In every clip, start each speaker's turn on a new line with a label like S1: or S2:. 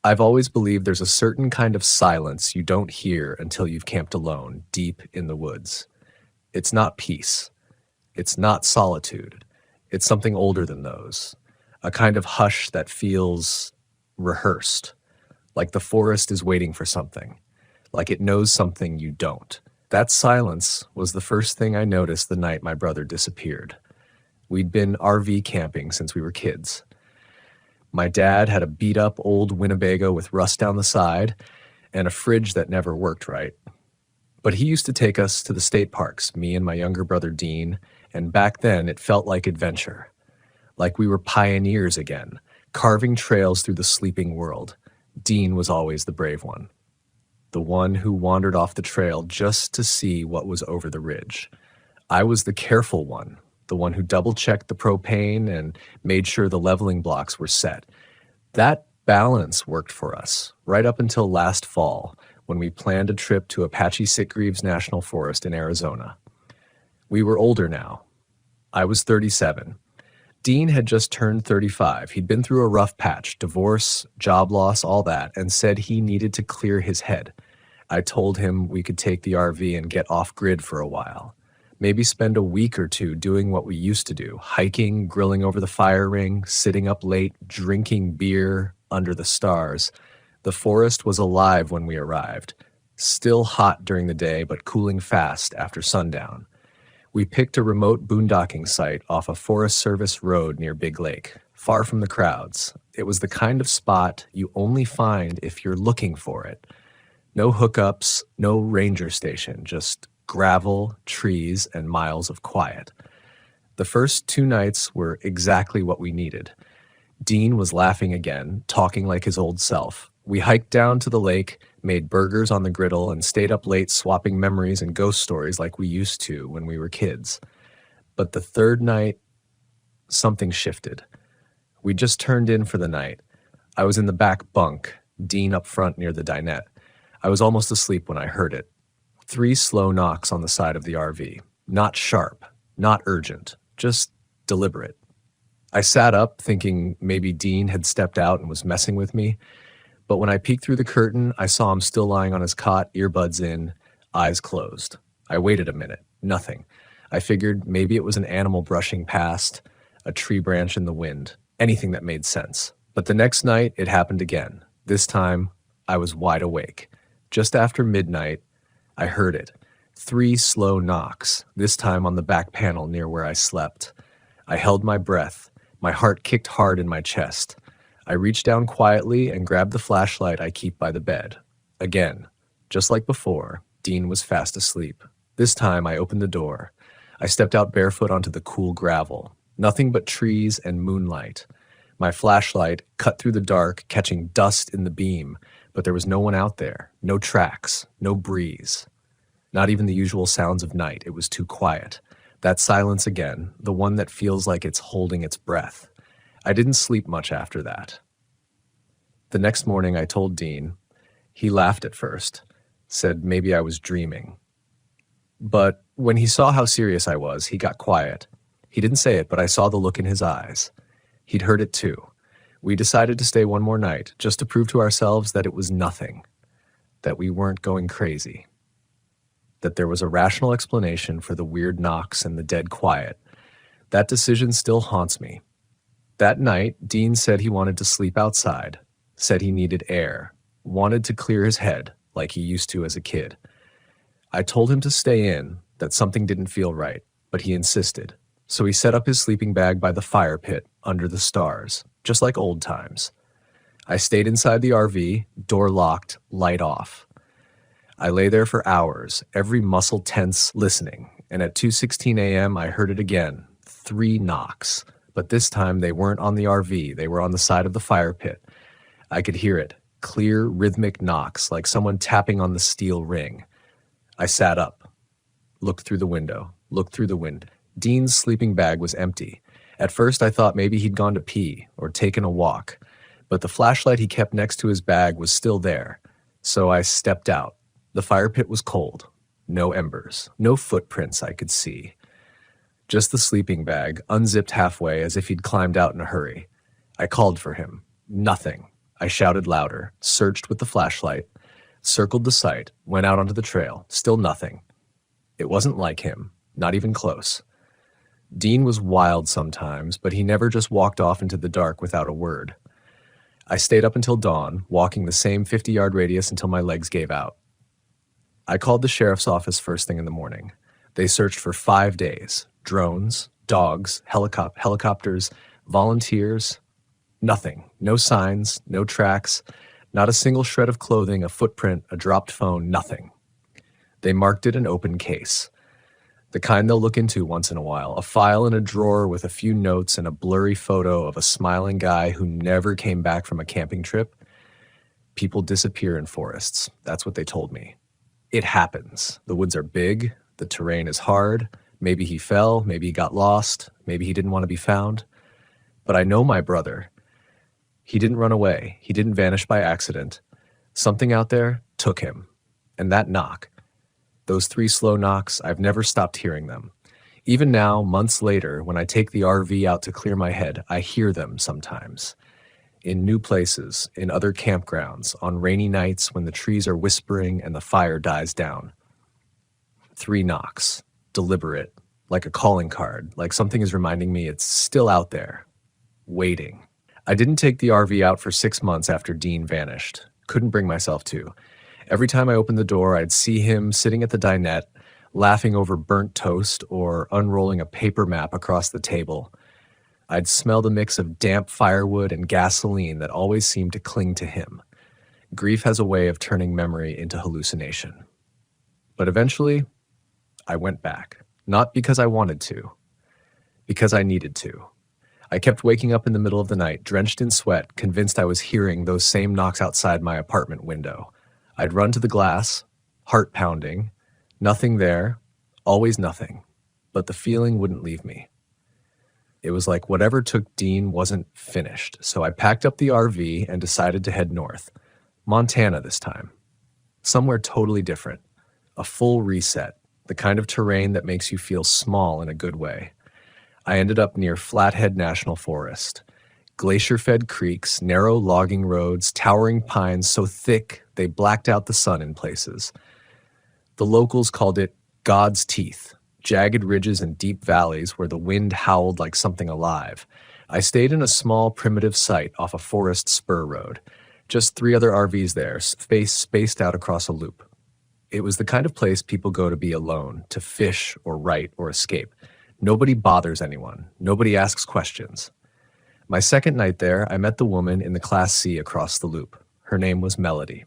S1: I've always believed there's a certain kind of silence you don't hear until you've camped alone, deep in the woods. It's not peace. It's not solitude. It's something older than those. A kind of hush that feels rehearsed, like the forest is waiting for something, like it knows something you don't. That silence was the first thing I noticed the night my brother disappeared. We'd been RV camping since we were kids. My dad had a beat-up old Winnebago with rust down the side and a fridge that never worked right. But he used to take us to the state parks, me and my younger brother Dean, and back then it felt like adventure. Like we were pioneers again, carving trails through the sleeping world. Dean was always the brave one. The one who wandered off the trail just to see what was over the ridge. I was the careful one, the one who double-checked the propane and made sure the leveling blocks were set. That balance worked for us, right up until last fall, when we planned a trip to Apache Sitgreaves National Forest in Arizona. We were older now. I was 37. Dean had just turned 35. He'd been through a rough patch, divorce, job loss, all that, and said he needed to clear his head. I told him we could take the RV and get off-grid for a while. Maybe spend a week or two doing what we used to do, hiking, grilling over the fire ring, sitting up late, drinking beer under the stars. The forest was alive when we arrived, still hot during the day but cooling fast after sundown. We picked a remote boondocking site off a Forest Service road near Big Lake, far from the crowds. It was the kind of spot you only find if you're looking for it. No hookups, no ranger station, just gravel, trees, and miles of quiet. The first 2 nights were exactly what we needed. Dean was laughing again, talking like his old self. We hiked down to the lake, made burgers on the griddle, and stayed up late swapping memories and ghost stories like we used to when we were kids. But the 3rd night, something shifted. We just turned in for the night. I was in the back bunk, Dean up front near the dinette. I was almost asleep when I heard it. 3 slow knocks on the side of the RV. Not sharp, not urgent, just deliberate. I sat up thinking maybe Dean had stepped out and was messing with me. But when I peeked through the curtain, I saw him still lying on his cot, earbuds in, eyes closed. I waited a minute. Nothing. I figured maybe it was an animal brushing past, a tree branch in the wind, anything that made sense. But the next night, it happened again. This time, I was wide awake. Just after midnight, I heard it. 3 slow knocks, this time on the back panel near where I slept. I held my breath. My heart kicked hard in my chest. I reached down quietly and grabbed the flashlight I keep by the bed. Again, just like before, Dean was fast asleep. This time I opened the door. I stepped out barefoot onto the cool gravel. Nothing but trees and moonlight. My flashlight cut through the dark, catching dust in the beam, but there was no one out there. No tracks, no breeze. Not even the usual sounds of night. It was too quiet. That silence again, the one that feels like it's holding its breath. I didn't sleep much after that. The next morning I told Dean. He laughed at first, said maybe I was dreaming. But when he saw how serious I was, he got quiet. He didn't say it, but I saw the look in his eyes. He'd heard it too. We decided to stay one more night, just to prove to ourselves that it was nothing, that we weren't going crazy, that there was a rational explanation for the weird knocks and the dead quiet. That decision still haunts me. That night, Dean said he wanted to sleep outside, said he needed air, wanted to clear his head like he used to as a kid. I told him to stay in, that something didn't feel right, but he insisted. So he set up his sleeping bag by the fire pit under the stars, just like old times. I stayed inside the RV, door locked, light off. I lay there for hours, every muscle tense, listening, and at 2:16 a.m. I heard it again, 3 knocks. But this time they weren't on the RV, they were on the side of the fire pit. I could hear it, clear, rhythmic knocks, like someone tapping on the steel ring. I sat up, looked through the window, looked through the wind. Dean's sleeping bag was empty. At first I thought maybe he'd gone to pee or taken a walk, but the flashlight he kept next to his bag was still there. So I stepped out. The fire pit was cold. No embers, no footprints I could see. Just the sleeping bag, unzipped halfway as if he'd climbed out in a hurry. I called for him. Nothing. I shouted louder, searched with the flashlight, circled the site, went out onto the trail. Still nothing. It wasn't like him, not even close. Dean was wild sometimes, but he never just walked off into the dark without a word. I stayed up until dawn, walking the same 50-yard radius until my legs gave out. I called the sheriff's office first thing in the morning. They searched for 5 days. Drones, dogs, helicopters, volunteers. Nothing. No signs, no tracks, not a single shred of clothing, a footprint, a dropped phone, nothing. They marked it an open case. The kind they'll look into once in a while, a file in a drawer with a few notes and a blurry photo of a smiling guy who never came back from a camping trip. People disappear in forests. That's what they told me. It happens. The woods are big. The terrain is hard. Maybe he fell. Maybe he got lost. Maybe he didn't want to be found. But I know my brother. He didn't run away. He didn't vanish by accident. Something out there took him. And that knock. Those 3 slow knocks, I've never stopped hearing them. Even now, months later, when I take the RV out to clear my head, I hear them sometimes. In new places, in other campgrounds, on rainy nights when the trees are whispering and the fire dies down. 3 knocks, deliberate, like a calling card, like something is reminding me it's still out there, waiting. I didn't take the RV out for 6 months after Dean vanished. Couldn't bring myself to. Every time I opened the door, I'd see him sitting at the dinette, laughing over burnt toast or unrolling a paper map across the table. I'd smell the mix of damp firewood and gasoline that always seemed to cling to him. Grief has a way of turning memory into hallucination. But eventually, I went back. Not because I wanted to, because I needed to. I kept waking up in the middle of the night, drenched in sweat, convinced I was hearing those same knocks outside my apartment window. I'd run to the glass, heart pounding, nothing there, always nothing, but the feeling wouldn't leave me. It was like whatever took Dean wasn't finished, so I packed up the RV and decided to head north. Montana this time. Somewhere totally different. A full reset, the kind of terrain that makes you feel small in a good way. I ended up near Flathead National Forest. Glacier-fed creeks, narrow logging roads, towering pines so thick they blacked out the sun in places. The locals called it God's Teeth, jagged ridges and deep valleys where the wind howled like something alive. I stayed in a small, primitive site off a forest spur road. Just 3 other RVs there, spaced out across a loop. It was the kind of place people go to be alone, to fish or write or escape. Nobody bothers anyone. Nobody asks questions. My second night there, I met the woman in the Class C across the loop. Her name was Melody.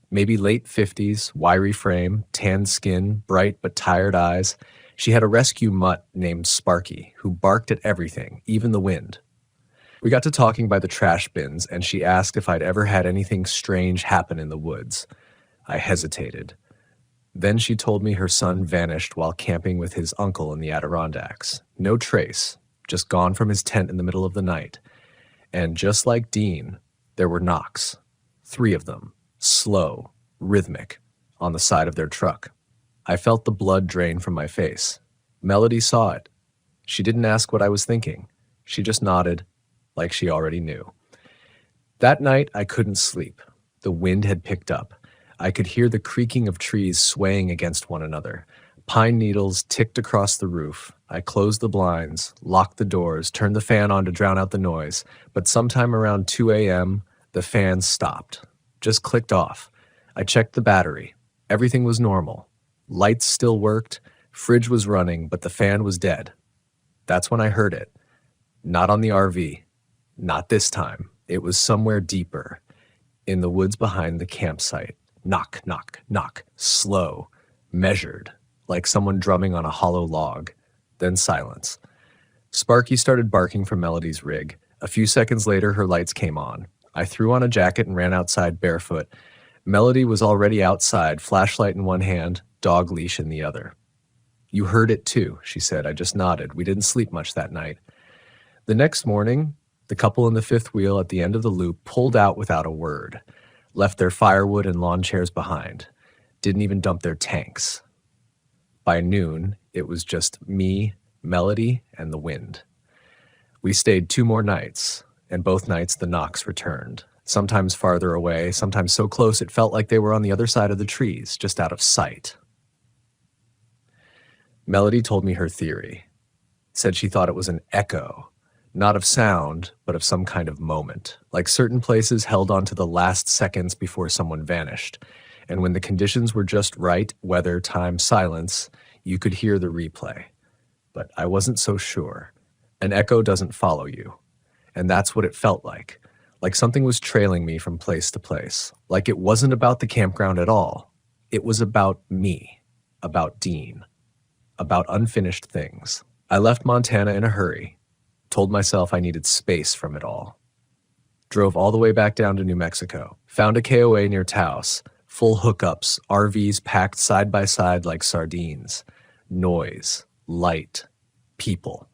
S1: Maybe late 50s, wiry frame, tanned skin, bright but tired eyes. She had a rescue mutt named Sparky, who barked at everything, even the wind. We got to talking by the trash bins, and she asked if I'd ever had anything strange happen in the woods. I hesitated. Then she told me her son vanished while camping with his uncle in the Adirondacks. No trace, just gone from his tent in the middle of the night. And just like Dean, there were knocks. 3 of them, slow, rhythmic, on the side of their truck. I felt the blood drain from my face. Melody saw it. She didn't ask what I was thinking. She just nodded, like she already knew. That night, I couldn't sleep. The wind had picked up. I could hear the creaking of trees swaying against one another. Pine needles ticked across the roof. I closed the blinds, locked the doors, turned the fan on to drown out the noise. But sometime around 2 a.m., the fan stopped. Just clicked off. I checked the battery. Everything was normal. Lights still worked. Fridge was running, but the fan was dead. That's when I heard it. Not on the RV. Not this time. It was somewhere deeper. In the woods behind the campsite. Knock, knock, knock. Slow. Measured. Like someone drumming on a hollow log. Then silence. Sparky started barking from Melody's rig. A few seconds later, her lights came on. I threw on a jacket and ran outside barefoot. Melody was already outside, flashlight in one hand, dog leash in the other. You heard it too, she said. I just nodded. We didn't sleep much that night. The next morning, the couple in the fifth wheel at the end of the loop pulled out without a word, left their firewood and lawn chairs behind, didn't even dump their tanks. By noon, it was just me, Melody, and the wind. We stayed 2 more nights, and both nights the knocks returned. Sometimes farther away, sometimes so close it felt like they were on the other side of the trees, just out of sight. Melody told me her theory. Said she thought it was an echo, not of sound, but of some kind of moment. Like certain places held on to the last seconds before someone vanished. And when the conditions were just right, weather, time, silence, you could hear the replay. But I wasn't so sure. An echo doesn't follow you. And that's what it felt like something was trailing me from place to place. Like it wasn't about the campground at all. It was about me, about Dean, about unfinished things. I left Montana in a hurry, told myself I needed space from it all. Drove all the way back down to New Mexico, found a KOA near Taos, full hookups, RVs packed side by side like sardines. Noise, light, people.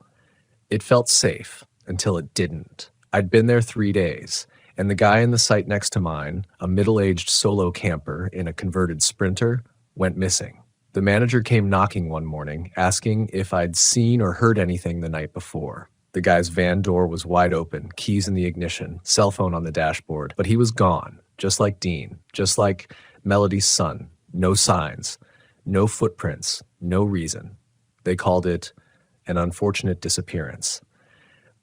S1: It felt safe until it didn't. I'd been there 3 days, and the guy in the site next to mine, a middle-aged solo camper in a converted Sprinter, went missing. The manager came knocking one morning, asking if I'd seen or heard anything the night before. The guy's van door was wide open, keys in the ignition, cell phone on the dashboard, but he was gone, just like Dean, just like Melody's son. No signs, no footprints, no reason. They called it an unfortunate disappearance.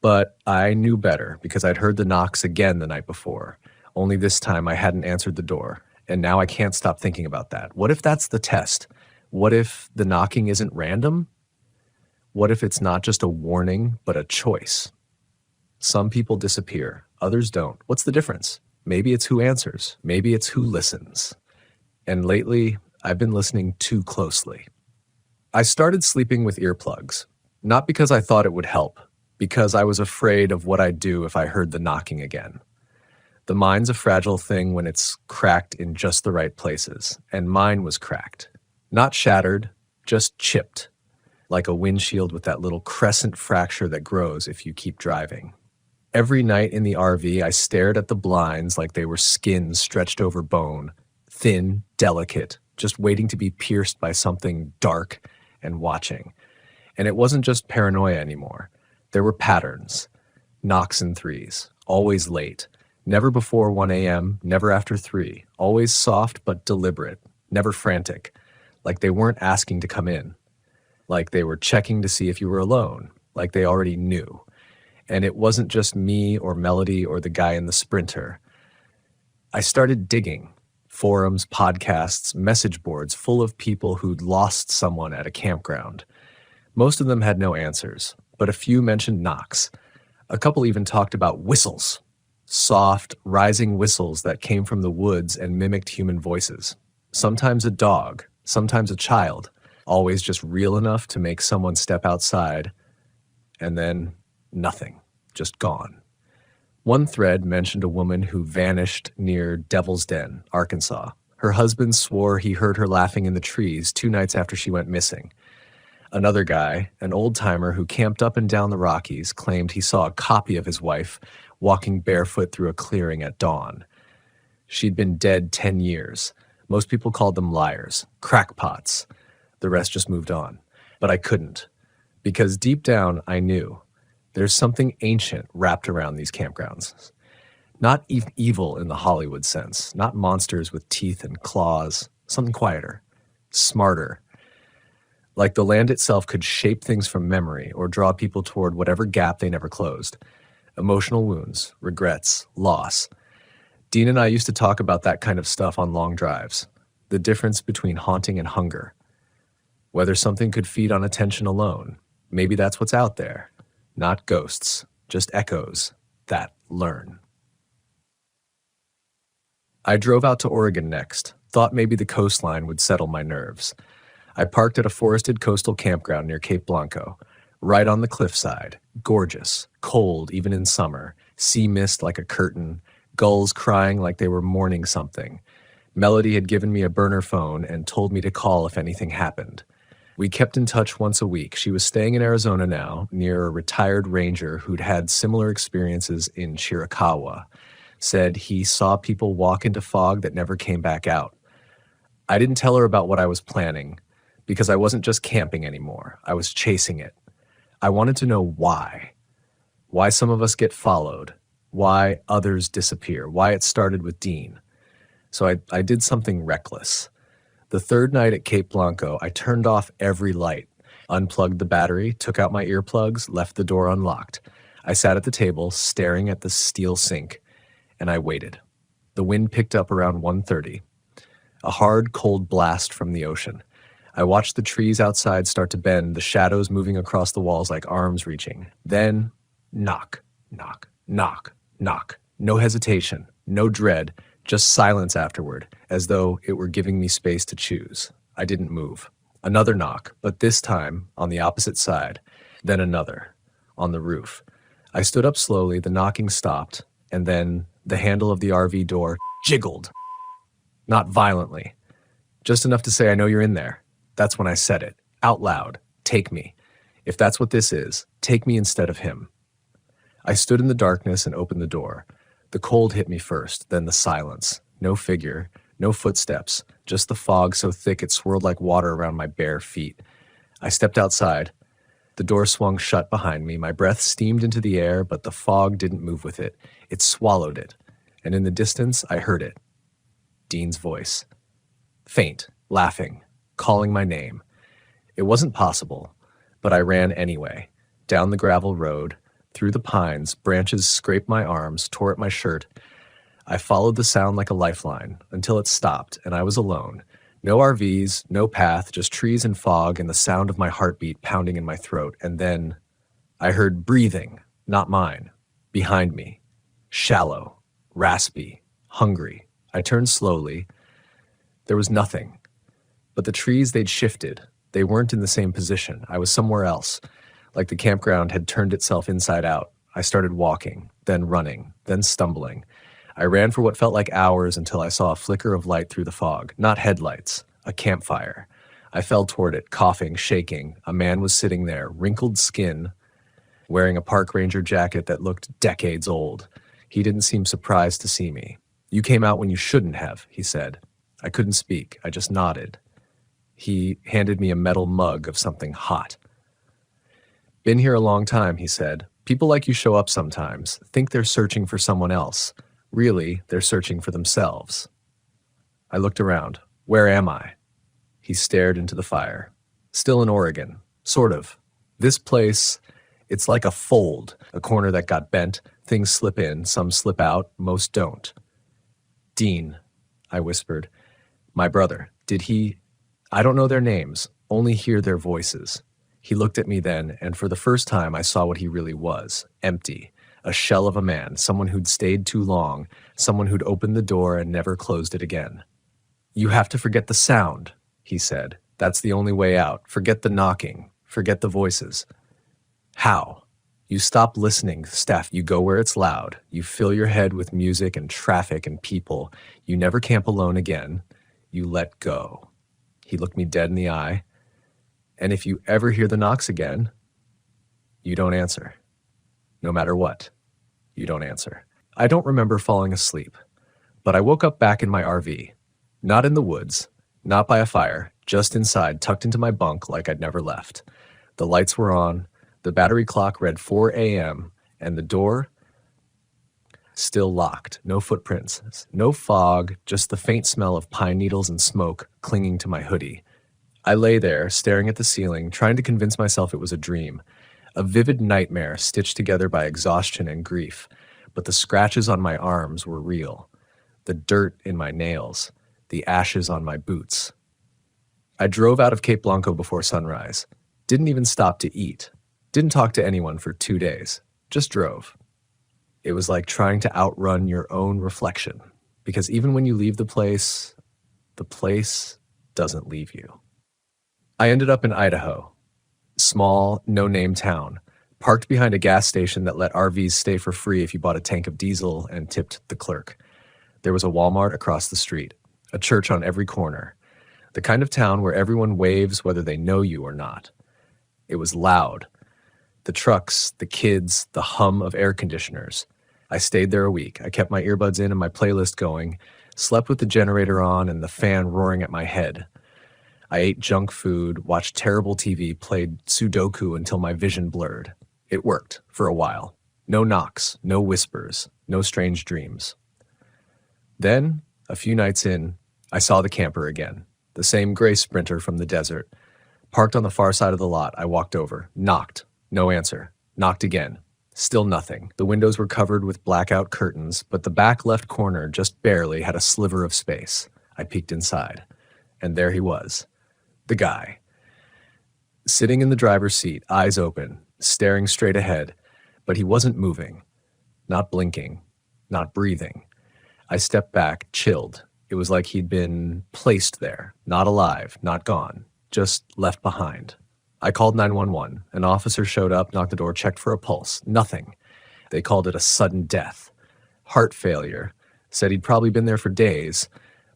S1: But I knew better because I'd heard the knocks again the night before. Only this time I hadn't answered the door, and now I can't stop thinking about that. What if that's the test? What if the knocking isn't random? What if it's not just a warning, but a choice? Some people disappear, others don't. What's the difference? Maybe it's who answers. Maybe it's who listens. And lately, I've been listening too closely. I started sleeping with earplugs, not because I thought it would help, because I was afraid of what I'd do if I heard the knocking again. The mind's a fragile thing when it's cracked in just the right places, and mine was cracked. Not shattered, just chipped, like a windshield with that little crescent fracture that grows if you keep driving. Every night in the RV, I stared at the blinds like they were skin stretched over bone, thin, delicate, just waiting to be pierced by something dark and watching. And it wasn't just paranoia anymore. There were patterns, knocks in threes, always late, never before 1 a.m., never after 3, always soft but deliberate, never frantic, like they weren't asking to come in, like they were checking to see if you were alone, like they already knew. And it wasn't just me or Melody or the guy in the Sprinter. I started digging. Forums, podcasts, message boards full of people who'd lost someone at a campground. Most of them had no answers, but a few mentioned knocks. A couple even talked about whistles. Soft, rising whistles that came from the woods and mimicked human voices. Sometimes a dog, sometimes a child, always just real enough to make someone step outside, and then nothing, just gone. One thread mentioned a woman who vanished near Devil's Den, Arkansas. Her husband swore he heard her laughing in the trees 2 nights after she went missing. Another guy, an old-timer who camped up and down the Rockies, claimed he saw a copy of his wife walking barefoot through a clearing at dawn. She'd been dead 10 years. Most people called them liars, crackpots. The rest just moved on. But I couldn't, because deep down I knew there's something ancient wrapped around these campgrounds. Not evil in the Hollywood sense, not monsters with teeth and claws, something quieter, smarter. Like the land itself could shape things from memory or draw people toward whatever gap they never closed. Emotional wounds, regrets, loss. Dean and I used to talk about that kind of stuff on long drives. The difference between haunting and hunger. Whether something could feed on attention alone. Maybe that's what's out there. Not ghosts, just echoes that learn. I drove out to Oregon next, thought maybe the coastline would settle my nerves. I parked at a forested coastal campground near Cape Blanco, right on the cliffside, gorgeous, cold even in summer, sea mist like a curtain, gulls crying like they were mourning something. Melody had given me a burner phone and told me to call if anything happened. We kept in touch once a week. She was staying in Arizona now, near a retired ranger who'd had similar experiences in Chiricahua. Said he saw people walk into fog that never came back out. I didn't tell her about what I was planning, because I wasn't just camping anymore. I was chasing it. I wanted to know why. Why some of us get followed, why others disappear, why it started with Dean. So I did something reckless. The third night at Cape Blanco, I turned off every light, unplugged the battery, took out my earplugs, left the door unlocked. I sat at the table, staring at the steel sink, and I waited. The wind picked up around 1:30. A hard, cold blast from the ocean. I watched the trees outside start to bend, the shadows moving across the walls like arms reaching. Then, knock, knock, knock, knock. No hesitation, no dread, just silence afterward, as though it were giving me space to choose. I didn't move. Another knock, but this time on the opposite side. Then another, on the roof. I stood up slowly, the knocking stopped, and then the handle of the RV door jiggled. Not violently, just enough to say, I know you're in there. That's when I said it, out loud. Take me. If that's what this is, take me instead of him. I stood in the darkness and opened the door. The cold hit me first, then the silence. No figure, no footsteps, just the fog so thick it swirled like water around my bare feet. I stepped outside. The door swung shut behind me. My breath steamed into the air, but the fog didn't move with it. It swallowed it. And in the distance, I heard it. Dean's voice. Faint, laughing, calling my name. It wasn't possible, but I ran anyway. Down the gravel road, through the pines, branches scraped my arms, tore at my shirt. I followed the sound like a lifeline until it stopped and I was alone. No RVs, no path, just trees and fog and the sound of my heartbeat pounding in my throat. And then I heard breathing, not mine, behind me. Shallow, raspy, hungry. I turned slowly. There was nothing. But the trees, they'd shifted. They weren't in the same position. I was somewhere else, like the campground had turned itself inside out. I started walking, then running, then stumbling. I ran for what felt like hours until I saw a flicker of light through the fog. Not headlights, a campfire. I fell toward it, coughing, shaking. A man was sitting there, wrinkled skin, wearing a park ranger jacket that looked decades old. He didn't seem surprised to see me. You came out when you shouldn't have, he said. I couldn't speak. I just nodded. He handed me a metal mug of something hot. Been here a long time, he said. People like you show up sometimes, think they're searching for someone else. Really, they're searching for themselves. I looked around. Where am I? He stared into the fire. Still in Oregon. Sort of. This place, it's like a fold, a corner that got bent. Things slip in, some slip out, most don't. Dean, I whispered. My brother. Did he... I don't know their names, only hear their voices. He looked at me then, and for the first time I saw what he really was. Empty. A shell of a man, someone who'd stayed too long, someone who'd opened the door and never closed it again. You have to forget the sound, he said. That's the only way out. Forget the knocking. Forget the voices. How? You stop listening, Steph. You go where it's loud. You fill your head with music and traffic and people. You never camp alone again. You let go. He looked me dead in the eye. And if you ever hear the knocks again, you don't answer. No matter what, you don't answer. I don't remember falling asleep, but I woke up back in my RV. Not in the woods, not by a fire, just inside, tucked into my bunk like I'd never left. The lights were on, the battery clock read 4 a.m., and the door still locked. No footprints, no fog, just the faint smell of pine needles and smoke clinging to my hoodie. I lay there, staring at the ceiling, trying to convince myself it was a dream. A vivid nightmare stitched together by exhaustion and grief. But the scratches on my arms were real. The dirt in my nails. The ashes on my boots. I drove out of Cape Blanco before sunrise. Didn't even stop to eat. Didn't talk to anyone for 2 days. Just drove. It was like trying to outrun your own reflection. Because even when you leave the place doesn't leave you. I ended up in Idaho. Small, no-name town. Parked behind a gas station that let RVs stay for free if you bought a tank of diesel and tipped the clerk. There was a Walmart across the street. A church on every corner. The kind of town where everyone waves whether they know you or not. It was loud. The trucks, the kids, the hum of air conditioners. I stayed there a week. I kept my earbuds in and my playlist going, slept with the generator on and the fan roaring at my head. I ate junk food, watched terrible TV, played Sudoku until my vision blurred. It worked, for a while. No knocks, no whispers. No strange dreams. Then, a few nights in, I saw the camper again. The same gray Sprinter from the desert. Parked on the far side of the lot, I walked over, knocked. No answer. Knocked again. Still nothing. The windows were covered with blackout curtains, but the back left corner just barely had a sliver of space. I peeked inside. And there he was. The guy. Sitting in the driver's seat, eyes open, staring straight ahead, but he wasn't moving. Not blinking. Not breathing. I stepped back, chilled. It was like he'd been placed there. Not alive, not gone. Just left behind. I called 911. An officer showed up, knocked the door, checked for a pulse. Nothing. They called it a sudden death. Heart failure. Said he'd probably been there for days,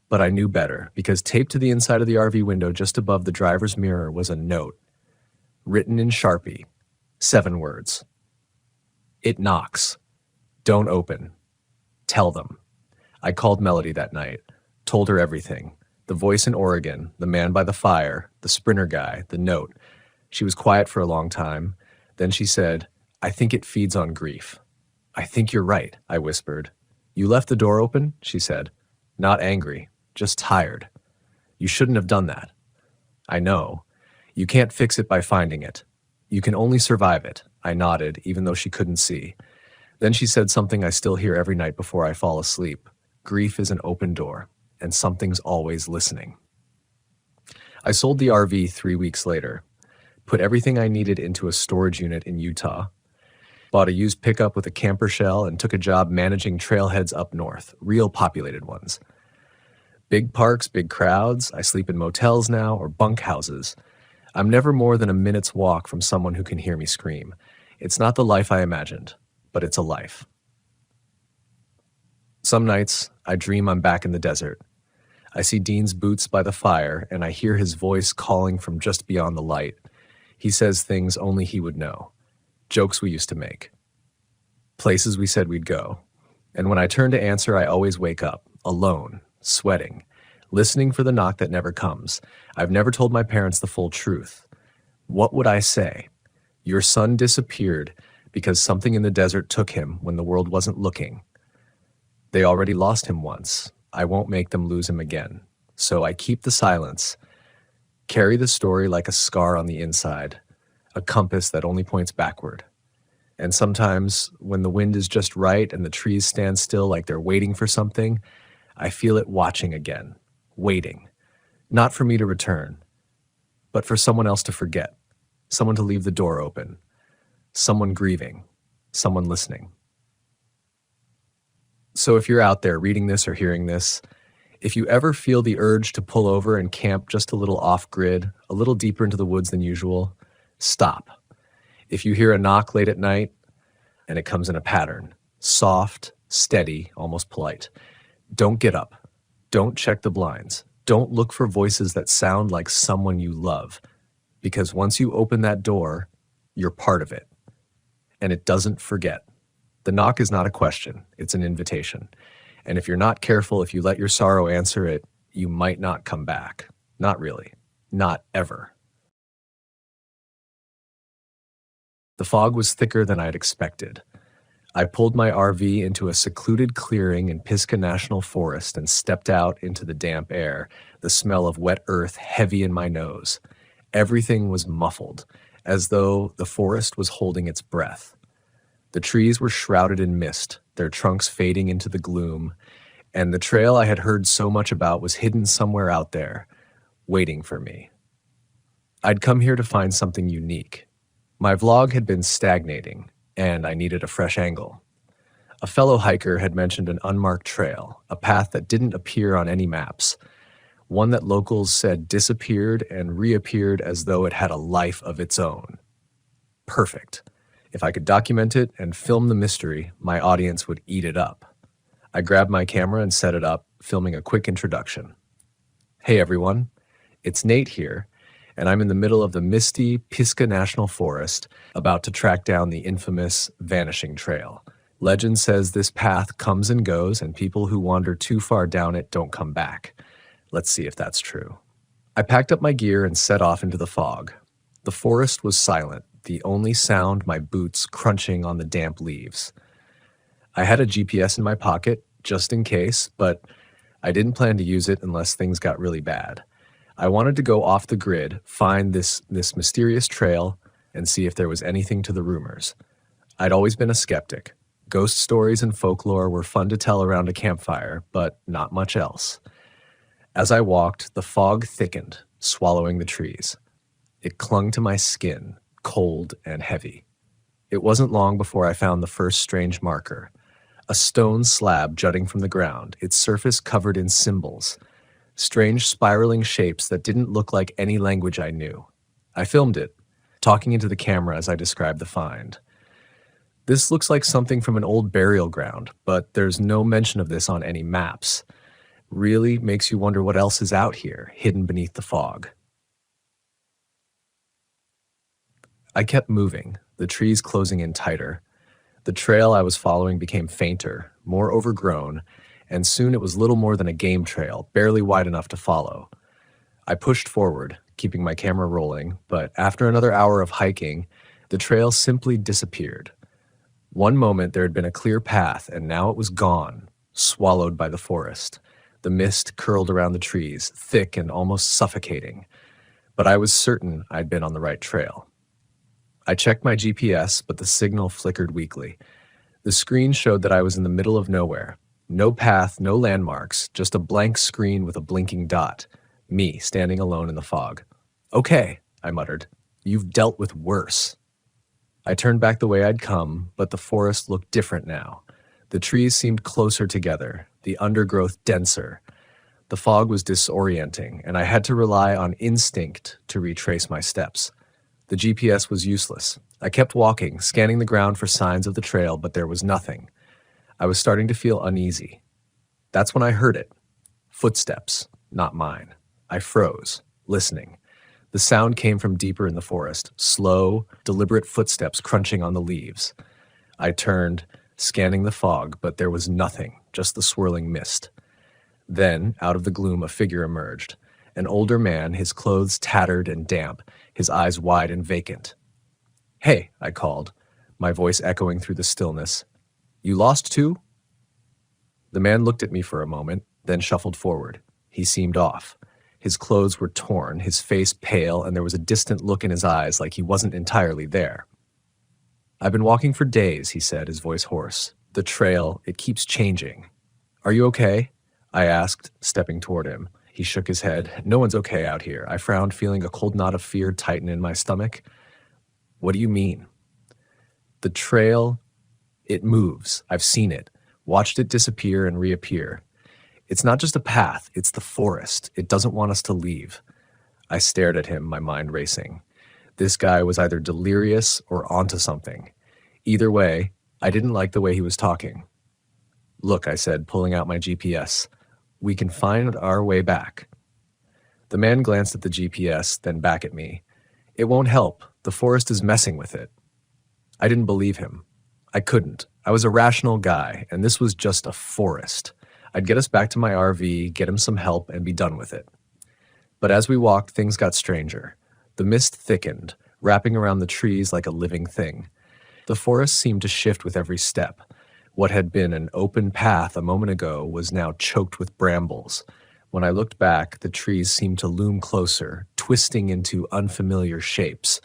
S1: but I knew better, because taped to the inside of the RV window just above the driver's mirror was a note. Written in Sharpie. 7 words. It knocks. Don't open. Tell them. I called Melody that night. Told her everything. The voice in Oregon, the man by the fire, the Sprinter guy, the note. She was quiet for a long time. Then she said, I think it feeds on grief. I think you're right, I whispered. You left the door open? She said. Not angry, just tired. You shouldn't have done that. I know. You can't fix it by finding it. You can only survive it. I nodded, even though she couldn't see. Then she said something I still hear every night before I fall asleep. Grief is an open door, and something's always listening. I sold the RV 3 weeks later, put everything I needed into a storage unit in Utah, bought a used pickup with a camper shell, and took a job managing trailheads up north, real populated ones. Big parks, big crowds. I sleep in motels now or bunkhouses. I'm never more than a minute's walk from someone who can hear me scream. It's not the life I imagined, but it's a life. Some nights, I dream I'm back in the desert. I see Dean's boots by the fire, and I hear his voice calling from just beyond the light. He says things only he would know. Jokes we used to make. Places we said we'd go. And when I turn to answer, I always wake up, alone, sweating, listening for the knock that never comes. I've never told my parents the full truth. What would I say? Your son disappeared because something in the desert took him when the world wasn't looking. They already lost him once. I won't make them lose him again. So I keep the silence, carry the story like a scar on the inside, a compass that only points backward. And sometimes, when the wind is just right and the trees stand still like they're waiting for something, I feel it watching again, waiting. Not for me to return, but for someone else to forget, someone to leave the door open, someone grieving, someone listening. So if you're out there reading this or hearing this, if you ever feel the urge to pull over and camp just a little off-grid, a little deeper into the woods than usual, stop. If you hear a knock late at night, and it comes in a pattern, soft, steady, almost polite, don't get up. Don't check the blinds. Don't look for voices that sound like someone you love, because once you open that door, you're part of it, and it doesn't forget. The knock is not a question, it's an invitation. And if you're not careful, if you let your sorrow answer it, you might not come back. Not really. Not ever. The fog was thicker than I'd expected. I pulled my RV into a secluded clearing in Pisgah National Forest and stepped out into the damp air, the smell of wet earth heavy in my nose. Everything was muffled, as though the forest was holding its breath. The trees were shrouded in mist, their trunks fading into the gloom, and the trail I had heard so much about was hidden somewhere out there, waiting for me. I'd come here to find something unique. My vlog had been stagnating, and I needed a fresh angle. A fellow hiker had mentioned an unmarked trail, a path that didn't appear on any maps, one that locals said disappeared and reappeared as though it had a life of its own. Perfect. If I could document it and film the mystery, my audience would eat it up. I grabbed my camera and set it up, filming a quick introduction. Hey everyone, it's Nate here, and I'm in the middle of the misty Pisgah National Forest, about to track down the infamous Vanishing Trail. Legend says this path comes and goes, and people who wander too far down it don't come back. Let's see if that's true. I packed up my gear and set off into the fog. The forest was silent, the only sound my boots crunching on the damp leaves. I had a GPS in my pocket, just in case, but I didn't plan to use it unless things got really bad. I wanted to go off the grid, find this mysterious trail, and see if there was anything to the rumors. I'd always been a skeptic. Ghost stories and folklore were fun to tell around a campfire, but not much else. As I walked, the fog thickened, swallowing the trees. It clung to my skin, cold and heavy. It wasn't long before I found the first strange marker. A stone slab jutting from the ground, its surface covered in symbols. Strange spiraling shapes that didn't look like any language I knew. I filmed it, talking into the camera as I described the find. This looks like something from an old burial ground, but there's no mention of this on any maps. Really makes you wonder what else is out here, hidden beneath the fog. I kept moving, the trees closing in tighter. The trail I was following became fainter, more overgrown, and soon it was little more than a game trail, barely wide enough to follow. I pushed forward, keeping my camera rolling, but after another hour of hiking, the trail simply disappeared. One moment there had been a clear path, and now it was gone, swallowed by the forest. The mist curled around the trees, thick and almost suffocating. But I was certain I'd been on the right trail. I checked my GPS, but the signal flickered weakly. The screen showed that I was in the middle of nowhere. No path, no landmarks, just a blank screen with a blinking dot. Me, standing alone in the fog. "Okay," I muttered. "You've dealt with worse." I turned back the way I'd come, but the forest looked different now. The trees seemed closer together, the undergrowth denser. The fog was disorienting, and I had to rely on instinct to retrace my steps. The GPS was useless. I kept walking, scanning the ground for signs of the trail, but there was nothing. I was starting to feel uneasy. That's when I heard it. Footsteps, not mine. I froze, listening. The sound came from deeper in the forest, slow, deliberate footsteps crunching on the leaves. I turned, scanning the fog, but there was nothing, just the swirling mist. Then, out of the gloom, a figure emerged. An older man, his clothes tattered and damp, his eyes wide and vacant. "Hey," I called, my voice echoing through the stillness. "You lost too?" The man looked at me for a moment, then shuffled forward. He seemed off. His clothes were torn, his face pale, and there was a distant look in his eyes like he wasn't entirely there. "I've been walking for days," he said, his voice hoarse. "The trail, it keeps changing." "Are you okay?" I asked, stepping toward him. He shook his head. "No one's okay out here." I frowned, feeling a cold knot of fear tighten in my stomach. "What do you mean?" "The trail, it moves. I've seen it, watched it disappear and reappear. It's not just a path, it's the forest. It doesn't want us to leave." I stared at him, my mind racing. This guy was either delirious or onto something. Either way, I didn't like the way he was talking. "Look," I said, pulling out my GPS. "We can find our way back." The man glanced at the GPS, then back at me. "It won't help. The forest is messing with it." I didn't believe him. I couldn't. I was a rational guy, and this was just a forest. I'd get us back to my RV, get him some help, and be done with it. But as we walked, things got stranger. The mist thickened, wrapping around the trees like a living thing. The forest seemed to shift with every step. What had been an open path a moment ago was now choked with brambles. When I looked back, the trees seemed to loom closer, twisting into unfamiliar shapes.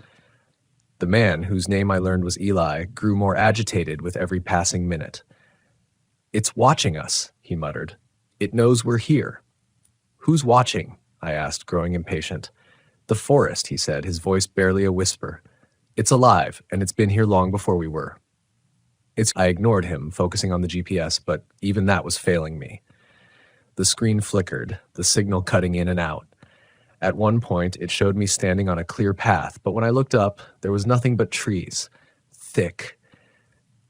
S1: The man, whose name I learned was Eli, grew more agitated with every passing minute. "It's watching us," he muttered. "It knows we're here." "Who's watching?" I asked, growing impatient. "The forest," he said, his voice barely a whisper. "It's alive, and it's been here long before we were." I ignored him, focusing on the GPS, but even that was failing me. The screen flickered, the signal cutting in and out. At one point, it showed me standing on a clear path, but when I looked up, there was nothing but trees. Thick,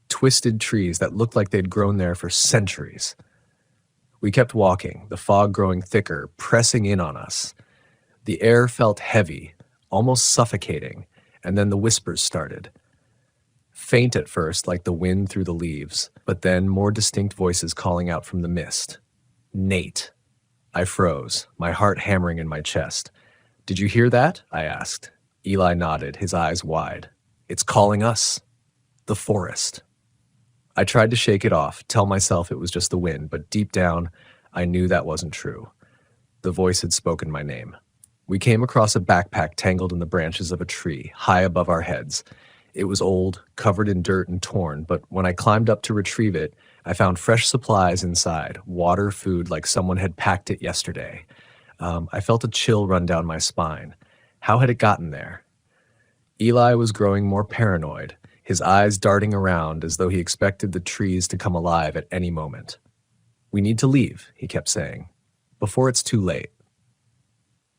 S1: twisted trees that looked like they'd grown there for centuries. We kept walking, the fog growing thicker, pressing in on us. The air felt heavy, almost suffocating, and then the whispers started. Faint at first, like the wind through the leaves, but then more distinct voices calling out from the mist. "Nate." I froze, my heart hammering in my chest. "Did you hear that?" I asked. Eli nodded, his eyes wide. "It's calling us. The forest." I tried to shake it off, tell myself it was just the wind, but deep down, I knew that wasn't true. The voice had spoken my name. We came across a backpack tangled in the branches of a tree, high above our heads. It was old, covered in dirt and torn, but when I climbed up to retrieve it, I found fresh supplies inside, water, food, like someone had packed it yesterday. I felt a chill run down my spine. How had it gotten there? Eli was growing more paranoid, his eyes darting around as though he expected the trees to come alive at any moment. "We need to leave," he kept saying, "before it's too late."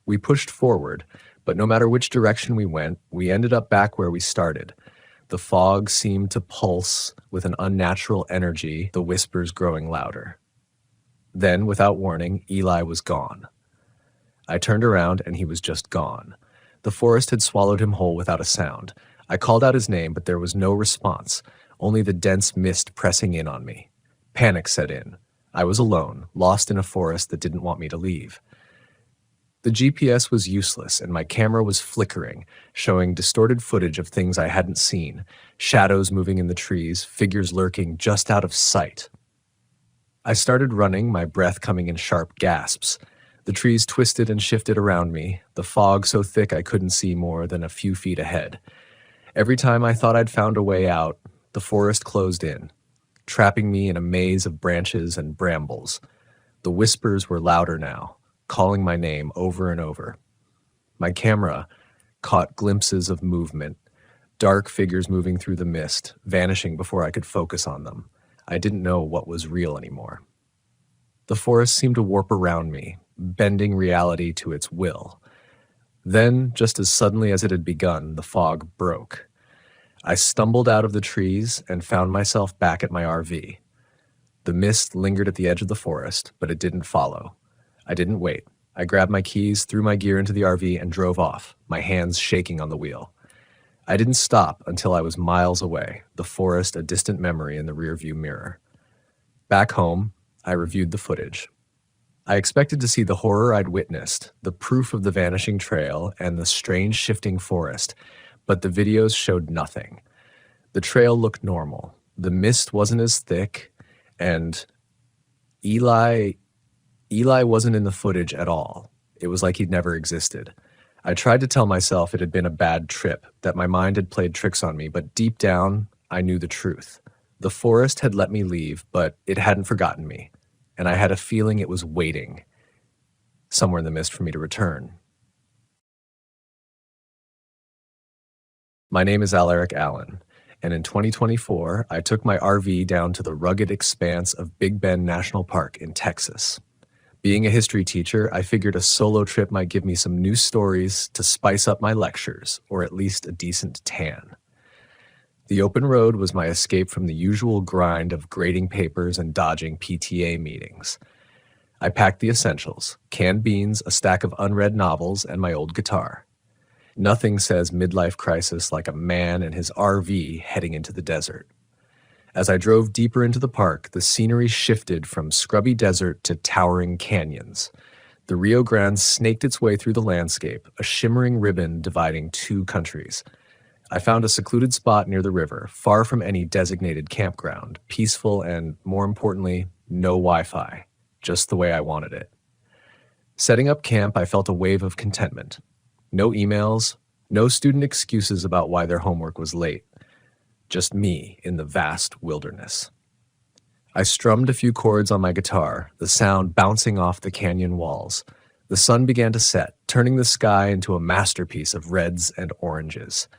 S1: We pushed forward, but no matter which direction we went, we ended up back where we started. The fog seemed to pulse with an unnatural energy, the whispers growing louder. Then, without warning, Eli was gone. I turned around and he was just gone. The forest had swallowed him whole without a sound. I called out his name, but there was no response, only the dense mist pressing in on me. Panic set in. I was alone, lost in a forest that didn't want me to leave. The GPS was useless, and my camera was flickering, showing distorted footage of things I hadn't seen, shadows moving in the trees, figures lurking just out of sight. I started running, my breath coming in sharp gasps. The trees twisted and shifted around me, the fog so thick I couldn't see more than a few feet ahead. Every time I thought I'd found a way out, the forest closed in, trapping me in a maze of branches and brambles. The whispers were louder now, calling my name over and over. My camera caught glimpses of movement, dark figures moving through the mist, vanishing before I could focus on them. I didn't know what was real anymore. The forest seemed to warp around me, bending reality to its will. Then, just as suddenly as it had begun, the fog broke. I stumbled out of the trees and found myself back at my RV. The mist lingered at the edge of the forest, but it didn't follow. I didn't wait. I grabbed my keys, threw my gear into the RV, and drove off, my hands shaking on the wheel. I didn't stop until I was miles away, the forest a distant memory in the rearview mirror. Back home, I reviewed the footage. I expected to see the horror I'd witnessed, the proof of the vanishing trail and the strange shifting forest, but the videos showed nothing. The trail looked normal. The mist wasn't as thick, and Eli wasn't in the footage at all. It was like he'd never existed. I tried to tell myself it had been a bad trip, that my mind had played tricks on me, but deep down, I knew the truth. The forest had let me leave, but it hadn't forgotten me, and I had a feeling it was waiting somewhere in the mist for me to return. My name is Alaric Allen, and in 2024, I took my RV down to the rugged expanse of Big Bend National Park in Texas. Being a history teacher, I figured a solo trip might give me some new stories to spice up my lectures, or at least a decent tan. The open road was my escape from the usual grind of grading papers and dodging PTA meetings. I packed the essentials: canned beans, a stack of unread novels, and my old guitar. Nothing says midlife crisis like a man and his RV heading into the desert. As I drove deeper into the park, the scenery shifted from scrubby desert to towering canyons. The Rio Grande snaked its way through the landscape, a shimmering ribbon dividing two countries. I found a secluded spot near the river, far from any designated campground, peaceful and, more importantly, no Wi-Fi, just the way I wanted it. Setting up camp, I felt a wave of contentment. No emails, no student excuses about why their homework was late. Just me in the vast wilderness. I strummed a few chords on my guitar, the sound bouncing off the canyon walls. The sun began to set, turning the sky into a masterpiece of reds and oranges.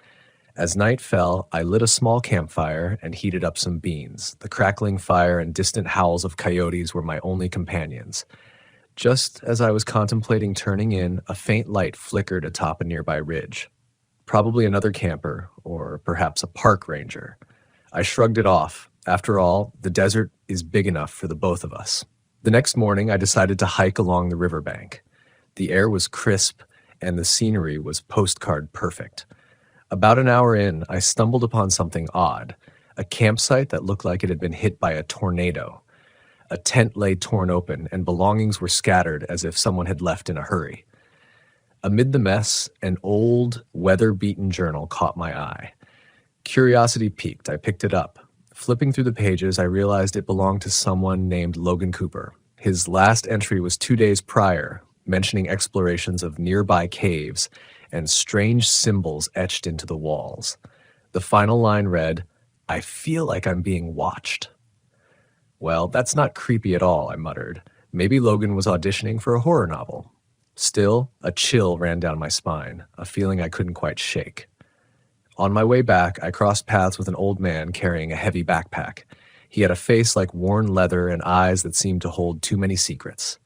S1: As night fell, I lit a small campfire and heated up some beans. The crackling fire and distant howls of coyotes were my only companions. Just as I was contemplating turning in, a faint light flickered atop a nearby ridge. Probably another camper, or perhaps a park ranger. I shrugged it off. After all, the desert is big enough for the both of us. The next morning, I decided to hike along the riverbank. The air was crisp, and the scenery was postcard perfect. About an hour in, I stumbled upon something odd, a campsite that looked like it had been hit by a tornado. A tent lay torn open, and belongings were scattered as if someone had left in a hurry. Amid the mess, an old, weather-beaten journal caught my eye. Curiosity piqued. I picked it up. Flipping through the pages, I realized it belonged to someone named Logan Cooper. His last entry was 2 days prior, mentioning explorations of nearby caves and strange symbols etched into the walls. The final line read, "I feel like I'm being watched." Well, that's not creepy at all, I muttered. Maybe Logan was auditioning for a horror novel. Still, a chill ran down my spine, a feeling I couldn't quite shake. On my way back, I crossed paths with an old man carrying a heavy backpack. He had a face like worn leather and eyes that seemed to hold too many secrets.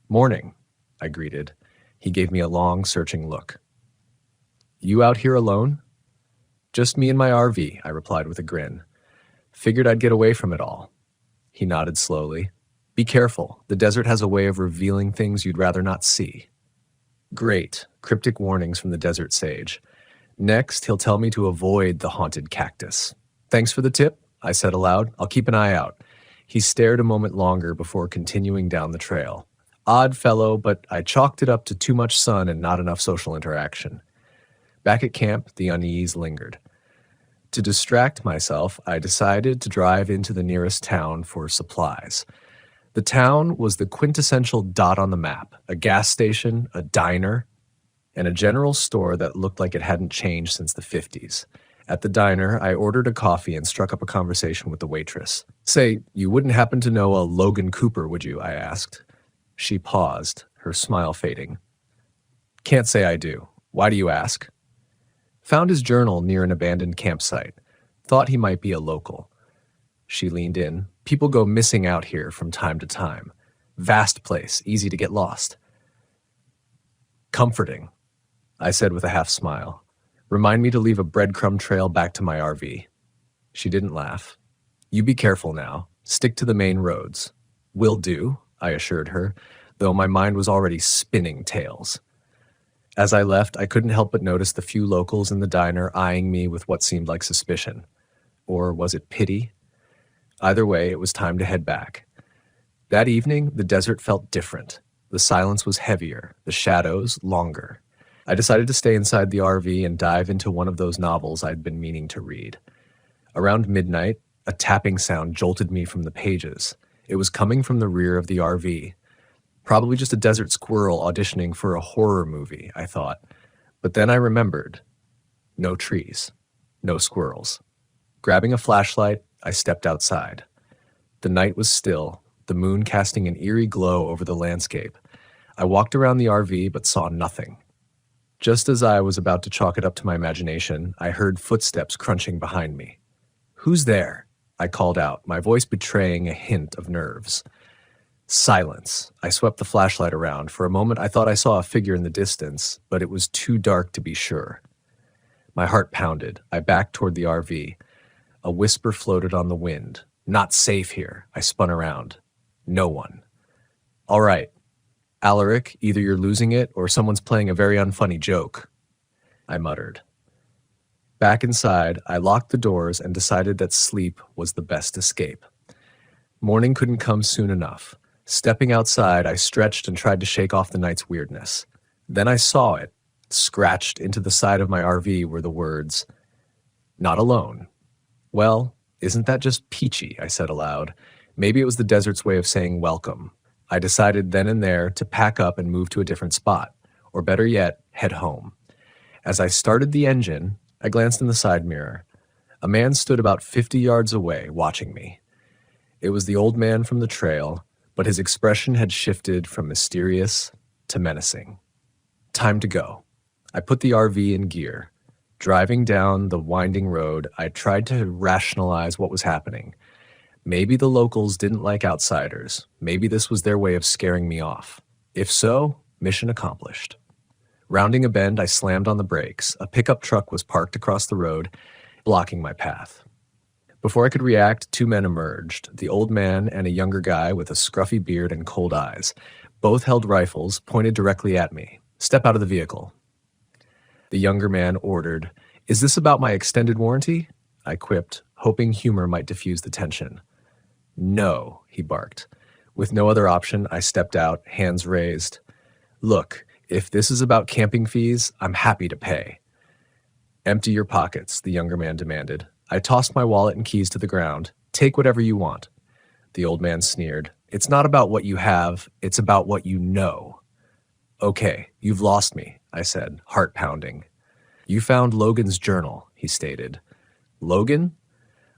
S1: "Morning," I greeted. He gave me a long, searching look. "You out here alone?" "Just me and my RV," I replied with a grin. "Figured I'd get away from it all." He nodded slowly. "Be careful. The desert has a way of revealing things you'd rather not see." Great. Cryptic warnings from the desert sage. Next, he'll tell me to avoid the haunted cactus. "Thanks for the tip," I said aloud. "I'll keep an eye out." He stared a moment longer before continuing down the trail. Odd fellow, but I chalked it up to too much sun and not enough social interaction. Back at camp, the unease lingered. To distract myself, I decided to drive into the nearest town for supplies. The town was the quintessential dot on the map: a gas station, a diner, and a general store that looked like it hadn't changed since the 50s. At the diner, I ordered a coffee and struck up a conversation with the waitress. "Say, you wouldn't happen to know a Logan Cooper, would you?" I asked. She paused, her smile fading. "Can't say I do. Why do you ask?" "Found his journal near an abandoned campsite. Thought he might be a local." She leaned in. "People go missing out here from time to time. Vast place, easy to get lost." "Comforting," I said with a half smile. "Remind me to leave a breadcrumb trail back to my RV." She didn't laugh. "You be careful now. Stick to the main roads." "Will do," I assured her, though my mind was already spinning tales. As I left, I couldn't help but notice the few locals in the diner eyeing me with what seemed like suspicion. Or was it pity? Either way, it was time to head back. That evening, the desert felt different. The silence was heavier, the shadows longer. I decided to stay inside the RV and dive into one of those novels I'd been meaning to read. Around midnight, a tapping sound jolted me from the pages. It was coming from the rear of the RV. Probably just a desert squirrel auditioning for a horror movie, I thought. But then I remembered. No trees. No squirrels. Grabbing a flashlight, I stepped outside. The night was still, the moon casting an eerie glow over the landscape. I walked around the RV but saw nothing. Just as I was about to chalk it up to my imagination, I heard footsteps crunching behind me. "Who's there?" I called out, my voice betraying a hint of nerves. Silence. I swept the flashlight around. For a moment, I thought I saw a figure in the distance, but it was too dark to be sure. My heart pounded. I backed toward the RV. A whisper floated on the wind. "Not safe here." I spun around. No one. "All right. Alaric, either you're losing it or someone's playing a very unfunny joke," I muttered. Back inside, I locked the doors and decided that sleep was the best escape. Morning couldn't come soon enough. Stepping outside, I stretched and tried to shake off the night's weirdness. Then I saw it. Scratched into the side of my RV were the words, "Not alone." "Well, isn't that just peachy?" I said aloud. Maybe it was the desert's way of saying welcome. I decided then and there to pack up and move to a different spot, or better yet, head home. As I started the engine, I glanced in the side mirror. A man stood about 50 yards away, watching me. It was the old man from the trail, but his expression had shifted from mysterious to menacing. Time to go. I put the RV in gear. Driving down the winding road, I tried to rationalize what was happening. Maybe the locals didn't like outsiders. Maybe this was their way of scaring me off. If so, mission accomplished. Rounding a bend, I slammed on the brakes. A pickup truck was parked across the road, blocking my path. Before I could react, two men emerged, the old man and a younger guy with a scruffy beard and cold eyes. Both held rifles, pointed directly at me. "Step out of the vehicle." The younger man ordered, "Is this about my extended warranty?" I quipped, hoping humor might diffuse the tension. "No," he barked. With no other option, I stepped out, hands raised. "Look, if this is about camping fees, I'm happy to pay." "Empty your pockets," the younger man demanded. I tossed my wallet and keys to the ground. Take whatever you want. The old man sneered. It's not about what you have, it's about what you know. Okay, you've lost me, I said, heart pounding. You found Logan's journal, he stated. Logan?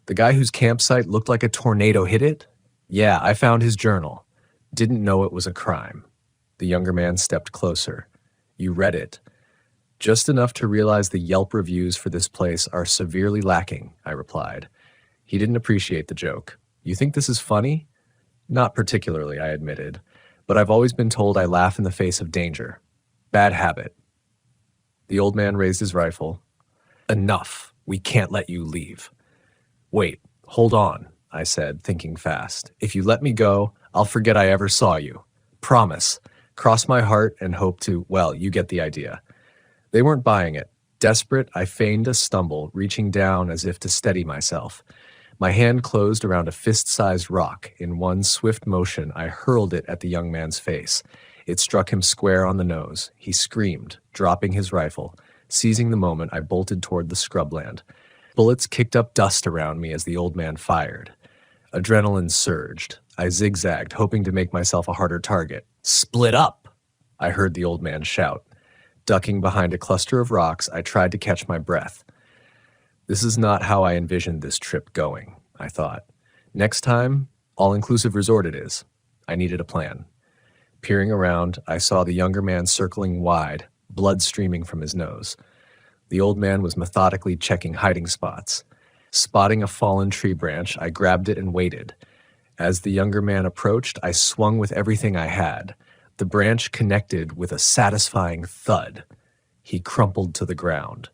S1: The guy whose campsite looked like a tornado hit it? Yeah, I found his journal. Didn't know it was a crime. The younger man stepped closer. You read it. Just enough to realize the Yelp reviews for this place are severely lacking, I replied. He didn't appreciate the joke. You think this is funny? Not particularly, I admitted, but I've always been told I laugh in the face of danger. Bad habit. The old man raised his rifle. Enough. We can't let you leave. Wait, hold on, I said, thinking fast. If you let me go, I'll forget I ever saw you. Promise. Cross my heart and hope to, well, you get the idea. They weren't buying it. Desperate, I feigned a stumble, reaching down as if to steady myself. My hand closed around a fist-sized rock. In one swift motion, I hurled it at the young man's face. It struck him square on the nose. He screamed, dropping his rifle. Seizing the moment, I bolted toward the scrubland. Bullets kicked up dust around me as the old man fired. Adrenaline surged. I zigzagged, hoping to make myself a harder target. Split up! I heard the old man shout. Ducking behind a cluster of rocks, I tried to catch my breath. This is not how I envisioned this trip going, I thought. Next time, all-inclusive resort it is. I needed a plan. Peering around, I saw the younger man circling wide, blood streaming from his nose. The old man was methodically checking hiding spots. Spotting a fallen tree branch, I grabbed it and waited. As the younger man approached, I swung with everything I had. The branch connected with a satisfying thud. He crumpled to the ground.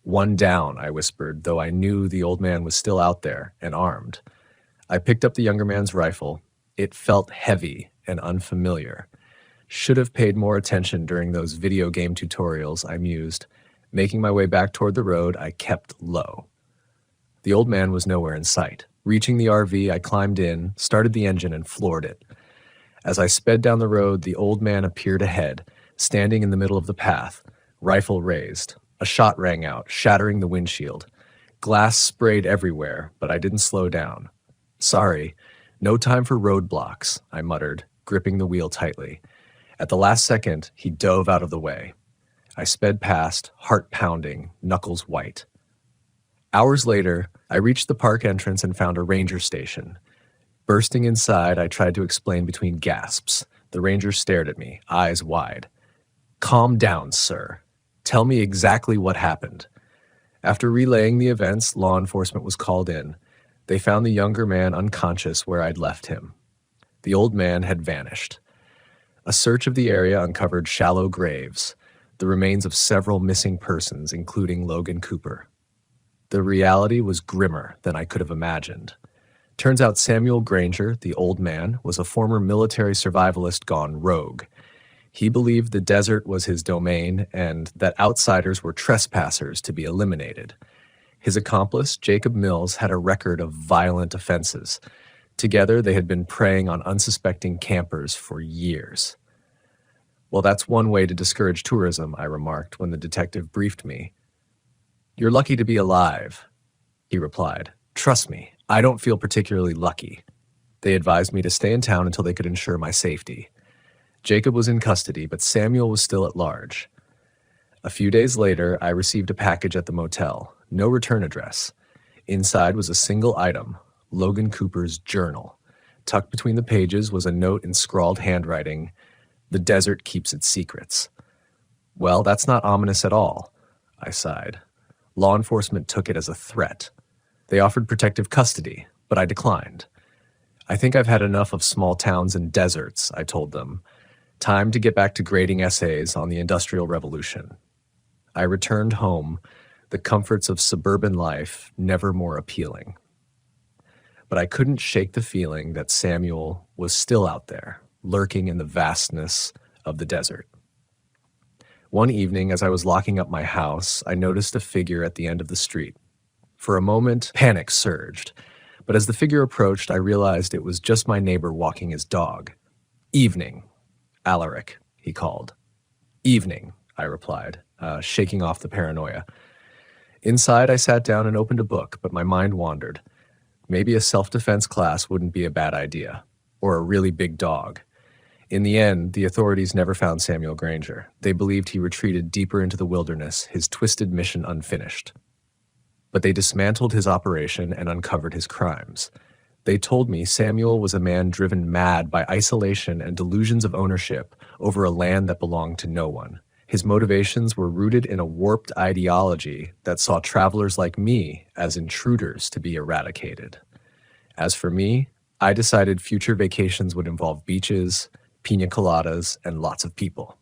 S1: One down, I whispered, though I knew the old man was still out there and armed. I picked up the younger man's rifle. It felt heavy and unfamiliar. Should have paid more attention during those video game tutorials, I mused. Making my way back toward the road, I kept low. The old man was nowhere in sight. Reaching the RV, I climbed in, started the engine, and floored it. As I sped down the road, the old man appeared ahead, standing in the middle of the path, rifle raised. A shot rang out, shattering the windshield. Glass sprayed everywhere, but I didn't slow down. Sorry, no time for roadblocks, I muttered, gripping the wheel tightly. At the last second, he dove out of the way. I sped past, heart pounding, knuckles white. Hours later, I reached the park entrance and found a ranger station. Bursting inside, I tried to explain between gasps. The ranger stared at me, eyes wide. Calm down, sir. Tell me exactly what happened. After relaying the events, law enforcement was called in. They found the younger man unconscious where I'd left him. The old man had vanished. A search of the area uncovered shallow graves, the remains of several missing persons, including Logan Cooper. The reality was grimmer than I could have imagined. Turns out Samuel Granger, the old man, was a former military survivalist gone rogue. He believed the desert was his domain and that outsiders were trespassers to be eliminated. His accomplice, Jacob Mills, had a record of violent offenses. Together, they had been preying on unsuspecting campers for years. Well, that's one way to discourage tourism, I remarked when the detective briefed me. You're lucky to be alive, he replied. Trust me, I don't feel particularly lucky. They advised me to stay in town until they could ensure my safety. Jacob was in custody, but Samuel was still at large. A few days later, I received a package at the motel. No return address. Inside was a single item, Logan Cooper's journal. Tucked between the pages was a note in scrawled handwriting, "The desert keeps its secrets." Well, that's not ominous at all, I sighed. Law enforcement took it as a threat. They offered protective custody, but I declined. I think I've had enough of small towns and deserts, I told them. Time to get back to grading essays on the Industrial Revolution. I returned home, the comforts of suburban life never more appealing. But I couldn't shake the feeling that Samuel was still out there, lurking in the vastness of the desert. One evening, as I was locking up my house, I noticed a figure at the end of the street. For a moment, panic surged, but as the figure approached, I realized it was just my neighbor walking his dog. "Evening, Alaric," he called. "Evening," I replied, shaking off the paranoia. Inside, I sat down and opened a book, but my mind wandered. Maybe a self-defense class wouldn't be a bad idea. Or a really big dog. In the end, the authorities never found Samuel Granger. They believed he retreated deeper into the wilderness, his twisted mission unfinished. But they dismantled his operation and uncovered his crimes. They told me Samuel was a man driven mad by isolation and delusions of ownership over a land that belonged to no one. His motivations were rooted in a warped ideology that saw travelers like me as intruders to be eradicated. As for me, I decided future vacations would involve beaches, pina coladas, and lots of people.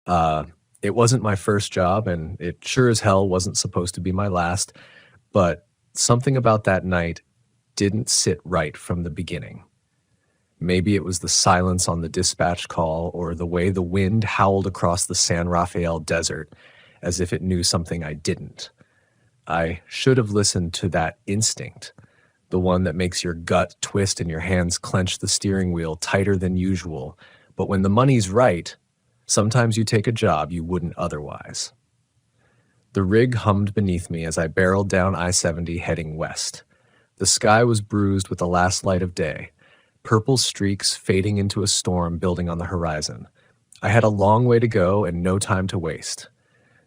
S1: It wasn't my first job, and it sure as hell wasn't supposed to be my last, but something about that night didn't sit right from the beginning. Maybe it was the silence on the dispatch call or the way the wind howled across the San Rafael desert as if it knew something I didn't. I should have listened to that instinct, the one that makes your gut twist and your hands clench the steering wheel tighter than usual. But when the money's right, sometimes you take a job you wouldn't otherwise. The rig hummed beneath me as I barreled down I-70 heading west. The sky was bruised with the last light of day, purple streaks fading into a storm building on the horizon. I had a long way to go and no time to waste.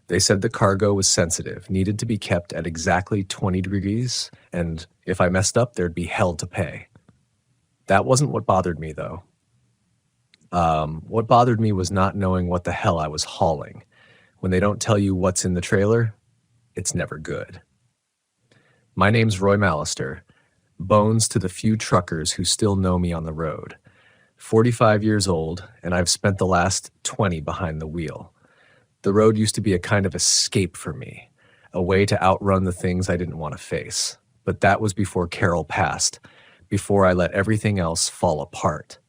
S1: They said the cargo was sensitive, needed to be kept at exactly 20 degrees, and if I messed up, there'd be hell to pay. That wasn't what bothered me, though. What bothered me was not knowing what the hell I was hauling. When they don't tell you what's in the trailer, it's never good. My name's Roy Mallister. Bones to the few truckers who still know me on the road. 45 years old, and I've spent the last 20 behind the wheel. The road used to be a kind of escape for me, a way to outrun the things I didn't want to face. But that was before Carol passed, before I let everything else fall apart,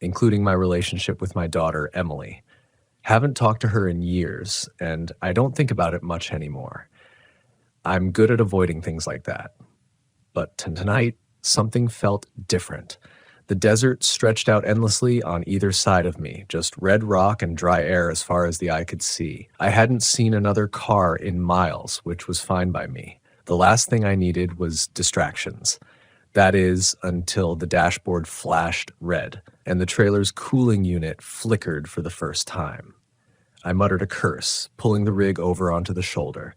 S1: including my relationship with my daughter, Emily. Haven't talked to her in years, and I don't think about it much anymore. I'm good at avoiding things like that. But tonight, something felt different. The desert stretched out endlessly on either side of me, just red rock and dry air as far as the eye could see. I hadn't seen another car in miles, which was fine by me. The last thing I needed was distractions. That is, until the dashboard flashed red, and the trailer's cooling unit flickered for the first time. I muttered a curse, pulling the rig over onto the shoulder.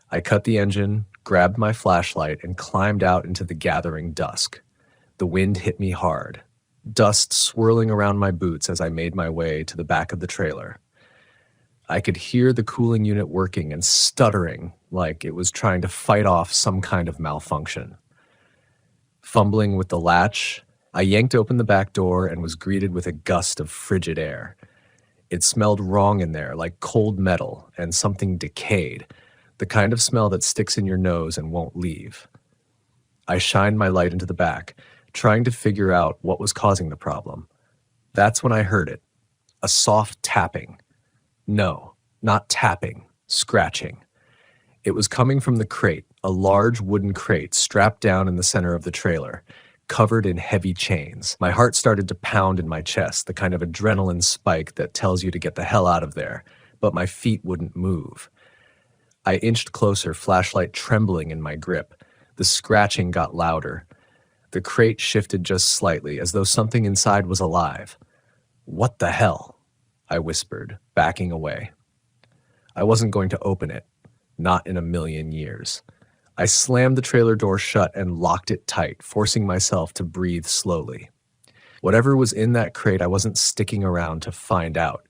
S1: I cut the engine, grabbed my flashlight, and climbed out into the gathering dusk. The wind hit me hard, dust swirling around my boots as I made my way to the back of the trailer. I could hear the cooling unit working and stuttering like it was trying to fight off some kind of malfunction. Fumbling with the latch, I yanked open the back door and was greeted with a gust of frigid air. It smelled wrong in there, like cold metal and something decayed, the kind of smell that sticks in your nose and won't leave. I shined my light into the back, trying to figure out what was causing the problem. That's when I heard it, a soft tapping. No, not tapping, scratching. It was coming from the crate, a large wooden crate strapped down in the center of the trailer, covered in heavy chains. My heart started to pound in my chest, the kind of adrenaline spike that tells you to get the hell out of there, but my feet wouldn't move. I inched closer, flashlight trembling in my grip. The scratching got louder. The crate shifted just slightly, as though something inside was alive. "What the hell?" I whispered, backing away. I wasn't going to open it. Not in a million years. I slammed the trailer door shut and locked it tight, forcing myself to breathe slowly. Whatever was in that crate, I wasn't sticking around to find out.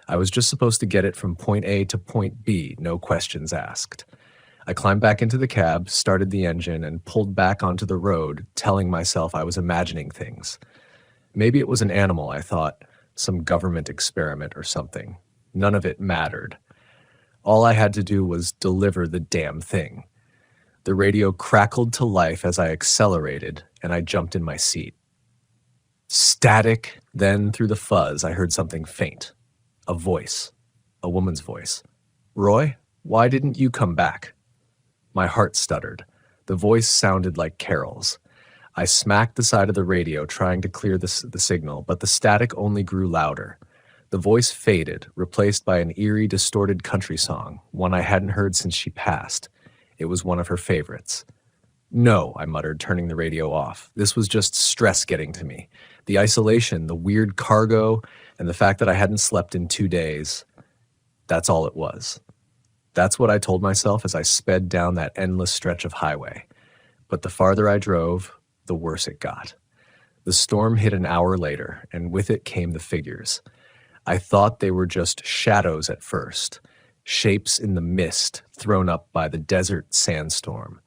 S1: I was just supposed to get it from point A to point B, no questions asked. I climbed back into the cab, started the engine, and pulled back onto the road, telling myself I was imagining things. Maybe it was an animal, I thought, some government experiment or something. None of it mattered. All I had to do was deliver the damn thing. The radio crackled to life as I accelerated, and I jumped in my seat. Static. Then, through the fuzz, I heard something faint. A voice. A woman's voice. "Roy, why didn't you come back?" My heart stuttered. The voice sounded like Carol's. I smacked the side of the radio, trying to clear the signal, but the static only grew louder. The voice faded, replaced by an eerie, distorted country song, one I hadn't heard since she passed. It was one of her favorites. No, I muttered, turning the radio off. This was just stress getting to me. The isolation, the weird cargo, and the fact that I hadn't slept in 2 days. That's all it was. That's what I told myself as I sped down that endless stretch of highway. But the farther I drove, the worse it got. The storm hit an hour later, and with it came the figures. I thought they were just shadows at first, shapes in the mist thrown up by the desert sandstorm.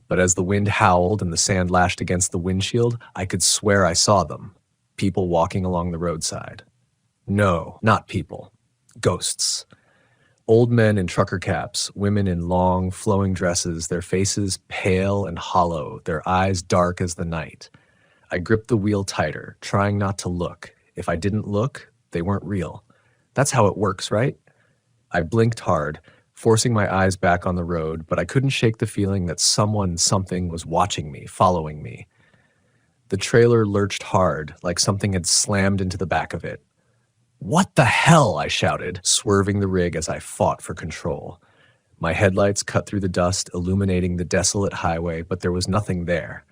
S1: But as the wind howled and the sand lashed against the windshield, I could swear I saw them. People walking along the roadside. No, not people. Ghosts. Old men in trucker caps, women in long, flowing dresses, their faces pale and hollow, their eyes dark as the night. I gripped the wheel tighter, trying not to look. If I didn't look, they weren't real. That's how it works, right? I blinked hard, forcing my eyes back on the road, but I couldn't shake the feeling that something was watching me, following me. The trailer lurched hard, like something had slammed into the back of it. "What the hell?" I shouted, swerving the rig as I fought for control. My headlights cut through the dust, illuminating the desolate highway, but there was nothing there.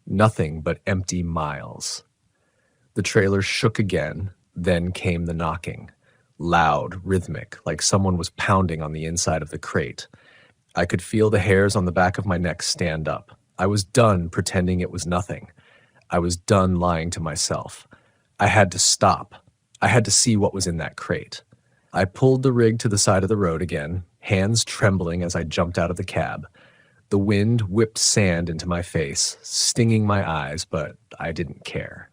S1: Nothing but empty miles. The trailer shook again, then came the knocking. Loud, rhythmic, like someone was pounding on the inside of the crate. I could feel the hairs on the back of my neck stand up. I was done pretending it was nothing. I was done lying to myself. I had to stop. I had to see what was in that crate. I pulled the rig to the side of the road again, hands trembling as I jumped out of the cab. The wind whipped sand into my face, stinging my eyes, but I didn't care.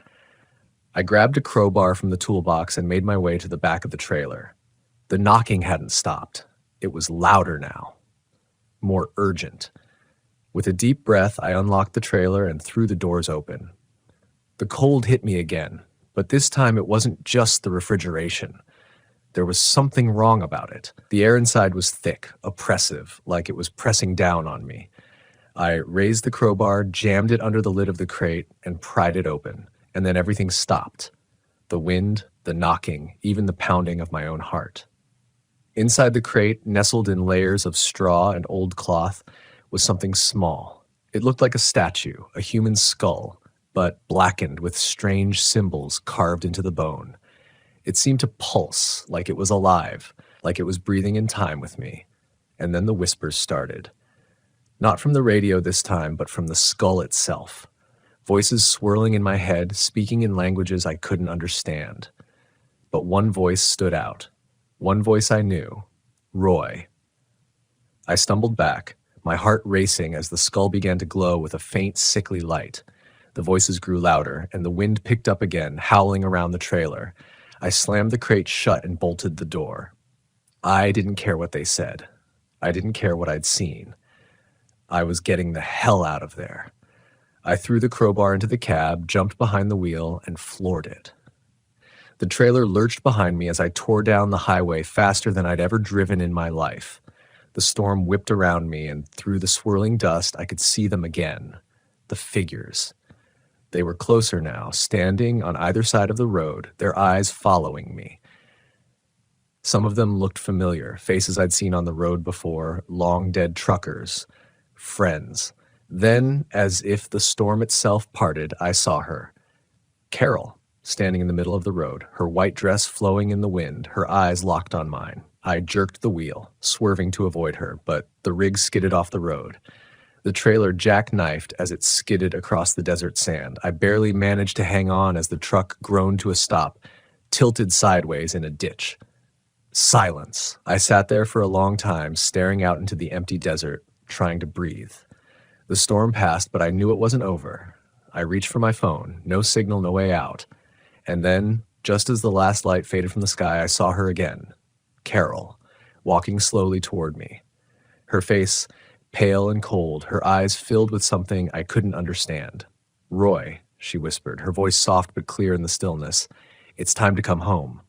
S1: I grabbed a crowbar from the toolbox and made my way to the back of the trailer. The knocking hadn't stopped. It was louder now. More urgent. With a deep breath, I unlocked the trailer and threw the doors open. The cold hit me again, but this time it wasn't just the refrigeration. There was something wrong about it. The air inside was thick, oppressive, like it was pressing down on me. I raised the crowbar, jammed it under the lid of the crate, and pried it open. And then everything stopped. The wind, the knocking, even the pounding of my own heart. Inside the crate, nestled in layers of straw and old cloth, was something small. It looked like a statue, a human skull, but blackened with strange symbols carved into the bone. It seemed to pulse, like it was alive, like it was breathing in time with me. And then the whispers started. Not from the radio this time, but from the skull itself. Voices swirling in my head, speaking in languages I couldn't understand. But one voice stood out. One voice I knew. Roy. I stumbled back, my heart racing as the skull began to glow with a faint, sickly light. The voices grew louder, and the wind picked up again, howling around the trailer. I slammed the crate shut and bolted the door. I didn't care what they said. I didn't care what I'd seen. I was getting the hell out of there. I threw the crowbar into the cab, jumped behind the wheel, and floored it. The trailer lurched behind me as I tore down the highway faster than I'd ever driven in my life. The storm whipped around me, and through the swirling dust, I could see them again. The figures. They were closer now, standing on either side of the road, their eyes following me. Some of them looked familiar, faces I'd seen on the road before, long-dead truckers, friends. Then, as if the storm itself parted, I saw her. Carol, standing in the middle of the road, her white dress flowing in the wind, her eyes locked on mine. I jerked the wheel, swerving to avoid her, but the rig skidded off the road. The trailer jackknifed as it skidded across the desert sand. I barely managed to hang on as the truck groaned to a stop, tilted sideways in a ditch. Silence. I sat there for a long time, staring out into the empty desert, trying to breathe. The storm passed, but I knew it wasn't over. I reached for my phone, no signal, no way out. And then, just as the last light faded from the sky, I saw her again. Carol, walking slowly toward me. Her face pale and cold, her eyes filled with something I couldn't understand. "Roy," she whispered, her voice soft but clear in the stillness. "It's time to come home."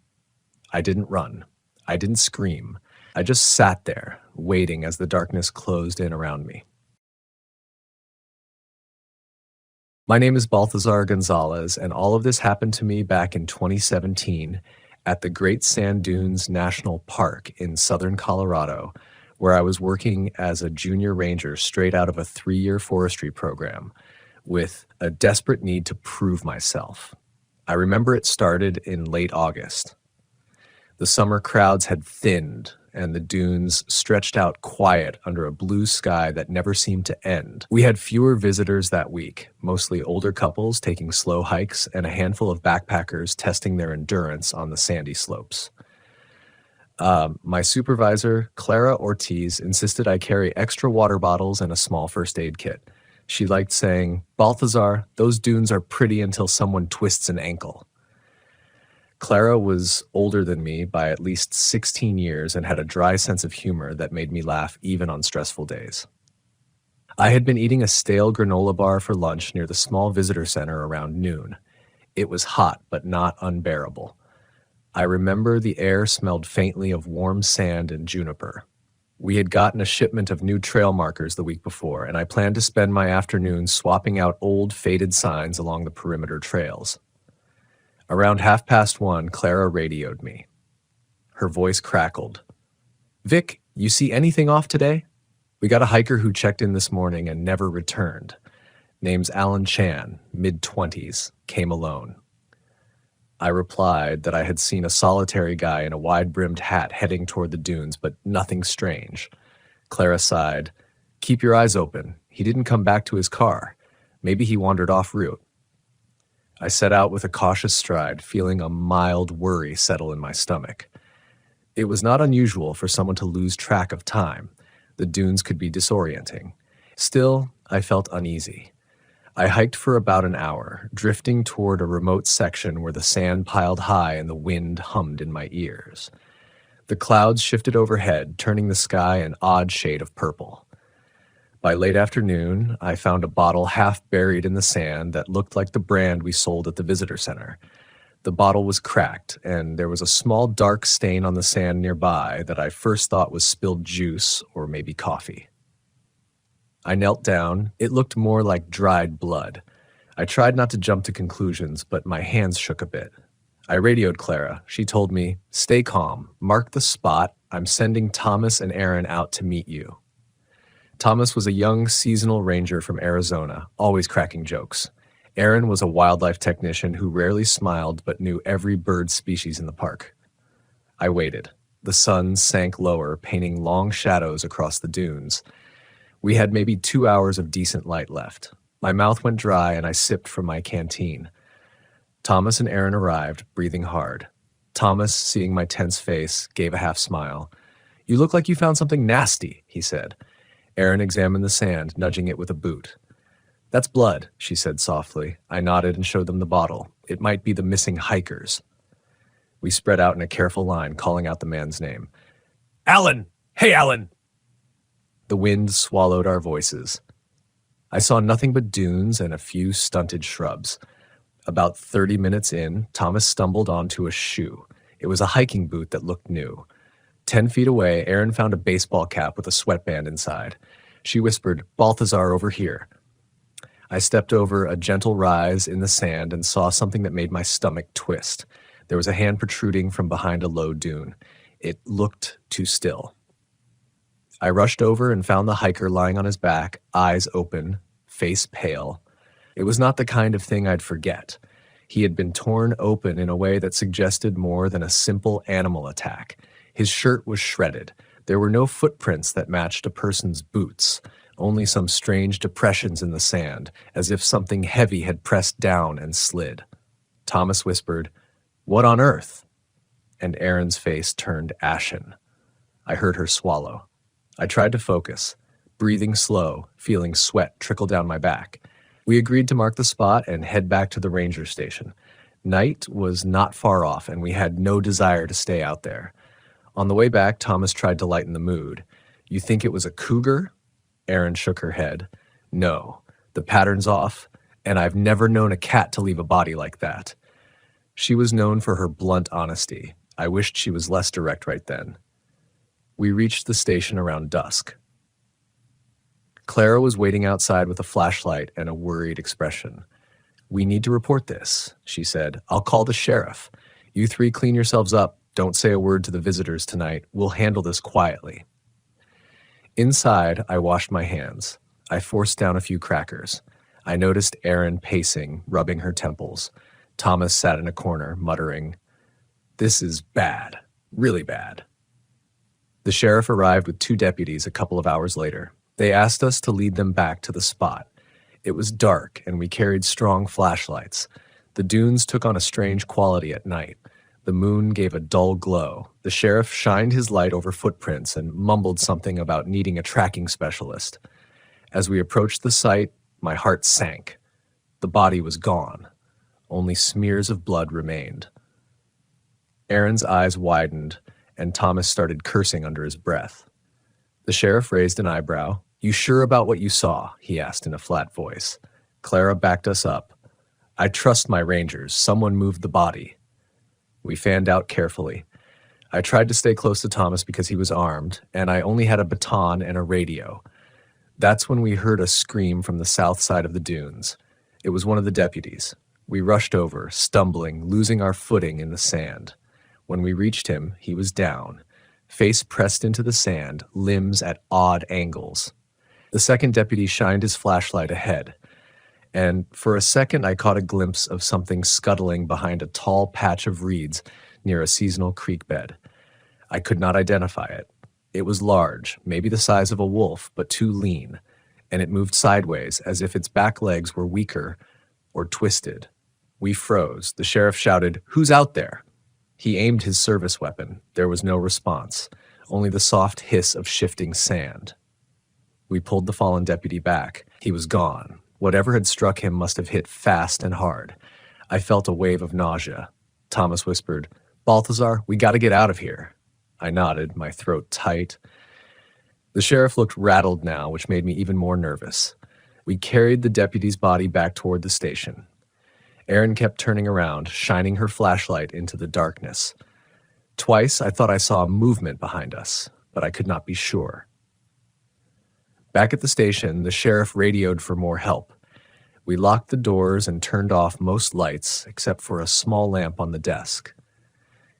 S1: I didn't run. I didn't scream. I just sat there, waiting as the darkness closed in around me. My name is Balthazar Gonzalez, and all of this happened to me back in 2017 at the Great Sand Dunes National Park in southern Colorado, where I was working as a junior ranger straight out of a 3-year forestry program with a desperate need to prove myself. I remember it started in late August. The summer crowds had thinned, and the dunes stretched out quiet under a blue sky that never seemed to end. We had fewer visitors that week, mostly older couples taking slow hikes and a handful of backpackers testing their endurance on the sandy slopes. My supervisor, Clara Ortiz, insisted I carry extra water bottles and a small first aid kit. She liked saying, "Balthazar, those dunes are pretty until someone twists an ankle." Clara was older than me by at least 16 years and had a dry sense of humor that made me laugh even on stressful days. I had been eating a stale granola bar for lunch near the small visitor center around noon. It was hot, but not unbearable. I remember the air smelled faintly of warm sand and juniper. We had gotten a shipment of new trail markers the week before, and I planned to spend my afternoon swapping out old, faded signs along the perimeter trails. Around 1:30, Clara radioed me. Her voice crackled. "Vic, you see anything off today? We got a hiker who checked in this morning and never returned. Name's Alan Chan, mid-20s, came alone." I replied that I had seen a solitary guy in a wide-brimmed hat heading toward the dunes, but nothing strange. Clara sighed. "Keep your eyes open. He didn't come back to his car. Maybe he wandered off route." I set out with a cautious stride, feeling a mild worry settle in my stomach. It was not unusual for someone to lose track of time. The dunes could be disorienting. Still, I felt uneasy. I hiked for about an hour, drifting toward a remote section where the sand piled high and the wind hummed in my ears. The clouds shifted overhead, turning the sky an odd shade of purple. By late afternoon, I found a bottle half buried in the sand that looked like the brand we sold at the visitor center. The bottle was cracked, and there was a small dark stain on the sand nearby that I first thought was spilled juice or maybe coffee. I knelt down. It looked more like dried blood. I tried not to jump to conclusions, but my hands shook a bit. I radioed Clara. She told me, "Stay calm. Mark the spot. I'm sending Thomas and Aaron out to meet you." Thomas was a young seasonal ranger from Arizona, always cracking jokes. Aaron was a wildlife technician who rarely smiled but knew every bird species in the park. I waited. The sun sank lower, painting long shadows across the dunes. We had maybe 2 hours of decent light left. My mouth went dry and I sipped from my canteen. Thomas and Aaron arrived, breathing hard. Thomas, seeing my tense face, gave a half smile. "You look like you found something nasty," he said. Aaron examined the sand, nudging it with a boot. "That's blood," she said softly. I nodded and showed them the bottle. "It might be the missing hikers." We spread out in a careful line, calling out the man's name. "Alan! Hey, Alan!" The wind swallowed our voices. I saw nothing but dunes and a few stunted shrubs. About 30 minutes in, Thomas stumbled onto a shoe. It was a hiking boot that looked new. 10 feet away, Aaron found a baseball cap with a sweatband inside. She whispered, "Balthazar, over here." I stepped over a gentle rise in the sand and saw something that made my stomach twist. There was a hand protruding from behind a low dune. It looked too still. I rushed over and found the hiker lying on his back, eyes open, face pale. It was not the kind of thing I'd forget. He had been torn open in a way that suggested more than a simple animal attack. His shirt was shredded. There were no footprints that matched a person's boots, only some strange depressions in the sand, as if something heavy had pressed down and slid. Thomas whispered, "What on earth?" And Aaron's face turned ashen. I heard her swallow. I tried to focus, breathing slow, feeling sweat trickle down my back. We agreed to mark the spot and head back to the ranger station. Night was not far off, and we had no desire to stay out there. On the way back, Thomas tried to lighten the mood. "You think it was a cougar?" Aaron shook her head. "No, the pattern's off, and I've never known a cat to leave a body like that." She was known for her blunt honesty. I wished she was less direct right then. We reached the station around dusk. Clara was waiting outside with a flashlight and a worried expression. "We need to report this," she said. "I'll call the sheriff. You three clean yourselves up. Don't say a word to the visitors tonight. We'll handle this quietly. Inside, I washed my hands. I forced down a few crackers. I noticed Erin pacing, rubbing her temples. Thomas sat in a corner, muttering, "This is bad. Really bad." The sheriff arrived with 2 deputies a couple of hours later. They asked us to lead them back to the spot. It was dark, and we carried strong flashlights. The dunes took on a strange quality at night. The moon gave a dull glow. The sheriff shined his light over footprints and mumbled something about needing a tracking specialist. As we approached the site, my heart sank. The body was gone. Only smears of blood remained. Erin's eyes widened, and Thomas started cursing under his breath. The sheriff raised an eyebrow. "You sure about what you saw?" he asked in a flat voice. Clara backed us up. "I trust my rangers. Someone moved the body." We fanned out carefully. I tried to stay close to Thomas because he was armed, and I only had a baton and a radio. That's when we heard a scream from the south side of the dunes. It was one of the deputies. We rushed over, stumbling, losing our footing in the sand. When we reached him, he was down, face pressed into the sand, limbs at odd angles. The second deputy shined his flashlight ahead, and for a second I caught a glimpse of something scuttling behind a tall patch of reeds near a seasonal creek bed. I could not identify it. It was large, maybe the size of a wolf, but too lean, and it moved sideways as if its back legs were weaker or twisted. We froze. The sheriff shouted, "Who's out there?" He aimed his service weapon. There was no response, only the soft hiss of shifting sand. We pulled the fallen deputy back. He was gone. Whatever had struck him must have hit fast and hard. I felt a wave of nausea. Thomas whispered, "Balthazar, we got to get out of here." I nodded, my throat tight. The sheriff looked rattled now, which made me even more nervous. We carried the deputy's body back toward the station. Erin kept turning around, shining her flashlight into the darkness. Twice I thought I saw a movement behind us, but I could not be sure. Back at the station, the sheriff radioed for more help. We locked the doors and turned off most lights except for a small lamp on the desk.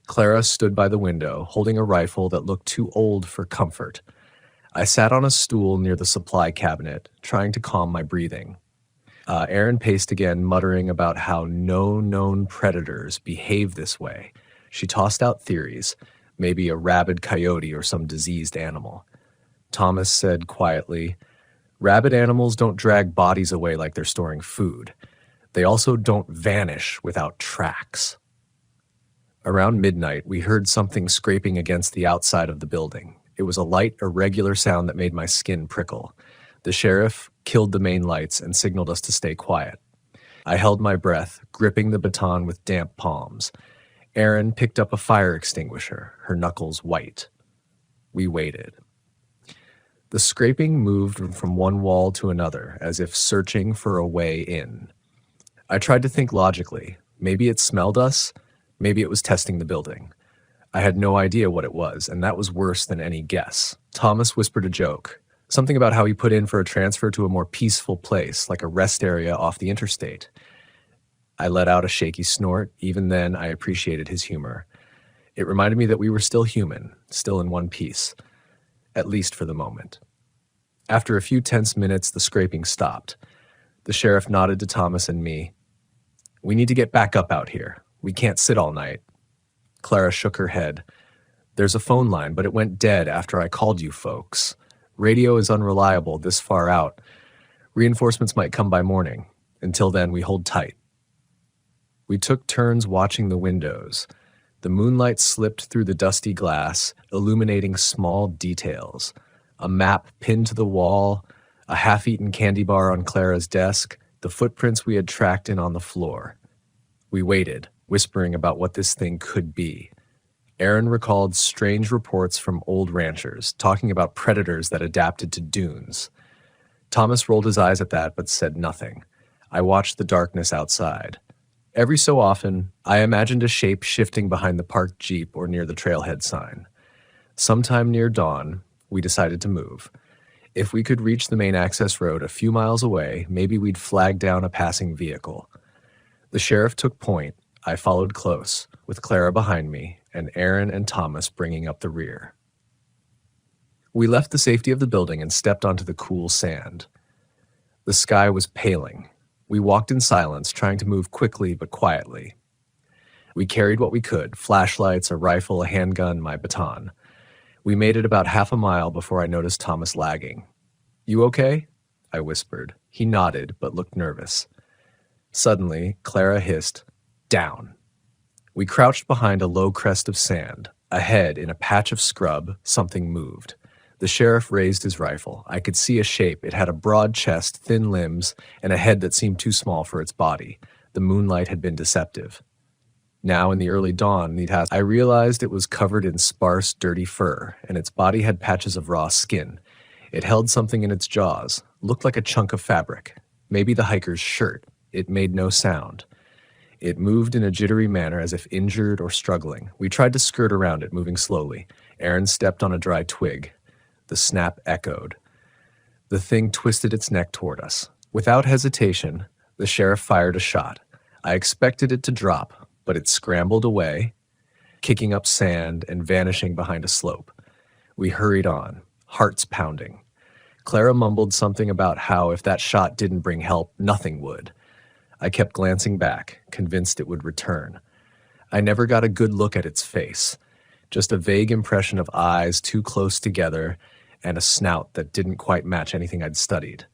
S1: Clara stood by the window, holding a rifle that looked too old for comfort. I sat on a stool near the supply cabinet, trying to calm my breathing. Erin paced again, muttering about how no known predators behave this way. She tossed out theories, maybe a rabid coyote or some diseased animal. Thomas said quietly, "Rabid animals don't drag bodies away like they're storing food. They also don't vanish without tracks." Around midnight, we heard something scraping against the outside of the building. It was a light, irregular sound that made my skin prickle. The sheriff killed the main lights and signaled us to stay quiet. I held my breath, gripping the baton with damp palms. Erin picked up a fire extinguisher, her knuckles white. We waited. The scraping moved from one wall to another, as if searching for a way in. I tried to think logically. Maybe it smelled us. Maybe it was testing the building. I had no idea what it was, and that was worse than any guess. Thomas whispered a joke, something about how he put in for a transfer to a more peaceful place, like a rest area off the interstate. I let out a shaky snort. Even then, I appreciated his humor. It reminded me that we were still human, still in one piece, at least for the moment. After a few tense minutes, the scraping stopped. The sheriff nodded to Thomas and me. "We need to get back up out here. We can't sit all night." Clara shook her head. "There's a phone line, but it went dead after I called you folks. Radio is unreliable this far out. Reinforcements might come by morning. Until then, we hold tight." We took turns watching the windows. The moonlight slipped through the dusty glass, illuminating small details. A map pinned to the wall, a half-eaten candy bar on Clara's desk, the footprints we had tracked in on the floor. We waited, whispering about what this thing could be. Erin recalled strange reports from old ranchers, talking about predators that adapted to dunes. Thomas rolled his eyes at that, but said nothing. I watched the darkness outside. Every so often, I imagined a shape shifting behind the parked Jeep or near the trailhead sign. Sometime near dawn, we decided to move. If we could reach the main access road a few miles away, maybe we'd flag down a passing vehicle. The sheriff took point. I followed close, with Clara behind me and Aaron and Thomas bringing up the rear. We left the safety of the building and stepped onto the cool sand. The sky was paling. We walked in silence, trying to move quickly but quietly. We carried what we could: flashlights, a rifle, a handgun, my baton. We made it about half a mile before I noticed Thomas lagging. "You okay?" I whispered. He nodded, but looked nervous. Suddenly, Clara hissed, "Down." We crouched behind a low crest of sand. Ahead, in a patch of scrub, something moved. The sheriff raised his rifle. I could see a shape. It had a broad chest, thin limbs, and a head that seemed too small for its body. The moonlight had been deceptive. Now, in the early dawn, I realized it was covered in sparse, dirty fur, and its body had patches of raw skin. It held something in its jaws, looked like a chunk of fabric. Maybe the hiker's shirt. It made no sound. It moved in a jittery manner as if injured or struggling. We tried to skirt around it, moving slowly. Aaron stepped on a dry twig. The snap echoed. The thing twisted its neck toward us. Without hesitation, the sheriff fired a shot. I expected it to drop, but it scrambled away, kicking up sand and vanishing behind a slope. We hurried on, hearts pounding. Clara mumbled something about how if that shot didn't bring help, nothing would. I kept glancing back, convinced it would return. I never got a good look at its face, just a vague impression of eyes too close together and a snout that didn't quite match anything I'd studied.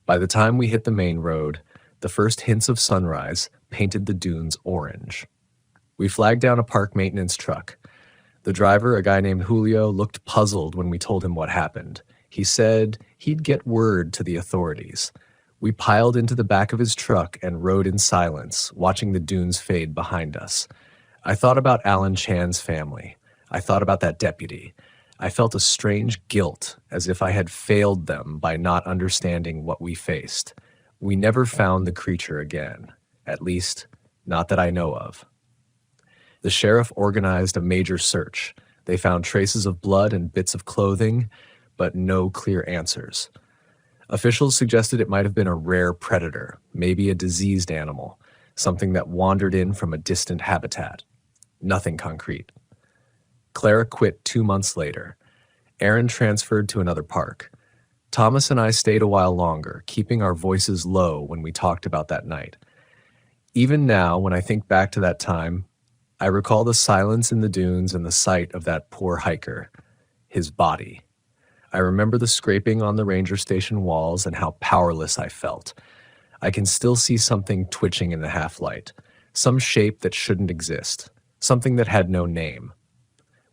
S1: By the time we hit the main road, the first hints of sunrise painted the dunes orange. We flagged down a park maintenance truck. The driver, a guy named Julio, looked puzzled when we told him what happened. He said he'd get word to the authorities. We piled into the back of his truck and rode in silence, watching the dunes fade behind us. I thought about Alan Chan's family. I thought about that deputy. I felt a strange guilt, as if I had failed them by not understanding what we faced. We never found the creature again, at least, not that I know of. The sheriff organized a major search. They found traces of blood and bits of clothing, but no clear answers. Officials suggested it might have been a rare predator, maybe a diseased animal, something that wandered in from a distant habitat. Nothing concrete. Clara quit 2 months later. Aaron transferred to another park. Thomas and I stayed a while longer, keeping our voices low when we talked about that night. Even now, when I think back to that time, I recall the silence in the dunes and the sight of that poor hiker, his body. I remember the scraping on the ranger station walls and how powerless I felt. I can still see something twitching in the half-light, some shape that shouldn't exist, something that had no name.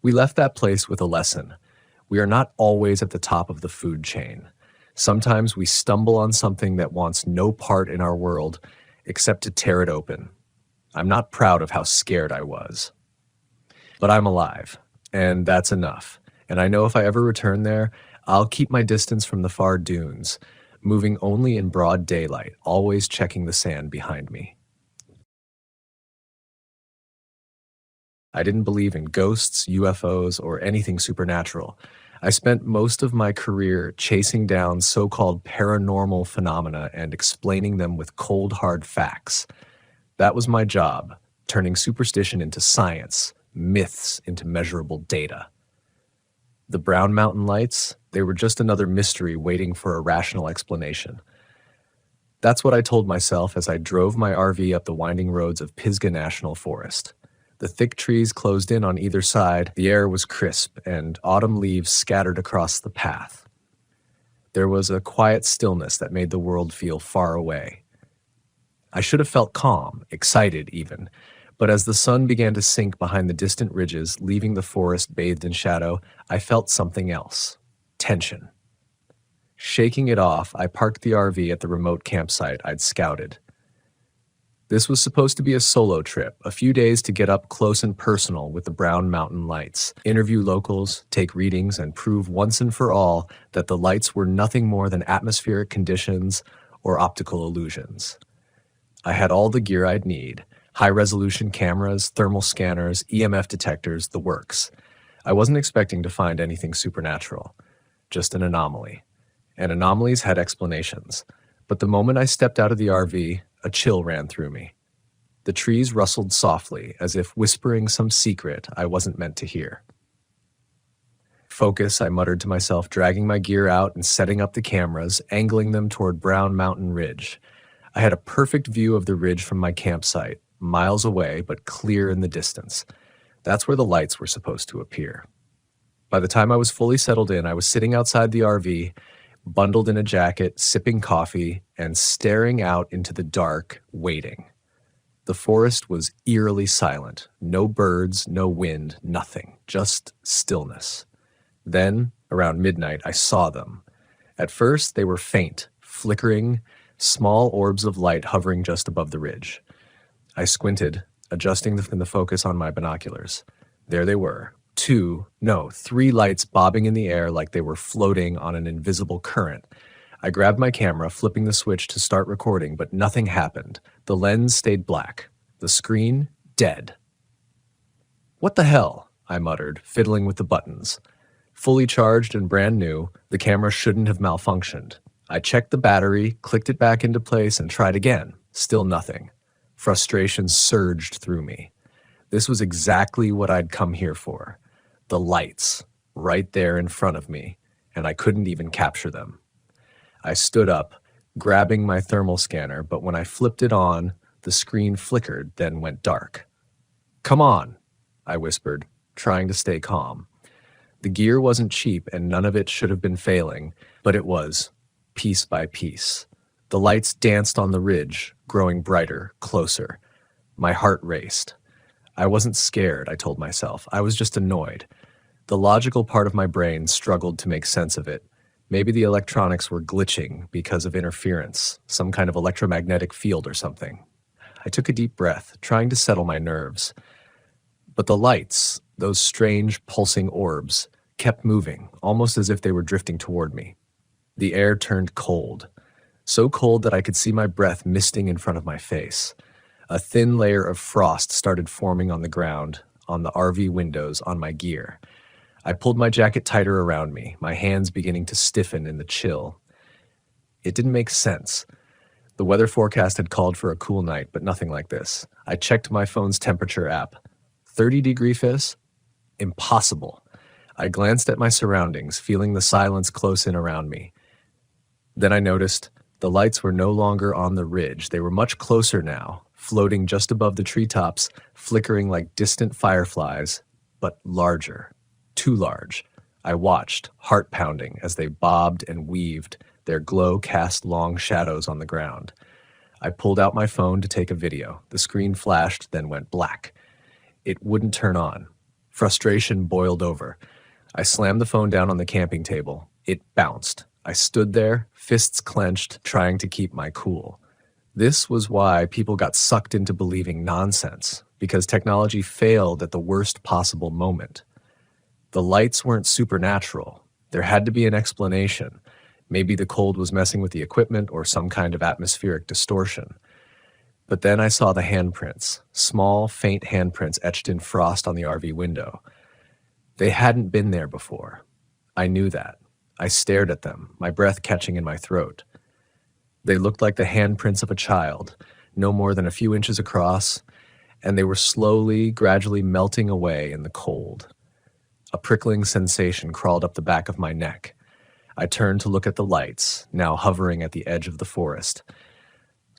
S1: We left that place with a lesson. We are not always at the top of the food chain. Sometimes we stumble on something that wants no part in our world except to tear it open. I'm not proud of how scared I was. But I'm alive, and that's enough. And I know if I ever return there, I'll keep my distance from the far dunes, moving only in broad daylight, always checking the sand behind me. I didn't believe in ghosts, UFOs, or anything supernatural. I spent most of my career chasing down so-called paranormal phenomena and explaining them with cold, hard facts. That was my job, turning superstition into science, myths into measurable data. The Brown Mountain Lights, they were just another mystery waiting for a rational explanation. That's what I told myself as I drove my RV up the winding roads of Pisgah National Forest. The thick trees closed in on either side, the air was crisp, and autumn leaves scattered across the path. There was a quiet stillness that made the world feel far away. I should have felt calm, excited even, but as the sun began to sink behind the distant ridges, leaving the forest bathed in shadow, I felt something else: tension. Shaking it off, I parked the RV at the remote campsite I'd scouted. This was supposed to be a solo trip, a few days to get up close and personal with the Brown Mountain Lights, interview locals, take readings, and prove once and for all that the lights were nothing more than atmospheric conditions or optical illusions. I had all the gear I'd need: high-resolution cameras, thermal scanners, EMF detectors, the works. I wasn't expecting to find anything supernatural, just an anomaly. And anomalies had explanations. But the moment I stepped out of the RV, a chill ran through me. The trees rustled softly, as if whispering some secret I wasn't meant to hear. Focus, I muttered to myself, dragging my gear out and setting up the cameras, angling them toward Brown Mountain Ridge. I had a perfect view of the ridge from my campsite, miles away but clear in the distance. That's where the lights were supposed to appear. By the time I was fully settled in, I was sitting outside the RV, bundled in a jacket, sipping coffee, and staring out into the dark, waiting. The forest was eerily silent. No birds, no wind, nothing. Just stillness. Then, around midnight, I saw them. At first, they were faint, flickering, small orbs of light hovering just above the ridge. I squinted, adjusting the focus on my binoculars. There they were. 3 lights bobbing in the air like they were floating on an invisible current. I grabbed my camera, flipping the switch to start recording, but nothing happened. The lens stayed black. The screen, dead. "What the hell?" I muttered, fiddling with the buttons. Fully charged and brand new, the camera shouldn't have malfunctioned. I checked the battery, clicked it back into place, and tried again. Still nothing. Frustration surged through me. This was exactly what I'd come here for. The lights, right there in front of me, and I couldn't even capture them. I stood up, grabbing my thermal scanner, but when I flipped it on, the screen flickered, then went dark. "Come on," I whispered, trying to stay calm. The gear wasn't cheap and none of it should have been failing, but it was, piece by piece. The lights danced on the ridge, growing brighter, closer. My heart raced. I wasn't scared, I told myself. I was just annoyed. The logical part of my brain struggled to make sense of it. Maybe the electronics were glitching because of interference, some kind of electromagnetic field or something. I took a deep breath, trying to settle my nerves. But the lights, those strange pulsing orbs, kept moving, almost as if they were drifting toward me. The air turned cold, so cold that I could see my breath misting in front of my face. A thin layer of frost started forming on the ground, on the RV windows, on my gear. I pulled my jacket tighter around me, my hands beginning to stiffen in the chill. It didn't make sense. The weather forecast had called for a cool night, but nothing like this. I checked my phone's temperature app. 30-degree Fizz? Impossible. I glanced at my surroundings, feeling the silence close in around me. Then I noticed the lights were no longer on the ridge. They were much closer now, floating just above the treetops, flickering like distant fireflies, but larger. Too large. I watched, heart pounding, as they bobbed and weaved, their glow cast long shadows on the ground. I pulled out my phone to take a video. The screen flashed, then went black. It wouldn't turn on. Frustration boiled over. I slammed the phone down on the camping table. It bounced. I stood there, fists clenched, trying to keep my cool. This was why people got sucked into believing nonsense, because technology failed at the worst possible moment. The lights weren't supernatural. There had to be an explanation. Maybe the cold was messing with the equipment or some kind of atmospheric distortion. But then I saw the handprints, small, faint handprints etched in frost on the RV window. They hadn't been there before. I knew that. I stared at them, my breath catching in my throat. They looked like the handprints of a child, no more than a few inches across, and they were slowly, gradually melting away in the cold. A prickling sensation crawled up the back of my neck. I turned to look at the lights, now hovering at the edge of the forest.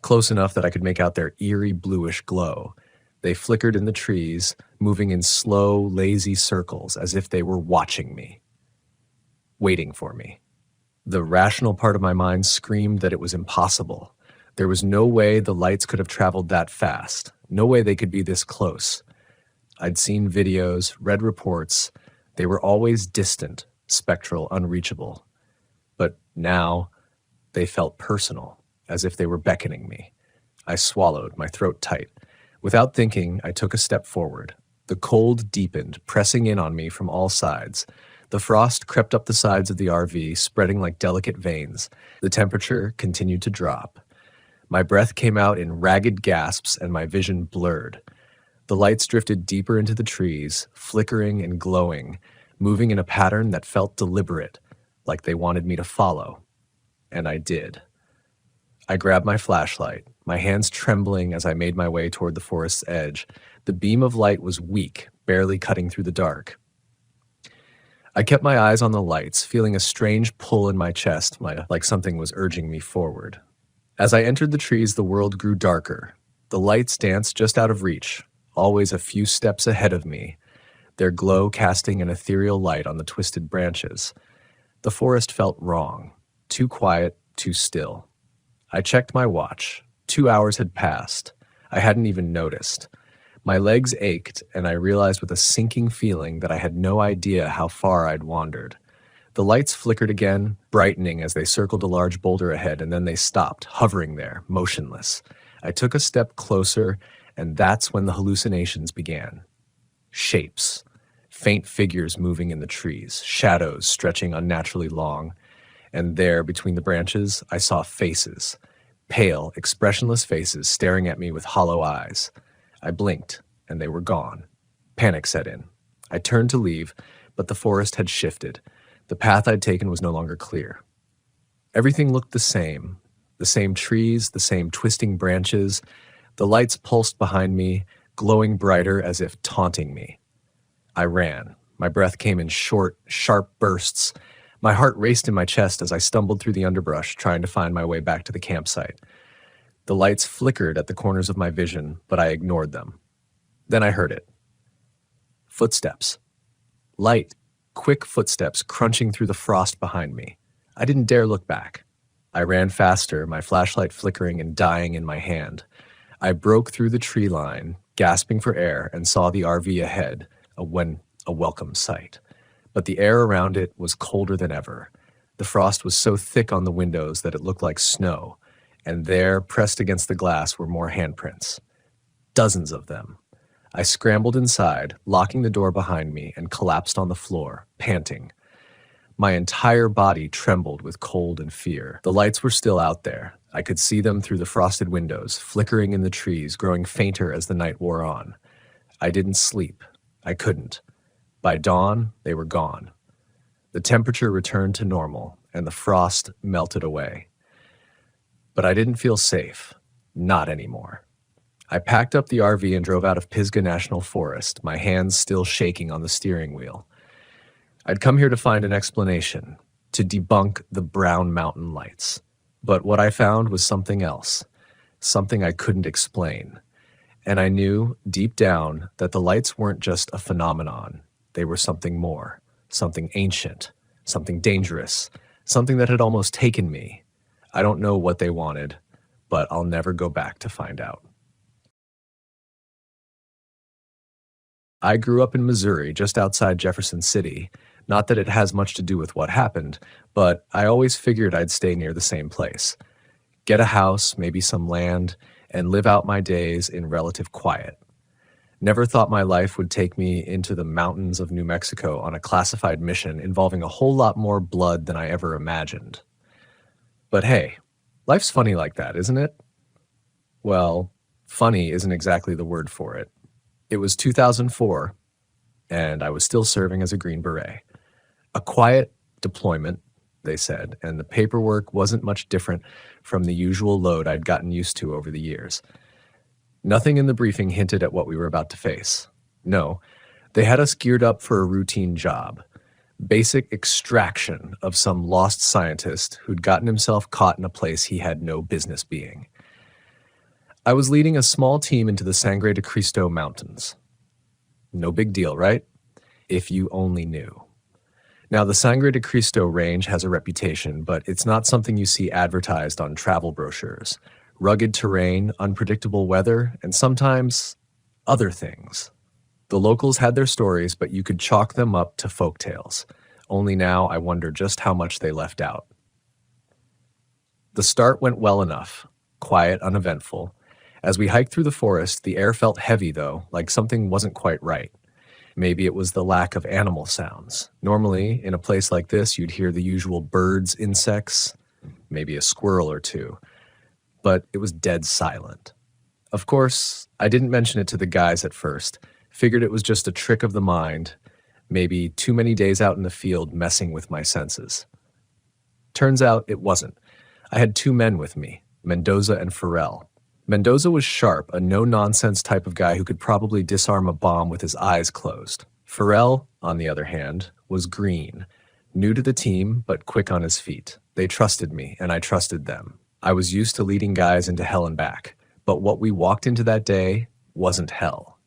S1: Close enough that I could make out their eerie bluish glow. They flickered in the trees, moving in slow, lazy circles as if they were watching me, waiting for me. The rational part of my mind screamed that it was impossible. There was no way the lights could have traveled that fast, no way they could be this close. I'd seen videos, read reports. They were always distant, spectral, unreachable. But now, they felt personal, as if they were beckoning me. I swallowed, my throat tight. Without thinking, I took a step forward. The cold deepened, pressing in on me from all sides. The frost crept up the sides of the RV, spreading like delicate veins. The temperature continued to drop. My breath came out in ragged gasps and my vision blurred. The lights drifted deeper into the trees, flickering and glowing, moving in a pattern that felt deliberate, like they wanted me to follow. And I did. I grabbed my flashlight, my hands trembling as I made my way toward the forest's edge. The beam of light was weak, barely cutting through the dark. I kept my eyes on the lights, feeling a strange pull in my chest, like something was urging me forward. As I entered the trees, the world grew darker. The lights danced just out of reach, always a few steps ahead of me, their glow casting an ethereal light on the twisted branches. The forest felt wrong, too quiet, too still. I checked my watch. 2 hours had passed. I hadn't even noticed. My legs ached, and I realized with a sinking feeling that I had no idea how far I'd wandered. The lights flickered again, brightening as they circled a large boulder ahead, and then they stopped, hovering there, motionless. I took a step closer, and that's when the hallucinations began. Shapes. Faint figures moving in the trees, shadows stretching unnaturally long. And there, between the branches, I saw faces. Pale, expressionless faces staring at me with hollow eyes. I blinked, and they were gone. Panic set in. I turned to leave, but the forest had shifted. The path I'd taken was no longer clear. Everything looked the same trees, the same twisting branches. The lights pulsed behind me, glowing brighter as if taunting me. I ran. My breath came in short, sharp bursts. My heart raced in my chest as I stumbled through the underbrush, trying to find my way back to the campsite. The lights flickered at the corners of my vision, but I ignored them. Then I heard it. Footsteps. Light, quick footsteps crunching through the frost behind me. I didn't dare look back. I ran faster, my flashlight flickering and dying in my hand. I broke through the tree line, gasping for air, and saw the RV ahead, a welcome sight. But the air around it was colder than ever. The frost was so thick on the windows that it looked like snow, and there, pressed against the glass, were more handprints. Dozens of them. I scrambled inside, locking the door behind me, and collapsed on the floor, panting. My entire body trembled with cold and fear. The lights were still out there. I could see them through the frosted windows, flickering in the trees, growing fainter as the night wore on. I didn't sleep. I couldn't. By dawn, they were gone. The temperature returned to normal, and the frost melted away. But I didn't feel safe. Not anymore. I packed up the RV and drove out of Pisgah National Forest, my hands still shaking on the steering wheel. I'd come here to find an explanation, to debunk the brown mountain lights. But what I found was something else, something I couldn't explain. And I knew, deep down, that the lights weren't just a phenomenon. They were something more, something ancient, something dangerous, something that had almost taken me. I don't know what they wanted, but I'll never go back to find out. I grew up in Missouri, just outside Jefferson City. Not that it has much to do with what happened, but I always figured I'd stay near the same place. Get a house, maybe some land, and live out my days in relative quiet. Never thought my life would take me into the mountains of New Mexico on a classified mission involving a whole lot more blood than I ever imagined. But hey, life's funny like that, isn't it? Well, funny isn't exactly the word for it. It was 2004, and I was still serving as a Green Beret. A quiet deployment, they said, and the paperwork wasn't much different from the usual load I'd gotten used to over the years. Nothing in the briefing hinted at what we were about to face. No, they had us geared up for a routine job. Basic extraction of some lost scientist who'd gotten himself caught in a place he had no business being. I was leading a small team into the Sangre de Cristo Mountains. No big deal, right? If you only knew. Now, the Sangre de Cristo range has a reputation, but it's not something you see advertised on travel brochures. Rugged terrain, unpredictable weather, and sometimes other things. The locals had their stories, but you could chalk them up to folktales. Only now I wonder just how much they left out. The start went well enough, quiet, uneventful. As we hiked through the forest, the air felt heavy, though, like something wasn't quite right. Maybe it was the lack of animal sounds. Normally, in a place like this, you'd hear the usual birds, insects, maybe a squirrel or two. But it was dead silent. Of course, I didn't mention it to the guys at first. Figured it was just a trick of the mind, maybe too many days out in the field messing with my senses. Turns out it wasn't. I had 2 men with me, Mendoza and Farrell. Mendoza was sharp, a no-nonsense type of guy who could probably disarm a bomb with his eyes closed. Pharrell, on the other hand, was green, new to the team, but quick on his feet. They trusted me, and I trusted them. I was used to leading guys into hell and back, but what we walked into that day wasn't hell.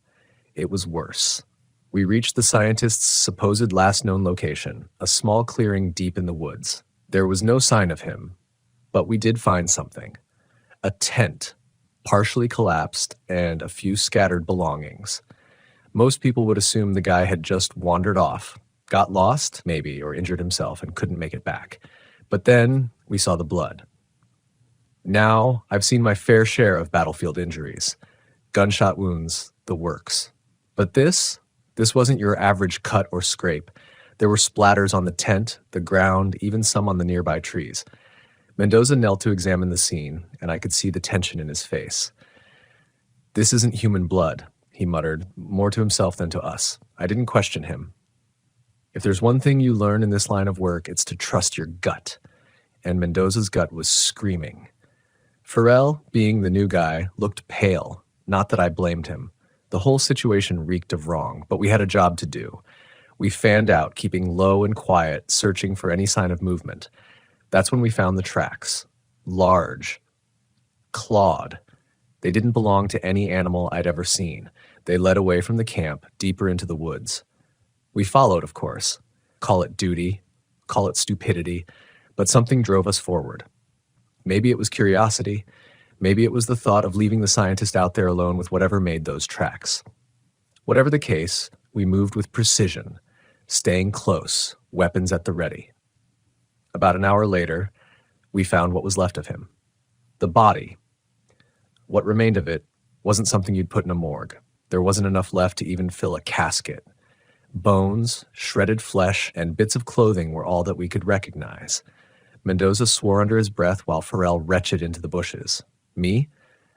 S1: It was worse. We reached the scientist's supposed last known location, a small clearing deep in the woods. There was no sign of him, but we did find something. A tent, partially collapsed, and a few scattered belongings. Most people would assume the guy had just wandered off, got lost, maybe, or injured himself and couldn't make it back. But then we saw the blood. Now I've seen my fair share of battlefield injuries. Gunshot wounds, the works. But this wasn't your average cut or scrape. There were splatters on the tent, the ground, even some on the nearby trees. Mendoza knelt to examine the scene, and I could see the tension in his face. "This isn't human blood," he muttered, more to himself than to us. I didn't question him. If there's one thing you learn in this line of work, it's to trust your gut. And Mendoza's gut was screaming. Pharrell, being the new guy, looked pale. Not that I blamed him. The whole situation reeked of wrong, but we had a job to do. We fanned out, keeping low and quiet, searching for any sign of movement. That's when we found the tracks. Large. Clawed. They didn't belong to any animal I'd ever seen. They led away from the camp, deeper into the woods. We followed, of course. Call it duty, call it stupidity, but something drove us forward. Maybe it was curiosity. Maybe it was the thought of leaving the scientist out there alone with whatever made those tracks. Whatever the case, we moved with precision, staying close, weapons at the ready. About an hour later, we found what was left of him. The body. What remained of it wasn't something you'd put in a morgue. There wasn't enough left to even fill a casket. Bones, shredded flesh, and bits of clothing were all that we could recognize. Mendoza swore under his breath while Pharrell retched into the bushes. Me?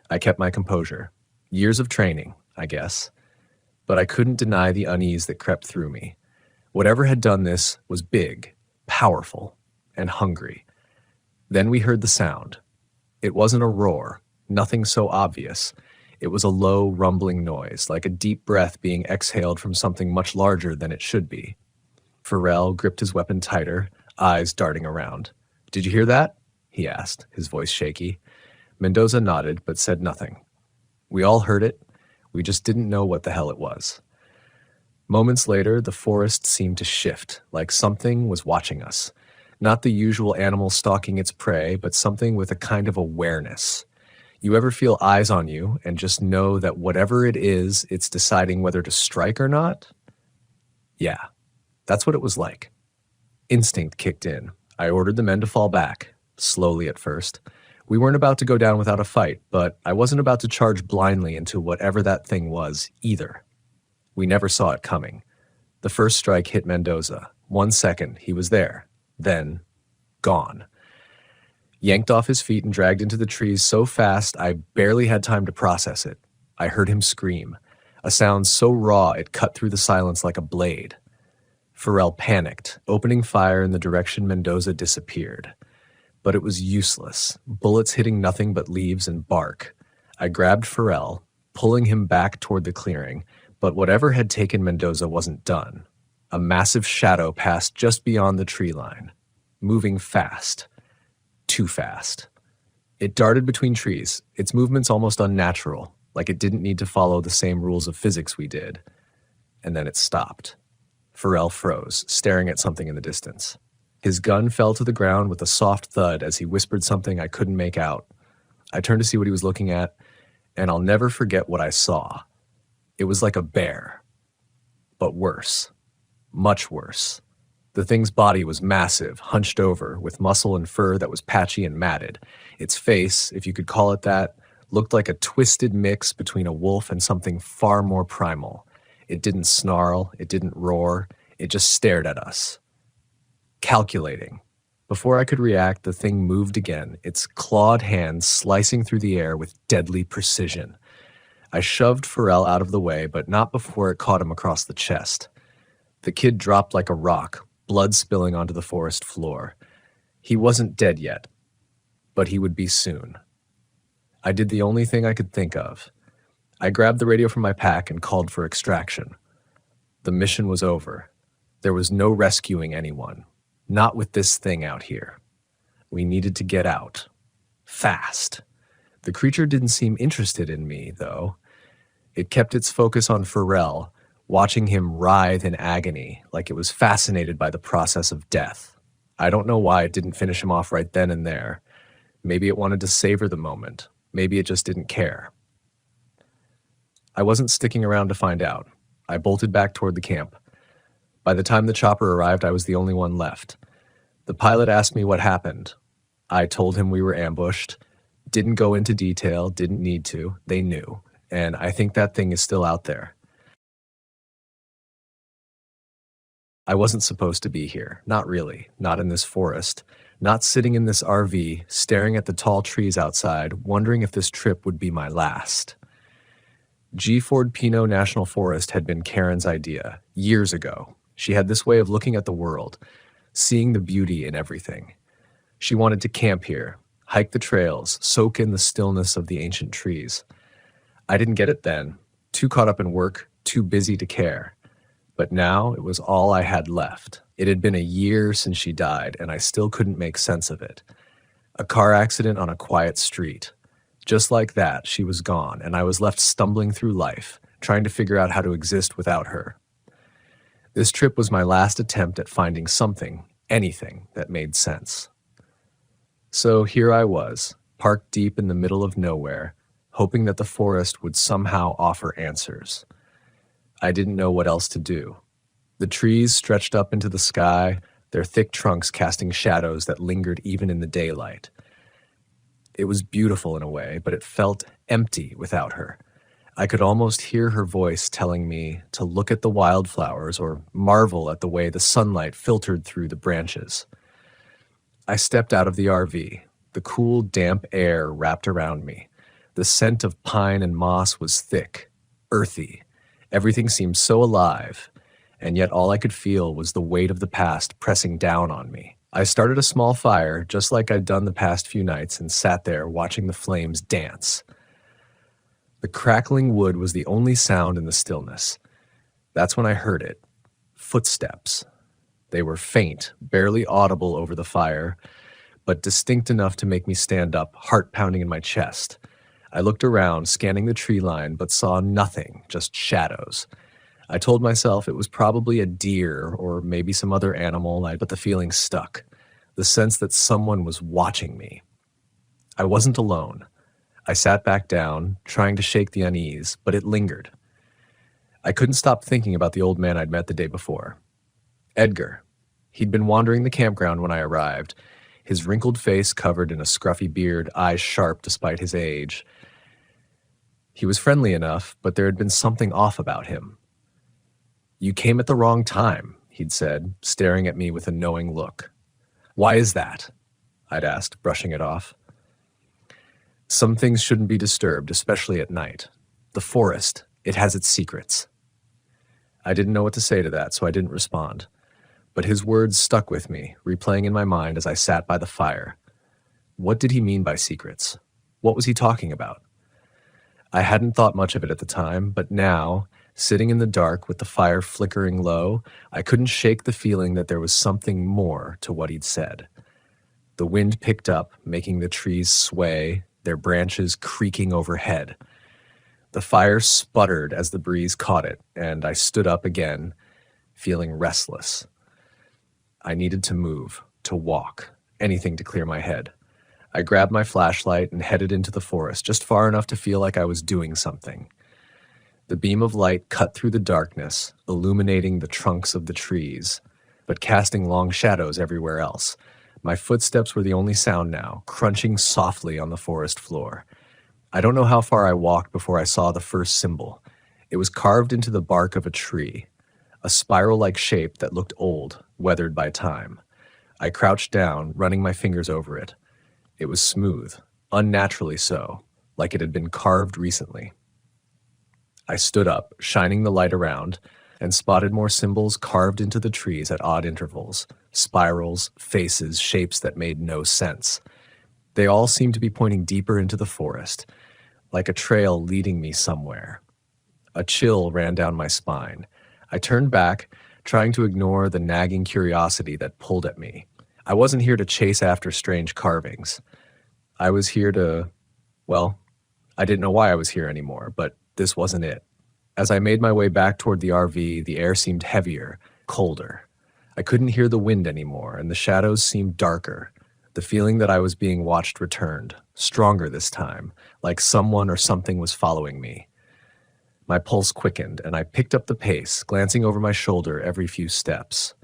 S1: I kept my composure. Years of training, I guess. But I couldn't deny the unease that crept through me. Whatever had done this was big, powerful, and hungry. Then we heard the sound. It wasn't a roar, nothing so obvious. It was a low, rumbling noise, like a deep breath being exhaled from something much larger than it should be. Pharrell gripped his weapon tighter, eyes darting around. "Did you hear that?" he asked, his voice shaky. Mendoza nodded, but said nothing. We all heard it. We just didn't know what the hell it was. Moments later, the forest seemed to shift, like something was watching us. Not the usual animal stalking its prey, but something with a kind of awareness. You ever feel eyes on you and just know that whatever it is, it's deciding whether to strike or not? Yeah, that's what it was like. Instinct kicked in. I ordered the men to fall back, slowly at first. We weren't about to go down without a fight, but I wasn't about to charge blindly into whatever that thing was, either. We never saw it coming. The first strike hit Mendoza. 1 second, he was there. Then, gone. Yanked off his feet and dragged into the trees so fast I barely had time to process it. I heard him scream, a sound so raw it cut through the silence like a blade. Pharrell panicked, opening fire in the direction Mendoza disappeared. But it was useless, bullets hitting nothing but leaves and bark. I grabbed Pharrell, pulling him back toward the clearing, but whatever had taken Mendoza wasn't done. A massive shadow passed just beyond the tree line, moving fast. Too fast. It darted between trees, its movements almost unnatural, like it didn't need to follow the same rules of physics we did. And then it stopped. Pharrell froze, staring at something in the distance. His gun fell to the ground with a soft thud as he whispered something I couldn't make out. I turned to see what he was looking at, and I'll never forget what I saw. It was like a bear. But worse. Much worse. The thing's body was massive, hunched over, with muscle and fur that was patchy and matted. Its face, if you could call it that, looked like a twisted mix between a wolf and something far more primal. It didn't snarl, it didn't roar, it just stared at us. Calculating. Before I could react, the thing moved again, its clawed hands slicing through the air with deadly precision. I shoved Pharrell out of the way, but not before it caught him across the chest. The kid dropped like a rock, blood spilling onto the forest floor. He wasn't dead yet, but he would be soon. I did the only thing I could think of. I grabbed the radio from my pack and called for extraction. The mission was over. There was no rescuing anyone. Not with this thing out here. We needed to get out. Fast. The creature didn't seem interested in me, though. It kept its focus on Pharrell, watching him writhe in agony, like it was fascinated by the process of death. I don't know why it didn't finish him off right then and there. Maybe it wanted to savor the moment. Maybe it just didn't care. I wasn't sticking around to find out. I bolted back toward the camp. By the time the chopper arrived, I was the only one left. The pilot asked me what happened. I told him we were ambushed. Didn't go into detail, didn't need to. They knew. And I think that thing is still out there. I wasn't supposed to be here. Not really. Not in this forest. Not sitting in this RV, staring at the tall trees outside, wondering if this trip would be my last. G. Ford Pinot National Forest had been Karen's idea, years ago. She had this way of looking at the world, seeing the beauty in everything. She wanted to camp here, hike the trails, soak in the stillness of the ancient trees. I didn't get it then, too caught up in work, too busy to care. But now it was all I had left. It had been a year since she died, and I still couldn't make sense of it. A car accident on a quiet street. Just like that, she was gone, and I was left stumbling through life, trying to figure out how to exist without her. This trip was my last attempt at finding something, anything, that made sense. So here I was, parked deep in the middle of nowhere, hoping that the forest would somehow offer answers. I didn't know what else to do. The trees stretched up into the sky, their thick trunks casting shadows that lingered even in the daylight. It was beautiful in a way, but it felt empty without her. I could almost hear her voice telling me to look at the wildflowers or marvel at the way the sunlight filtered through the branches. I stepped out of the RV. The cool, damp air wrapped around me. The scent of pine and moss was thick, earthy. Everything seemed so alive, and yet all I could feel was the weight of the past pressing down on me. I started a small fire, just like I'd done the past few nights, and sat there watching the flames dance. The crackling wood was the only sound in the stillness. That's when I heard it. Footsteps. They were faint, barely audible over the fire, but distinct enough to make me stand up, heart pounding in my chest. I looked around, scanning the tree line, but saw nothing, just shadows. I told myself it was probably a deer or maybe some other animal, but the feeling stuck. The sense that someone was watching me. I wasn't alone. I sat back down, trying to shake the unease, but it lingered. I couldn't stop thinking about the old man I'd met the day before. Edgar. He'd been wandering the campground when I arrived, his wrinkled face covered in a scruffy beard, eyes sharp despite his age. He was friendly enough, but there had been something off about him. "You came at the wrong time," he'd said, staring at me with a knowing look. "Why is that?" I'd asked, brushing it off. "Some things shouldn't be disturbed, especially at night. The forest, it has its secrets." I didn't know what to say to that, so I didn't respond. But his words stuck with me, replaying in my mind as I sat by the fire. What did he mean by secrets? What was he talking about? I hadn't thought much of it at the time, but now, sitting in the dark with the fire flickering low, I couldn't shake the feeling that there was something more to what he'd said. The wind picked up, making the trees sway, their branches creaking overhead. The fire sputtered as the breeze caught it, and I stood up again, feeling restless. I needed to move, to walk, anything to clear my head. I grabbed my flashlight and headed into the forest, just far enough to feel like I was doing something. The beam of light cut through the darkness, illuminating the trunks of the trees, but casting long shadows everywhere else. My footsteps were the only sound now, crunching softly on the forest floor. I don't know how far I walked before I saw the first symbol. It was carved into the bark of a tree, a spiral-like shape that looked old, weathered by time. I crouched down, running my fingers over it. It was smooth, unnaturally so, like it had been carved recently. I stood up, shining the light around, and spotted more symbols carved into the trees at odd intervals, spirals, faces, shapes that made no sense. They all seemed to be pointing deeper into the forest, like a trail leading me somewhere. A chill ran down my spine. I turned back, trying to ignore the nagging curiosity that pulled at me. I wasn't here to chase after strange carvings. I was here to, well, I didn't know why I was here anymore, but this wasn't it. As I made my way back toward the RV, the air seemed heavier, colder. I couldn't hear the wind anymore, and the shadows seemed darker. The feeling that I was being watched returned, stronger this time, like someone or something was following me. My pulse quickened, and I picked up the pace, glancing over my shoulder every few steps.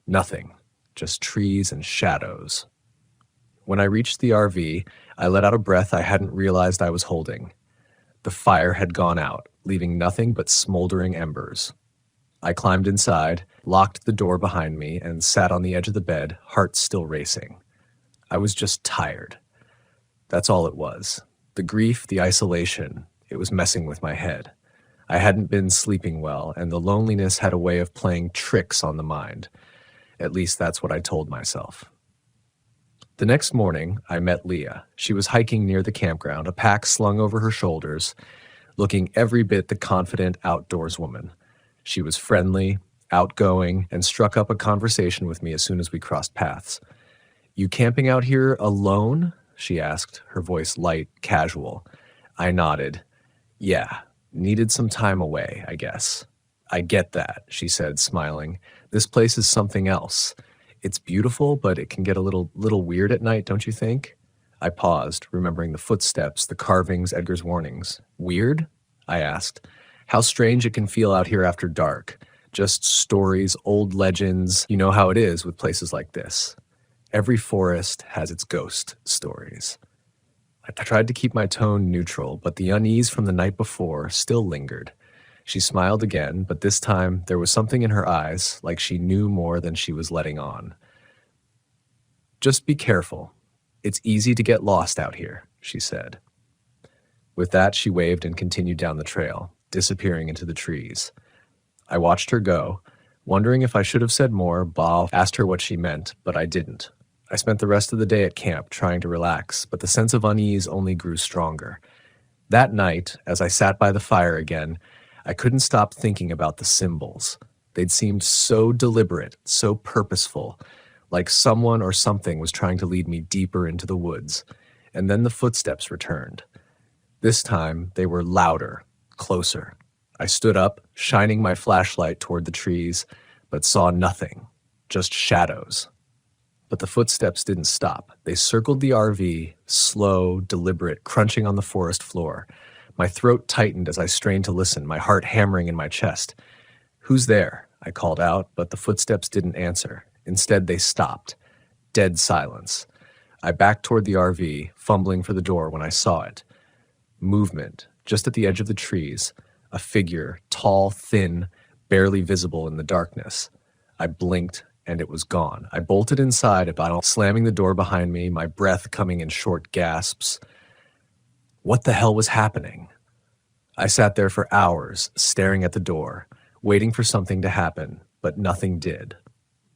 S1: Nothing, just trees and shadows. When I reached the RV, I let out a breath I hadn't realized I was holding. The fire had gone out, leaving nothing but smoldering embers. I climbed inside, locked the door behind me, and sat on the edge of the bed, heart still racing. I was just tired. That's all it was. The grief, the isolation, it was messing with my head. I hadn't been sleeping well, and the loneliness had a way of playing tricks on the mind. At least that's what I told myself. The next morning, I met Leah. She was hiking near the campground, a pack slung over her shoulders, looking every bit the confident outdoorswoman. She was friendly, outgoing, and struck up a conversation with me as soon as we crossed paths. "You camping out here alone?" she asked, her voice light, casual. I nodded. "Yeah, needed some time away, I guess." "I get that," she said, smiling. "This place is something else. It's beautiful, but it can get a little weird at night, don't you think?" I paused, remembering the footsteps, the carvings, Edgar's warnings. "Weird?" I asked. "How strange it can feel out here after dark. Just stories, old legends. You know how it is with places like this. Every forest has its ghost stories." I tried to keep my tone neutral, but the unease from the night before still lingered. She smiled again, but this time there was something in her eyes, like she knew more than she was letting on. "Just be careful. It's easy to get lost out here," she said. With that, she waved and continued down the trail, disappearing into the trees. I watched her go, wondering if I should have said more. Bob asked her what she meant, but I didn't. I spent the rest of the day at camp trying to relax, but the sense of unease only grew stronger. That night, as I sat by the fire again, I couldn't stop thinking about the symbols. They'd seemed so deliberate, so purposeful, like someone or something was trying to lead me deeper into the woods. And then the footsteps returned. This time, they were louder, closer. I stood up, shining my flashlight toward the trees, but saw nothing, just shadows. But the footsteps didn't stop. They circled the RV, slow, deliberate, crunching on the forest floor. My throat tightened as I strained to listen, my heart hammering in my chest. "Who's there?" I called out, but the footsteps didn't answer. Instead, they stopped. Dead silence. I backed toward the RV, fumbling for the door when I saw it. Movement, just at the edge of the trees. A figure, tall, thin, barely visible in the darkness. I blinked, and it was gone. I bolted inside, slamming the door behind me, my breath coming in short gasps. What the hell was happening? I sat there for hours, staring at the door, waiting for something to happen, but nothing did.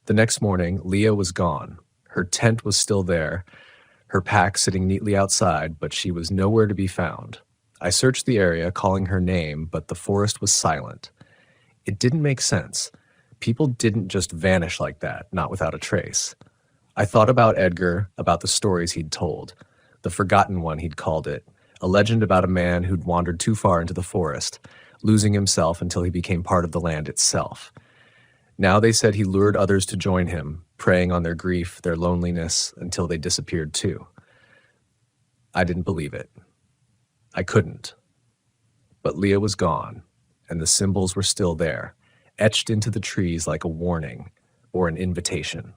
S1: The next morning, Leah was gone. Her tent was still there, her pack sitting neatly outside, but she was nowhere to be found. I searched the area, calling her name, but the forest was silent. It didn't make sense. People didn't just vanish like that, not without a trace. I thought about Edgar, about the stories he'd told. The forgotten one, he'd called it. A legend about a man who'd wandered too far into the forest, losing himself until he became part of the land itself. Now they said he lured others to join him, preying on their grief, their loneliness, until they disappeared too. I didn't believe it. I couldn't. But Leah was gone, and the symbols were still there, etched into the trees like a warning or an invitation.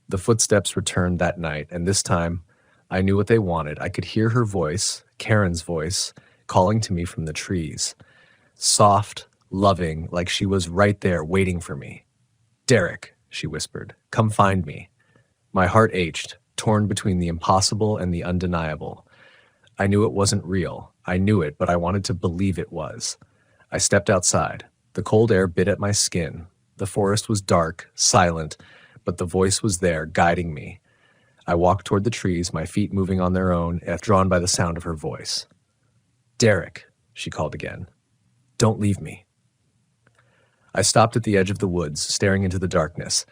S1: The footsteps returned that night, and this time I knew what they wanted. I could hear her voice, Karen's voice, calling to me from the trees. Soft, loving, like she was right there waiting for me. "Derek," she whispered, "come find me." My heart ached, torn between the impossible and the undeniable. I knew it wasn't real. I knew it, but I wanted to believe it was. I stepped outside. The cold air bit at my skin. The forest was dark, silent, but the voice was there, guiding me. I walked toward the trees, my feet moving on their own, drawn by the sound of her voice. "Derek," she called again. "Don't leave me." I stopped at the edge of the woods, staring into the darkness.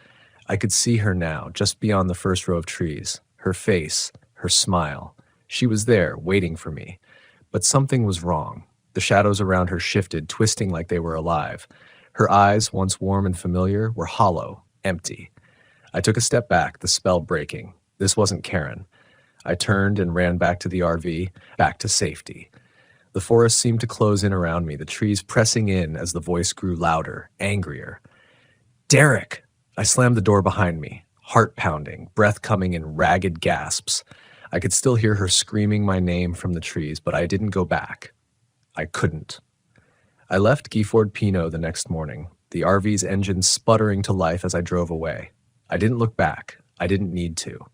S1: I could see her now, just beyond the first row of trees. Her face, her smile. She was there, waiting for me. But something was wrong. The shadows around her shifted, twisting like they were alive. Her eyes, once warm and familiar, were hollow, empty. I took a step back, the spell breaking. This wasn't Karen. I turned and ran back to the RV, back to safety. The forest seemed to close in around me, the trees pressing in as the voice grew louder, angrier. "Derek!" I slammed the door behind me, heart pounding, breath coming in ragged gasps. I could still hear her screaming my name from the trees, but I didn't go back. I couldn't. I left Gifford Pinot the next morning, the RV's engine sputtering to life as I drove away. I didn't look back. I didn't need to.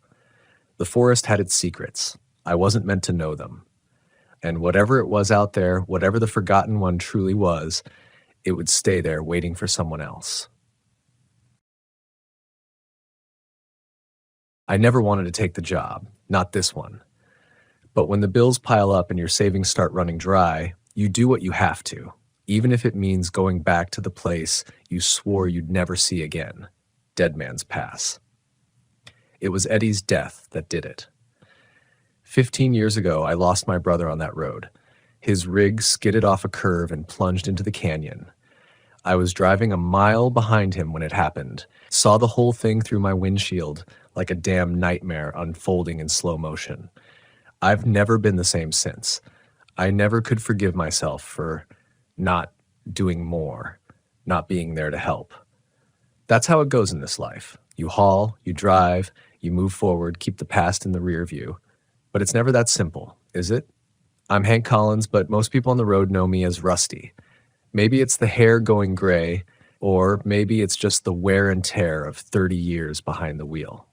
S1: The forest had its secrets. I wasn't meant to know them. And whatever it was out there, whatever the forgotten one truly was, it would stay there waiting for someone else. I never wanted to take the job, not this one. But when the bills pile up and your savings start running dry, you do what you have to, even if it means going back to the place you swore you'd never see again, Dead Man's Pass. It was Eddie's death that did it. 15 years ago, I lost my brother on that road. His rig skidded off a curve and plunged into the canyon. I was driving a mile behind him when it happened, saw the whole thing through my windshield like a damn nightmare unfolding in slow motion. I've never been the same since. I never could forgive myself for not doing more, not being there to help. That's how it goes in this life. You haul, you drive, you move forward, keep the past in the rear view. But it's never that simple, is it? I'm Hank Collins, but most people on the road know me as Rusty. Maybe it's the hair going gray, or maybe it's just the wear and tear of 30 years behind the wheel.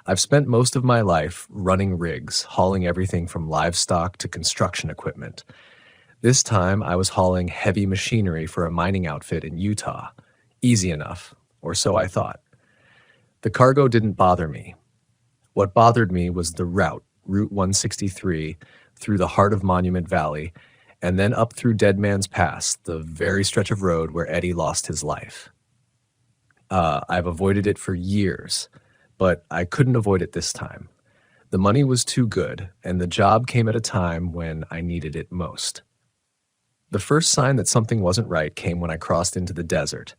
S1: I've spent most of my life running rigs, hauling everything from livestock to construction equipment. This time, I was hauling heavy machinery for a mining outfit in Utah. Easy enough, or so I thought. The cargo didn't bother me. What bothered me was the route, Route 163, through the heart of Monument Valley, and then up through Dead Man's Pass, the very stretch of road where Eddie lost his life. I've avoided it for years, but I couldn't avoid it this time. The money was too good, and the job came at a time when I needed it most. The first sign that something wasn't right came when I crossed into the desert.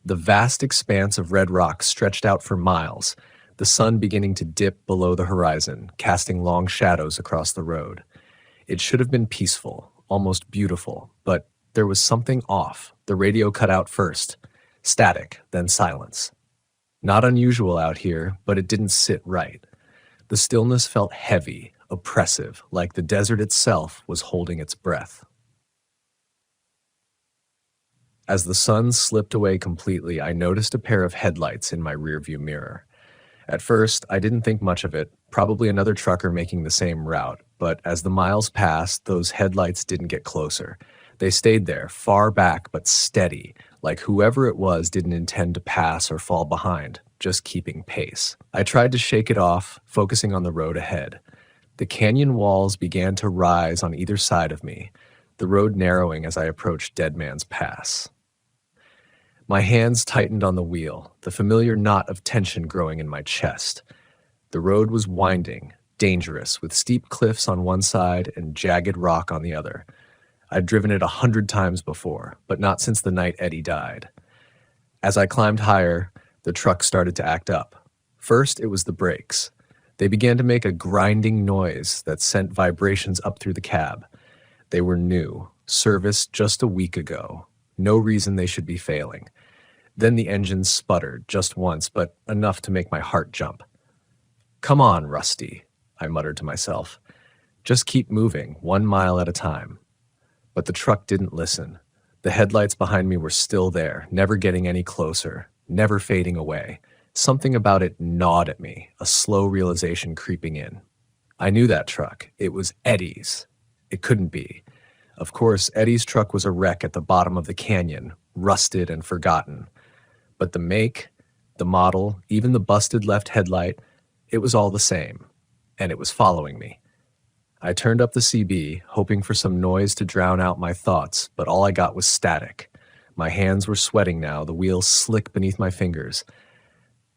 S1: The vast expanse of red rock stretched out for miles, the sun beginning to dip below the horizon, casting long shadows across the road. It should have been peaceful, almost beautiful, but there was something off. The radio cut out first. Static, then silence. Not unusual out here, but it didn't sit right. The stillness felt heavy, oppressive, like the desert itself was holding its breath. As the sun slipped away completely, I noticed a pair of headlights in my rearview mirror. At first, I didn't think much of it, probably another trucker making the same route, but as the miles passed, those headlights didn't get closer. They stayed there, far back but steady, like whoever it was didn't intend to pass or fall behind, just keeping pace. I tried to shake it off, focusing on the road ahead. The canyon walls began to rise on either side of me, the road narrowing as I approached Dead Man's Pass. My hands tightened on the wheel, the familiar knot of tension growing in my chest. The road was winding, dangerous, with steep cliffs on one side and jagged rock on the other. I'd driven it 100 times before, but not since the night Eddie died. As I climbed higher, the truck started to act up. First, it was the brakes. They began to make a grinding noise that sent vibrations up through the cab. They were new, serviced just a week ago. No reason they should be failing. Then the engine sputtered, just once, but enough to make my heart jump. "Come on, Rusty," I muttered to myself. "Just keep moving, 1 mile at a time." But the truck didn't listen. The headlights behind me were still there, never getting any closer, never fading away. Something about it gnawed at me, a slow realization creeping in. I knew that truck. It was Eddie's. It couldn't be. Of course, Eddie's truck was a wreck at the bottom of the canyon, rusted and forgotten. But the make, the model, even the busted left headlight, It was all the same, and it was following me. I turned up the CB, hoping for some noise to drown out my thoughts, but all I got was static. My hands were sweating now, the wheels slick beneath my fingers.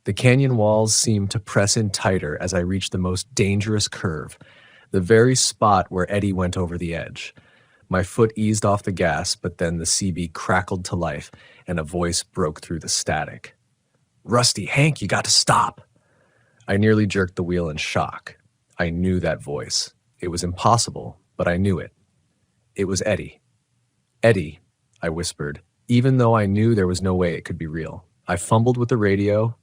S1: The canyon walls seemed to press in tighter as I reached the most dangerous curve, the very spot where Eddie went over the edge. My foot eased off the gas, but then the CB crackled to life, and a voice broke through the static. "Rusty, Hank, you got to stop!" I nearly jerked the wheel in shock. I knew that voice. It was impossible, but I knew it. It was Eddie. "Eddie," I whispered, even though I knew there was no way it could be real. I fumbled with the radio,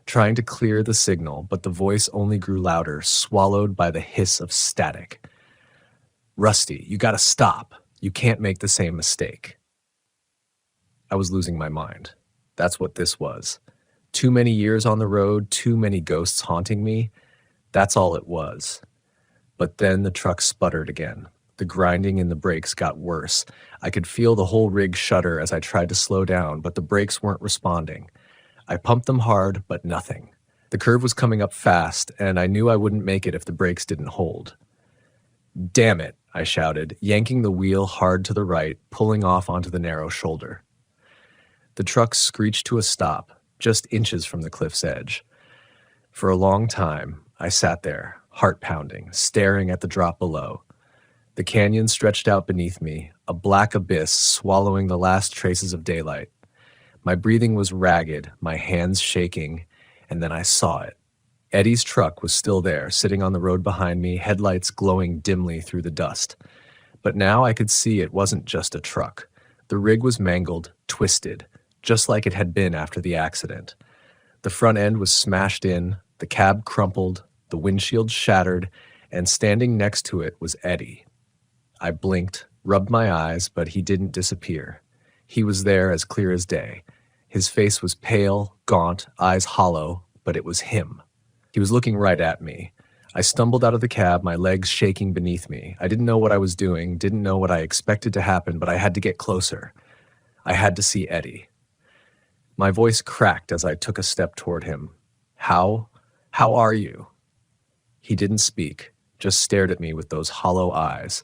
S1: trying to clear the signal, but the voice only grew louder, swallowed by the hiss of static. "Rusty, you gotta stop. You can't make the same mistake." I was losing my mind. That's what this was. Too many years on the road, too many ghosts haunting me. That's all it was. But then the truck sputtered again. The grinding in the brakes got worse. I could feel the whole rig shudder as I tried to slow down, but the brakes weren't responding. I pumped them hard, but nothing. The curve was coming up fast, and I knew I wouldn't make it if the brakes didn't hold. "Damn it," I shouted, yanking the wheel hard to the right, pulling off onto the narrow shoulder. The truck screeched to a stop, just inches from the cliff's edge. For a long time, I sat there, heart pounding, staring at the drop below. The canyon stretched out beneath me, a black abyss swallowing the last traces of daylight. My breathing was ragged, my hands shaking, and then I saw it. Eddie's truck was still there, sitting on the road behind me, headlights glowing dimly through the dust. But now I could see it wasn't just a truck. The rig was mangled, twisted, just like it had been after the accident. The front end was smashed in, the cab crumpled, the windshield shattered, and standing next to it was Eddie. I blinked, rubbed my eyes, but he didn't disappear. He was there as clear as day. His face was pale, gaunt, eyes hollow, but it was him. He was looking right at me. I stumbled out of the cab, my legs shaking beneath me. I didn't know what I was doing, didn't know what I expected to happen, but I had to get closer. I had to see Eddie. My voice cracked as I took a step toward him. How are you?" He didn't speak, just stared at me with those hollow eyes.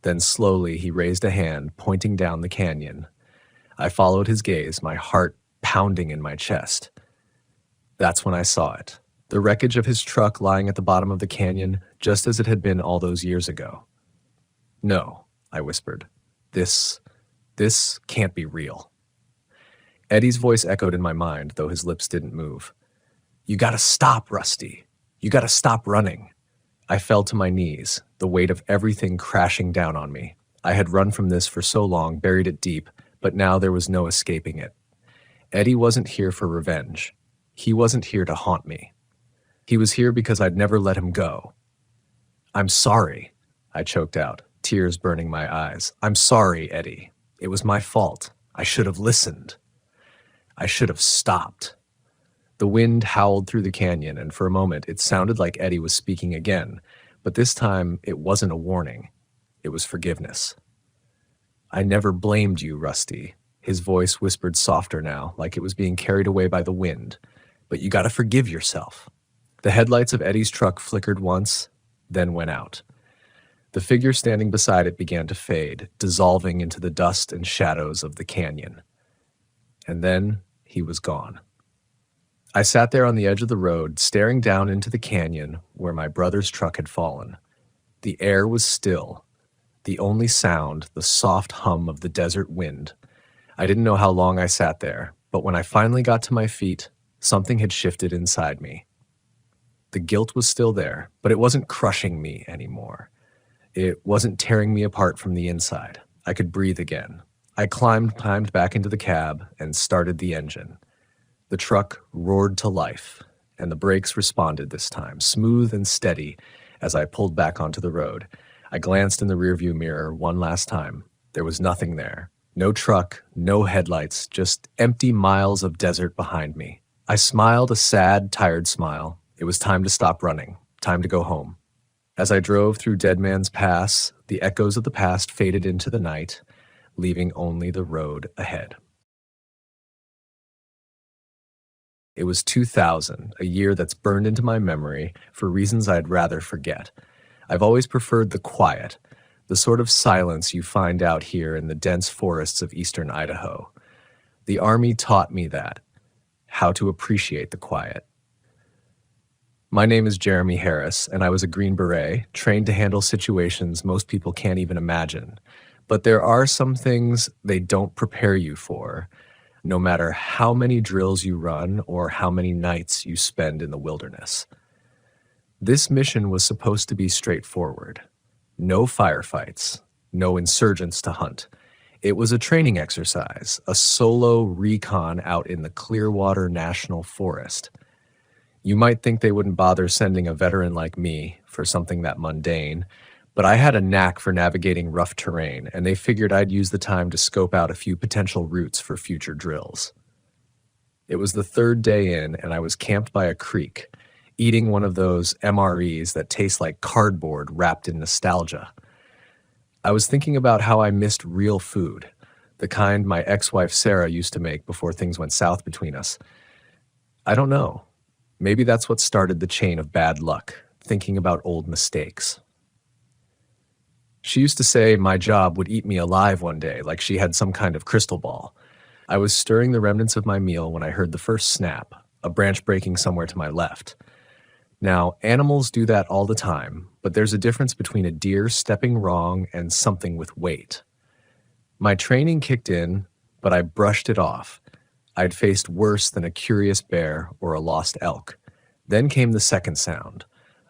S1: Then slowly he raised a hand, pointing down the canyon. I followed his gaze, my heart pounding in my chest. That's when I saw it. The wreckage of his truck lying at the bottom of the canyon, just as it had been all those years ago. "No," I whispered. This can't be real." Eddie's voice echoed in my mind, though his lips didn't move. "You gotta stop, Rusty. You gotta stop running." I fell to my knees, the weight of everything crashing down on me. I had run from this for so long, buried it deep, but now there was no escaping it. Eddie wasn't here for revenge. He wasn't here to haunt me. He was here because I'd never let him go. "I'm sorry," I choked out, tears burning my eyes. "I'm sorry, Eddie. It was my fault. I should have listened. I should have stopped." The wind howled through the canyon, and for a moment it sounded like Eddie was speaking again, but this time it wasn't a warning. It was forgiveness. "I never blamed you, Rusty." His voice whispered softer now, like it was being carried away by the wind. "But you gotta forgive yourself." The headlights of Eddie's truck flickered once, then went out. The figure standing beside it began to fade, dissolving into the dust and shadows of the canyon. And then he was gone. I sat there on the edge of the road, staring down into the canyon where my brother's truck had fallen. The air was still. The only sound, the soft hum of the desert wind. I didn't know how long I sat there, but when I finally got to my feet, something had shifted inside me. The guilt was still there, but it wasn't crushing me anymore. It wasn't tearing me apart from the inside. I could breathe again. I climbed back into the cab and started the engine. The truck roared to life, and the brakes responded this time, smooth and steady, as I pulled back onto the road. I glanced in the rearview mirror one last time. There was nothing there. No truck, no headlights, just empty miles of desert behind me. I smiled a sad, tired smile. It was time to stop running, time to go home. As I drove through Dead Man's Pass, the echoes of the past faded into the night, leaving only the road ahead. It was 2000, a year that's burned into my memory for reasons I'd rather forget. I've always preferred the quiet, the sort of silence you find out here in the dense forests of eastern Idaho. The Army taught me that, how to appreciate the quiet. My name is Jeremy Harris, and I was a Green Beret, trained to handle situations most people can't even imagine. But there are some things they don't prepare you for, no matter how many drills you run or how many nights you spend in the wilderness. This mission was supposed to be straightforward. No firefights, no insurgents to hunt. It was a training exercise, a solo recon out in the Clearwater National Forest. You might think they wouldn't bother sending a veteran like me for something that mundane, but I had a knack for navigating rough terrain, and they figured I'd use the time to scope out a few potential routes for future drills. It was the third day in, and I was camped by a creek, eating one of those MREs that taste like cardboard wrapped in nostalgia. I was thinking about how I missed real food, the kind my ex-wife Sarah used to make before things went south between us. I don't know. Maybe that's what started the chain of bad luck, thinking about old mistakes. She used to say my job would eat me alive one day, like she had some kind of crystal ball. I was stirring the remnants of my meal when I heard the first snap, a branch breaking somewhere to my left. Now, animals do that all the time, but there's a difference between a deer stepping wrong and something with weight. My training kicked in, but I brushed it off. I'd faced worse than a curious bear or a lost elk. Then came the second sound,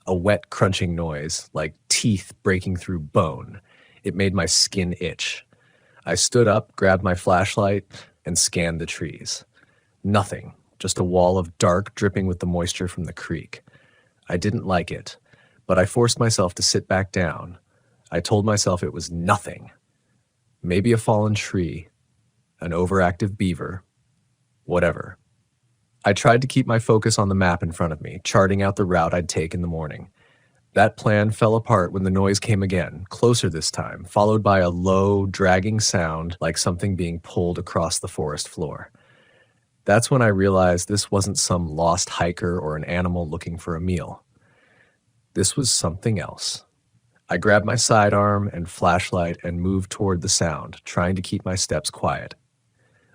S1: a wet crunching noise, like teeth breaking through bone. It made my skin itch. I stood up, grabbed my flashlight, and scanned the trees. Nothing, just a wall of dark dripping with the moisture from the creek. I didn't like it, but I forced myself to sit back down. I told myself it was nothing. Maybe a fallen tree, an overactive beaver, whatever. I tried to keep my focus on the map in front of me, charting out the route I'd take in the morning. That plan fell apart when the noise came again, closer this time, followed by a low, dragging sound like something being pulled across the forest floor. That's when I realized this wasn't some lost hiker or an animal looking for a meal. This was something else. I grabbed my sidearm and flashlight and moved toward the sound, trying to keep my steps quiet.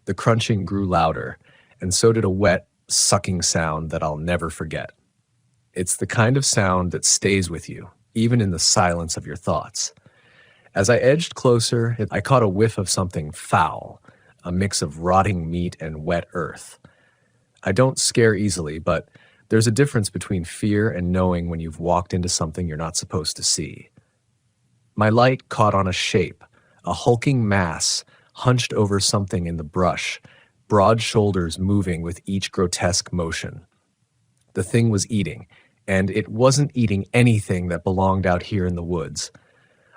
S1: The crunching grew louder, and so did a wet, sucking sound that I'll never forget. It's the kind of sound that stays with you, even in the silence of your thoughts. As I edged closer, I caught a whiff of something foul, a mix of rotting meat and wet earth. I don't scare easily, but there's a difference between fear and knowing when you've walked into something you're not supposed to see. My light caught on a shape, a hulking mass hunched over something in the brush, broad shoulders moving with each grotesque motion. The thing was eating, and it wasn't eating anything that belonged out here in the woods.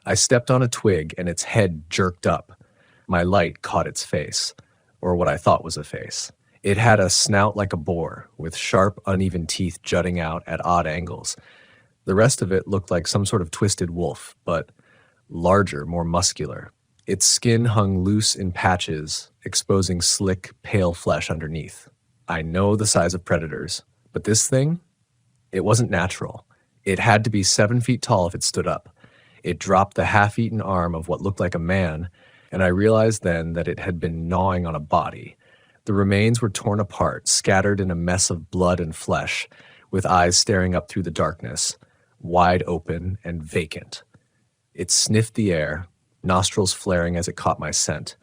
S1: I stepped on a twig and its head jerked up. My light caught its face, or what I thought was a face. It had a snout like a boar, with sharp, uneven teeth jutting out at odd angles. The rest of it looked like some sort of twisted wolf, but larger, more muscular. Its skin hung loose in patches, exposing slick, pale flesh underneath. I know the size of predators, but this thing? It wasn't natural. It had to be 7 feet tall if it stood up. It dropped the half-eaten arm of what looked like a man, and I realized then that it had been gnawing on a body. The remains were torn apart, scattered in a mess of blood and flesh, with eyes staring up through the darkness, wide open and vacant. It sniffed the air, nostrils flaring as it caught my scent.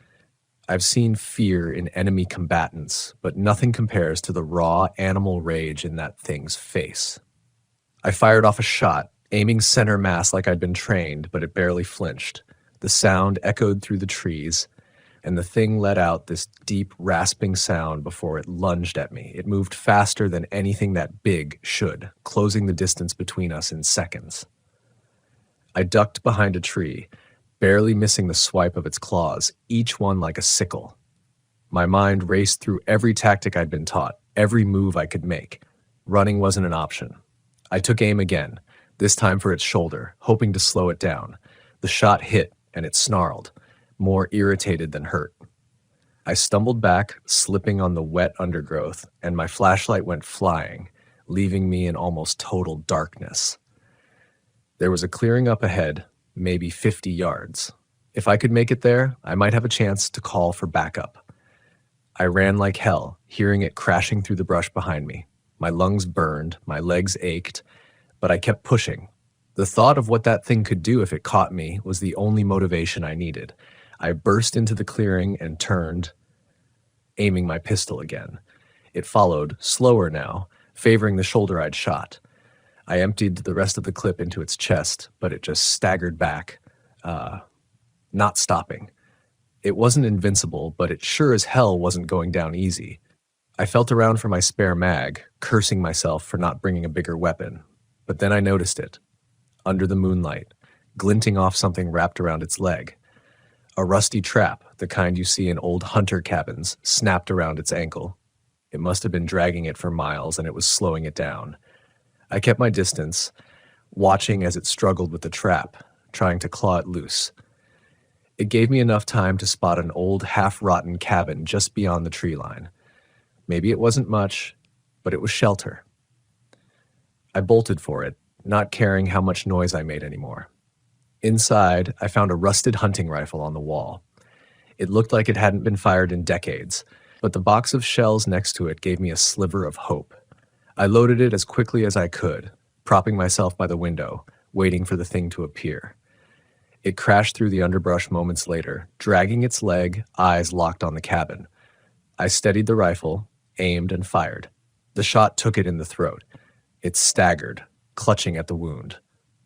S1: I've seen fear in enemy combatants, but nothing compares to the raw animal rage in that thing's face. I fired off a shot, aiming center mass like I'd been trained, but it barely flinched. The sound echoed through the trees, and the thing let out this deep, rasping sound before it lunged at me. It moved faster than anything that big should, closing the distance between us in seconds. I ducked behind a tree, barely missing the swipe of its claws, each one like a sickle. My mind raced through every tactic I'd been taught, every move I could make. Running wasn't an option. I took aim again, this time for its shoulder, hoping to slow it down. The shot hit, and it snarled, more irritated than hurt. I stumbled back, slipping on the wet undergrowth, and my flashlight went flying, leaving me in almost total darkness. There was a clearing up ahead, maybe 50 yards. If I could make it there, I might have a chance to call for backup. I ran like hell, hearing it crashing through the brush behind me. My lungs burned, my legs ached, but I kept pushing. The thought of what that thing could do if it caught me was the only motivation I needed. I burst into the clearing and turned, aiming my pistol again. It followed, slower now, favoring the shoulder I'd shot. I emptied the rest of the clip into its chest, but it just staggered back, not stopping. It wasn't invincible, but it sure as hell wasn't going down easy. I felt around for my spare mag, cursing myself for not bringing a bigger weapon. But then I noticed it, under the moonlight, glinting off something wrapped around its leg. A rusty trap, the kind you see in old hunter cabins, snapped around its ankle. It must have been dragging it for miles, and it was slowing it down. I kept my distance, watching as it struggled with the trap, trying to claw it loose. It gave me enough time to spot an old, half-rotten cabin just beyond the tree line. Maybe it wasn't much, but it was shelter. I bolted for it, not caring how much noise I made anymore. Inside, I found a rusted hunting rifle on the wall. It looked like it hadn't been fired in decades, but the box of shells next to it gave me a sliver of hope. I loaded it as quickly as I could, propping myself by the window, waiting for the thing to appear. It crashed through the underbrush moments later, dragging its leg, eyes locked on the cabin. I steadied the rifle, aimed, and fired. The shot took it in the throat. It staggered, clutching at the wound.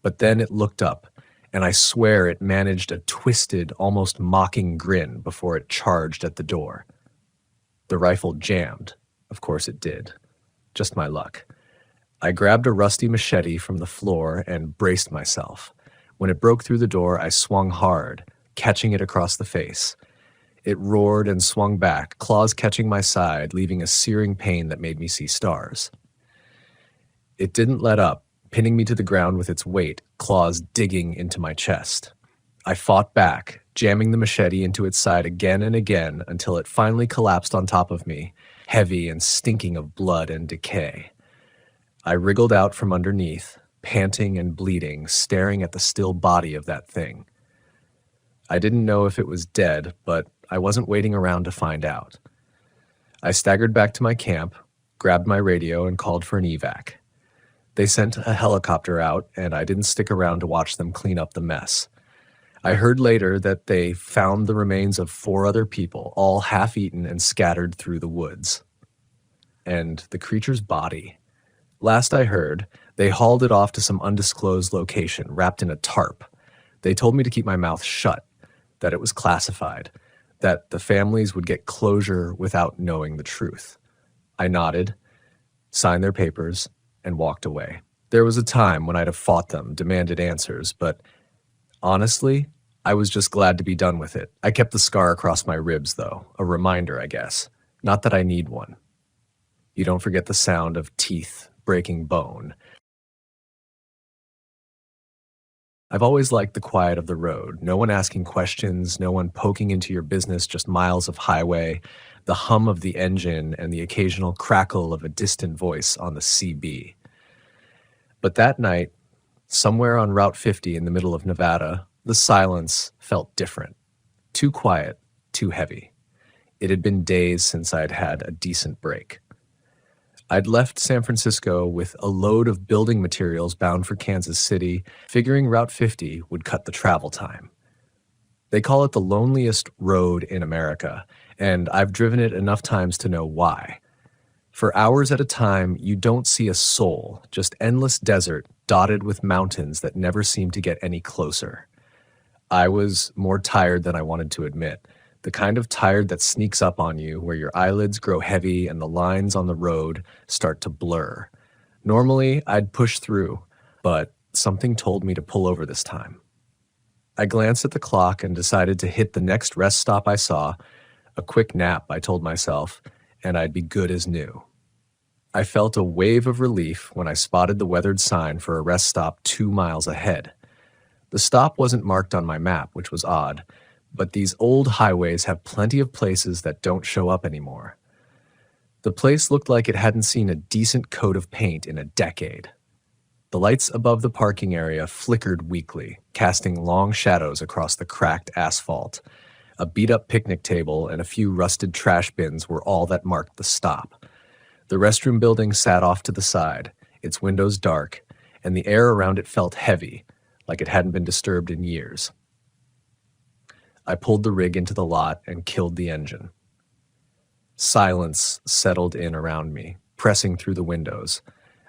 S1: But then it looked up, and I swear it managed a twisted, almost mocking grin before it charged at the door. The rifle jammed. Of course it did. Just my luck. I grabbed a rusty machete from the floor and braced myself. When it broke through the door, I swung hard, catching it across the face. It roared and swung back, claws catching my side, leaving a searing pain that made me see stars. It didn't let up, pinning me to the ground with its weight, claws digging into my chest. I fought back, jamming the machete into its side again and again until it finally collapsed on top of me, heavy and stinking of blood and decay. I wriggled out from underneath, panting and bleeding, staring at the still body of that thing. I didn't know if it was dead, but I wasn't waiting around to find out. I staggered back to my camp, grabbed my radio, and called for an evac. They sent a helicopter out, and I didn't stick around to watch them clean up the mess. I heard later that they found the remains of 4 other people, all half-eaten and scattered through the woods. And the creature's body. Last I heard, they hauled it off to some undisclosed location, wrapped in a tarp. They told me to keep my mouth shut, that it was classified, that the families would get closure without knowing the truth. I nodded, signed their papers, and walked away. There was a time when I'd have fought them, demanded answers, but honestly, I was just glad to be done with it. I kept the scar across my ribs, though, a reminder, I guess. Not that I need one. You don't forget the sound of teeth breaking bone. I've always liked the quiet of the road. No one asking questions, no one poking into your business, just miles of highway, the hum of the engine, and the occasional crackle of a distant voice on the CB. But that night, somewhere on Route 50 in the middle of Nevada, the silence felt different. Too quiet, too heavy. It had been days since I'd had a decent break. I'd left San Francisco with a load of building materials bound for Kansas City, figuring Route 50 would cut the travel time. They call it the loneliest road in America, and I've driven it enough times to know why. For hours at a time, you don't see a soul, just endless desert dotted with mountains that never seem to get any closer. I was more tired than I wanted to admit. The kind of tired that sneaks up on you, where your eyelids grow heavy and the lines on the road start to blur. Normally, I'd push through, but something told me to pull over this time. I glanced at the clock and decided to hit the next rest stop I saw. A quick nap, I told myself, and I'd be good as new. I felt a wave of relief when I spotted the weathered sign for a rest stop 2 miles ahead. The stop wasn't marked on my map, which was odd, But these old highways have plenty of places that don't show up anymore. The place looked like it hadn't seen a decent coat of paint in a decade. The lights above the parking area flickered weakly, casting long shadows across the cracked asphalt. A beat-up picnic table and a few rusted trash bins were all that marked the stop. The restroom building sat off to the side, its windows dark, and the air around it felt heavy, like it hadn't been disturbed in years. I pulled the rig into the lot and killed the engine. Silence settled in around me, pressing through the windows.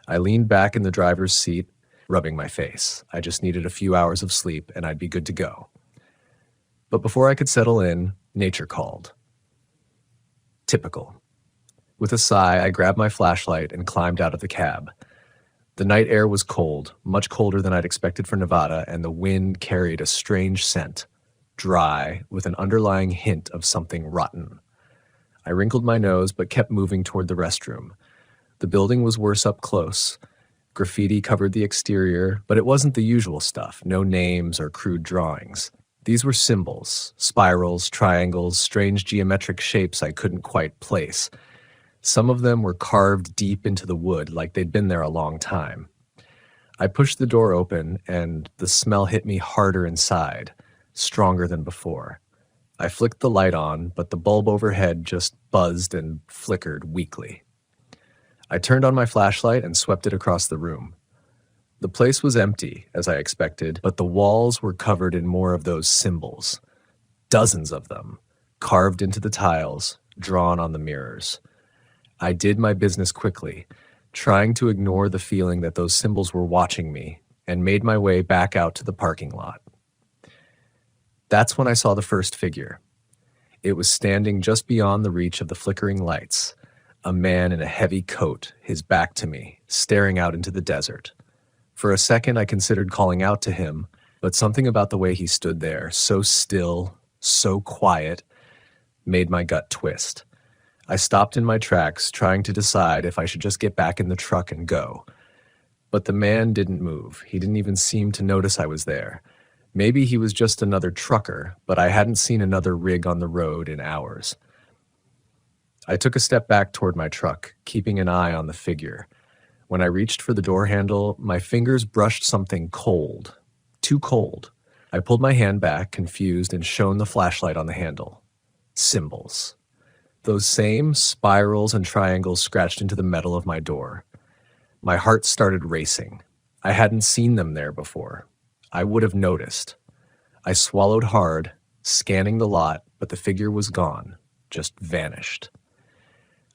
S1: I leaned back in the driver's seat, rubbing my face. I just needed a few hours of sleep and I'd be good to go. But before I could settle in, nature called. Typical. With a sigh, I grabbed my flashlight and climbed out of the cab. The night air was cold, much colder than I'd expected for Nevada, and the wind carried a strange scent, dry, with an underlying hint of something rotten. I wrinkled my nose but kept moving toward the restroom. The building was worse up close. Graffiti covered the exterior, but it wasn't the usual stuff, no names or crude drawings. These were symbols, spirals, triangles, strange geometric shapes I couldn't quite place. Some of them were carved deep into the wood like they'd been there a long time. I pushed the door open and the smell hit me harder inside, stronger than before. I flicked the light on, but the bulb overhead just buzzed and flickered weakly. I turned on my flashlight and swept it across the room. The place was empty, as I expected, but the walls were covered in more of those symbols. Dozens of them, carved into the tiles, drawn on the mirrors. I did my business quickly, trying to ignore the feeling that those symbols were watching me, and made my way back out to the parking lot. That's when I saw the first figure. It was standing just beyond the reach of the flickering lights, a man in a heavy coat, his back to me, staring out into the desert. For a second, I considered calling out to him, but something about the way he stood there, so still, so quiet, made my gut twist. I stopped in my tracks, trying to decide if I should just get back in the truck and go. But the man didn't move. He didn't even seem to notice I was there. Maybe he was just another trucker, but I hadn't seen another rig on the road in hours. I took a step back toward my truck, keeping an eye on the figure. When I reached for the door handle, my fingers brushed something cold. Too cold. I pulled my hand back, confused, and shone the flashlight on the handle. Symbols. Those same spirals and triangles scratched into the metal of my door. My heart started racing. I hadn't seen them there before. I would have noticed. I swallowed hard, scanning the lot, but the figure was gone, just vanished.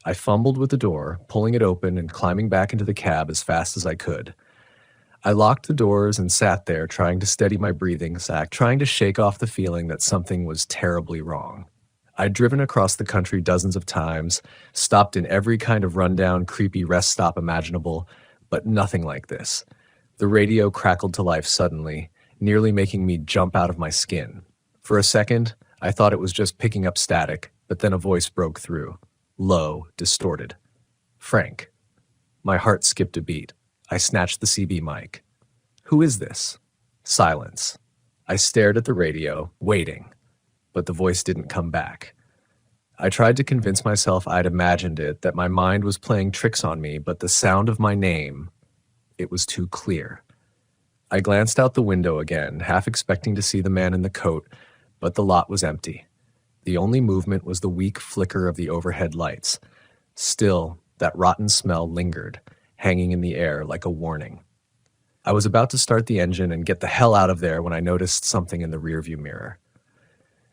S1: I fumbled with the door, pulling it open and climbing back into the cab as fast as I could. I locked the doors and sat there trying to steady my breathing, trying to shake off the feeling that something was terribly wrong. I'd driven across the country dozens of times, stopped in every kind of rundown, creepy rest stop imaginable, but nothing like this. The radio crackled to life suddenly, nearly making me jump out of my skin. For a second, I thought it was just picking up static, but then a voice broke through. Low, distorted. Frank. My heart skipped a beat. I snatched the CB mic. Who is this? Silence. I stared at the radio, waiting, but the voice didn't come back. I tried to convince myself I'd imagined it, that my mind was playing tricks on me, but the sound of my name, it was too clear. I glanced out the window again, half expecting to see the man in the coat, but the lot was empty. The only movement was the weak flicker of the overhead lights. Still, that rotten smell lingered, hanging in the air like a warning. I was about to start the engine and get the hell out of there when I noticed something in the rearview mirror.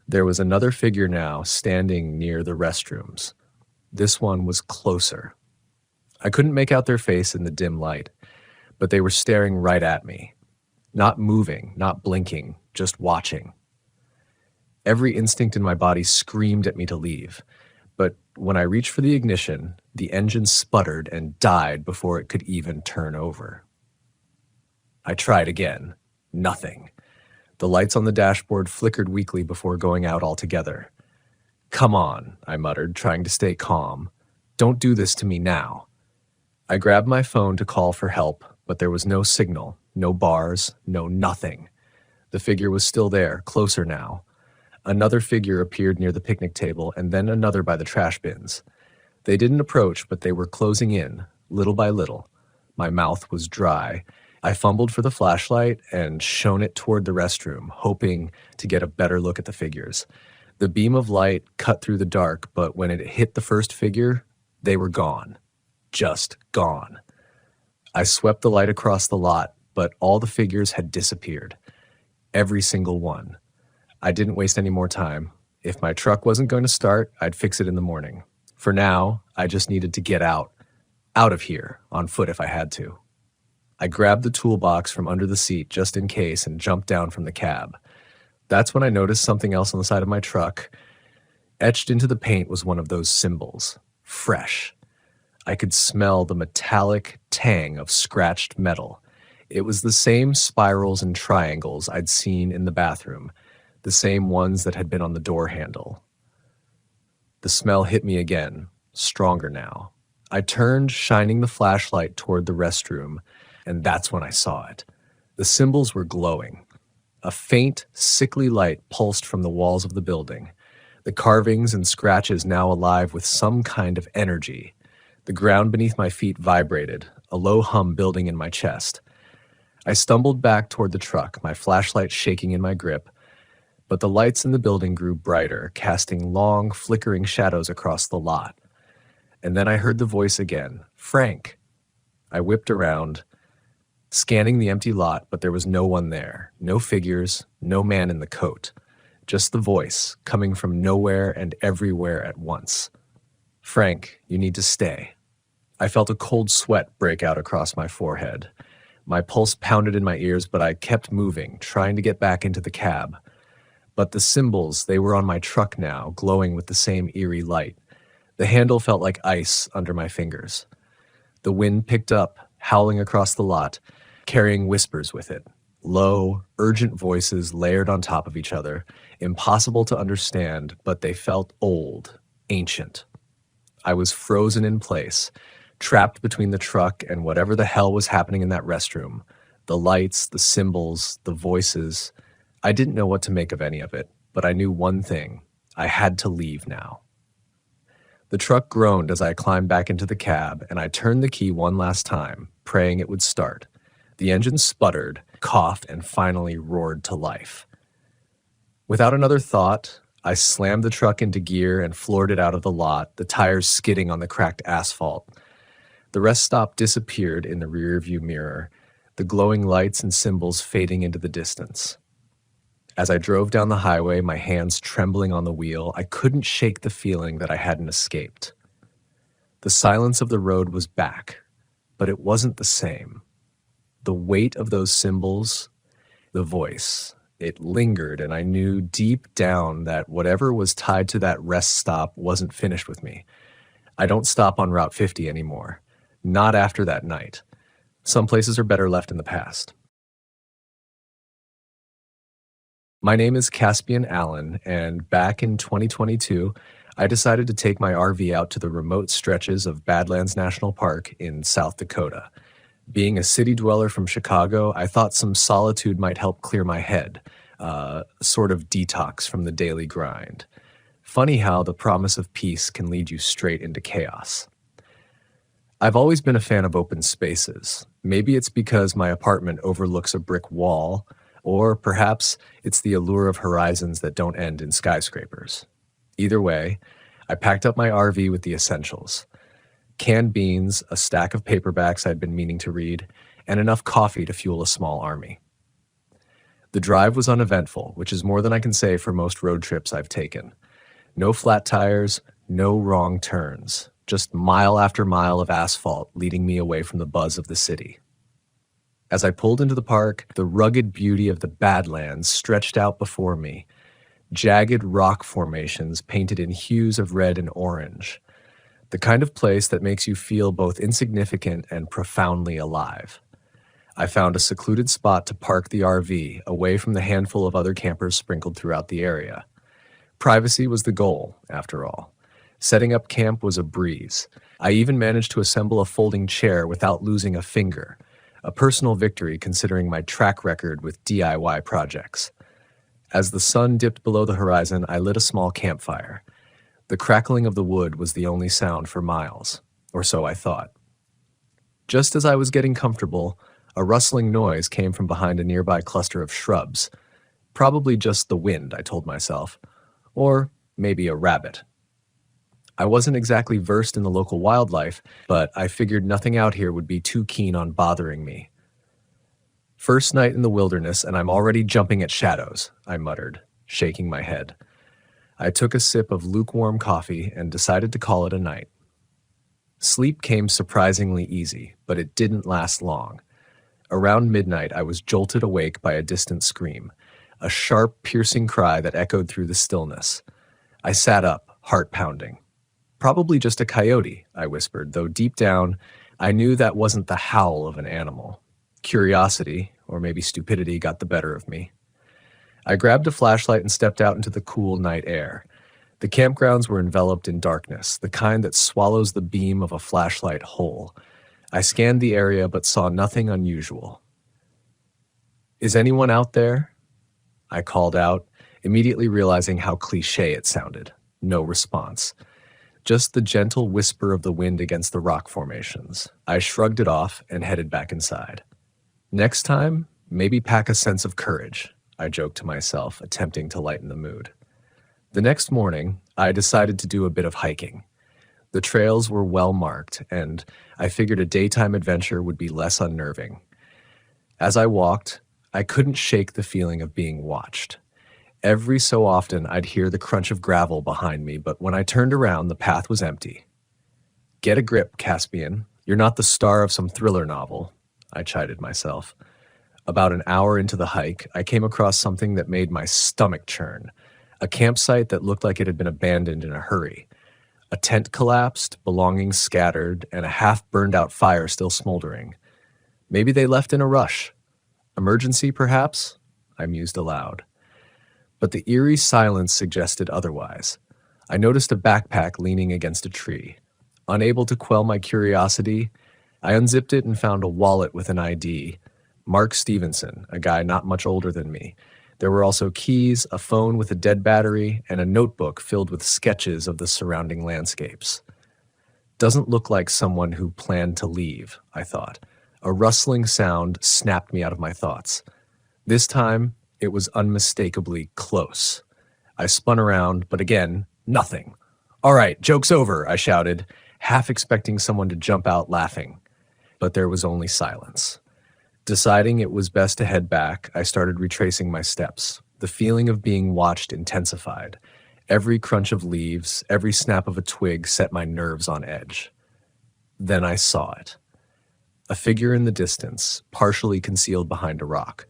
S1: There was another figure now standing near the restrooms. This one was closer. I couldn't make out their face in the dim light, but they were staring right at me. Not moving, not blinking, just watching. Every instinct in my body screamed at me to leave, but when I reached for the ignition, the engine sputtered and died before it could even turn over. I tried again. Nothing. The lights on the dashboard flickered weakly before going out altogether. "Come on," I muttered, trying to stay calm. "Don't do this to me now." I grabbed my phone to call for help, but there was no signal, no bars, no nothing. The figure was still there, closer now. Another figure appeared near the picnic table, and then another by the trash bins. They didn't approach, but they were closing in, little by little. My mouth was dry. I fumbled for the flashlight and shone it toward the restroom, hoping to get a better look at the figures. The beam of light cut through the dark, but when it hit the first figure, they were gone. Just gone. I swept the light across the lot, but all the figures had disappeared. Every single one. I didn't waste any more time. If my truck wasn't going to start, I'd fix it in the morning. For now, I just needed to get out of here, on foot if I had to. I grabbed the toolbox from under the seat just in case and jumped down from the cab. That's when I noticed something else on the side of my truck. Etched into the paint was one of those symbols. Fresh. I could smell the metallic tang of scratched metal. It was the same spirals and triangles I'd seen in the bathroom, the same ones that had been on the door handle. The smell hit me again, stronger now. I turned, shining the flashlight toward the restroom, and that's when I saw it. The symbols were glowing. A faint, sickly light pulsed from the walls of the building. The carvings and scratches now alive with some kind of energy. The ground beneath my feet vibrated, a low hum building in my chest. I stumbled back toward the truck, my flashlight shaking in my grip, but the lights in the building grew brighter, casting long, flickering shadows across the lot. And then I heard the voice again, "Frank." I whipped around, scanning the empty lot, but there was no one there. No figures, no man in the coat. Just the voice, coming from nowhere and everywhere at once. "Frank, you need to stay." I felt a cold sweat break out across my forehead. My pulse pounded in my ears, but I kept moving, trying to get back into the cab. But the symbols, they were on my truck now, glowing with the same eerie light. The handle felt like ice under my fingers. The wind picked up, howling across the lot, carrying whispers with it. Low, urgent voices layered on top of each other, impossible to understand, but they felt old, ancient. I was frozen in place, trapped between the truck and whatever the hell was happening in that restroom. The lights, the symbols, the voices. I didn't know what to make of any of it, but I knew one thing. I had to leave now. The truck groaned as I climbed back into the cab, and I turned the key one last time, praying it would start. The engine sputtered, coughed, and finally roared to life. Without another thought, I slammed the truck into gear and floored it out of the lot, the tires skidding on the cracked asphalt. The rest stop disappeared in the rearview mirror, the glowing lights and symbols fading into the distance. As I drove down the highway, my hands trembling on the wheel, I couldn't shake the feeling that I hadn't escaped. The silence of the road was back, but it wasn't the same. The weight of those symbols, the voice, it lingered, and I knew deep down that whatever was tied to that rest stop wasn't finished with me. I don't stop on Route 50 anymore. Not after that night. Some places are better left in the past. My name is Caspian Allen, and back in 2022, I decided to take my RV out to the remote stretches of Badlands National Park in South Dakota. Being a city dweller from Chicago, I thought some solitude might help clear my head, sort of detox from the daily grind. Funny how the promise of peace can lead you straight into chaos. I've always been a fan of open spaces. Maybe it's because my apartment overlooks a brick wall, or perhaps it's the allure of horizons that don't end in skyscrapers. Either way, I packed up my RV with the essentials. Canned beans, a stack of paperbacks I'd been meaning to read, and enough coffee to fuel a small army. The drive was uneventful, which is more than I can say for most road trips I've taken. No flat tires, no wrong turns, just mile after mile of asphalt leading me away from the buzz of the city. As I pulled into the park, the rugged beauty of the Badlands stretched out before me, jagged rock formations painted in hues of red and orange, the kind of place that makes you feel both insignificant and profoundly alive. I found a secluded spot to park the RV away from the handful of other campers sprinkled throughout the area. Privacy was the goal, after all. Setting up camp was a breeze. I even managed to assemble a folding chair without losing a finger, a personal victory considering my track record with DIY projects. As the sun dipped below the horizon, I lit a small campfire. The crackling of the wood was the only sound for miles, or so I thought. Just as I was getting comfortable, a rustling noise came from behind a nearby cluster of shrubs. Probably just the wind, I told myself. Or maybe a rabbit. I wasn't exactly versed in the local wildlife, but I figured nothing out here would be too keen on bothering me. First night in the wilderness, and I'm already jumping at shadows, I muttered, shaking my head. I took a sip of lukewarm coffee and decided to call it a night. Sleep came surprisingly easy, but it didn't last long. Around midnight, I was jolted awake by a distant scream, a sharp, piercing cry that echoed through the stillness. I sat up, heart pounding. Probably just a coyote, I whispered, though deep down, I knew that wasn't the howl of an animal. Curiosity, or maybe stupidity, got the better of me. I grabbed a flashlight and stepped out into the cool night air. The campgrounds were enveloped in darkness, the kind that swallows the beam of a flashlight whole. I scanned the area but saw nothing unusual. "Is anyone out there?" I called out, immediately realizing how cliché it sounded. No response. Just the gentle whisper of the wind against the rock formations. I shrugged it off and headed back inside. Next time, maybe pack a sense of courage, I joked to myself, attempting to lighten the mood. The next morning, I decided to do a bit of hiking. The trails were well marked, and I figured a daytime adventure would be less unnerving. As I walked, I couldn't shake the feeling of being watched. Every so often, I'd hear the crunch of gravel behind me, but when I turned around, the path was empty. "Get a grip, Caspian. You're not the star of some thriller novel," I chided myself. About an hour into the hike, I came across something that made my stomach churn. A campsite that looked like it had been abandoned in a hurry. A tent collapsed, belongings scattered, and a half-burned-out fire still smoldering. Maybe they left in a rush. Emergency, perhaps? I mused aloud. But the eerie silence suggested otherwise. I noticed a backpack leaning against a tree. Unable to quell my curiosity, I unzipped it and found a wallet with an ID. Mark Stevenson, a guy not much older than me. There were also keys, a phone with a dead battery, and a notebook filled with sketches of the surrounding landscapes. Doesn't look like someone who planned to leave, I thought. A rustling sound snapped me out of my thoughts. This time, it was unmistakably close. I spun around, but again, nothing. "All right, joke's over," I shouted, half expecting someone to jump out laughing. But there was only silence. Deciding it was best to head back, I started retracing my steps. The feeling of being watched intensified. Every crunch of leaves, every snap of a twig set my nerves on edge. Then I saw it. A figure in the distance, partially concealed behind a rock.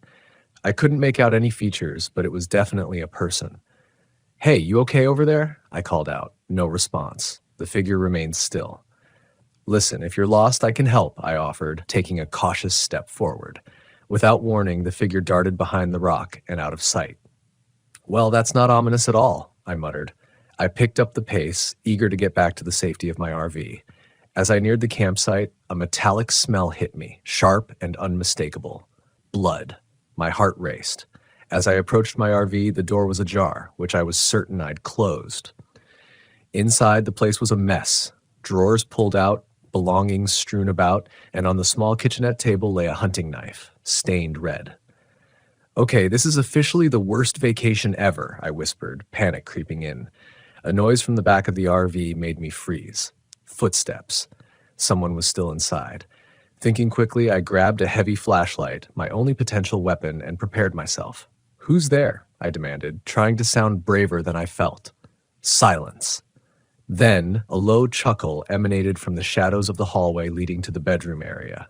S1: I couldn't make out any features, but it was definitely a person. "Hey, you okay over there?" I called out. No response. The figure remained still. "Listen, if you're lost, I can help," I offered, taking a cautious step forward. Without warning, the figure darted behind the rock and out of sight. "Well, that's not ominous at all," I muttered. I picked up the pace, eager to get back to the safety of my RV. As I neared the campsite, a metallic smell hit me, sharp and unmistakable. Blood. My heart raced. As I approached my RV, the door was ajar, which I was certain I'd closed. Inside, the place was a mess. Drawers pulled out, belongings strewn about, and on the small kitchenette table lay a hunting knife, stained red. "Okay, this is officially the worst vacation ever," I whispered, panic creeping in. A noise from the back of the RV made me freeze. Footsteps. Someone was still inside. Thinking quickly, I grabbed a heavy flashlight, my only potential weapon, and prepared myself. "Who's there?" I demanded, trying to sound braver than I felt. Silence. Then, a low chuckle emanated from the shadows of the hallway leading to the bedroom area.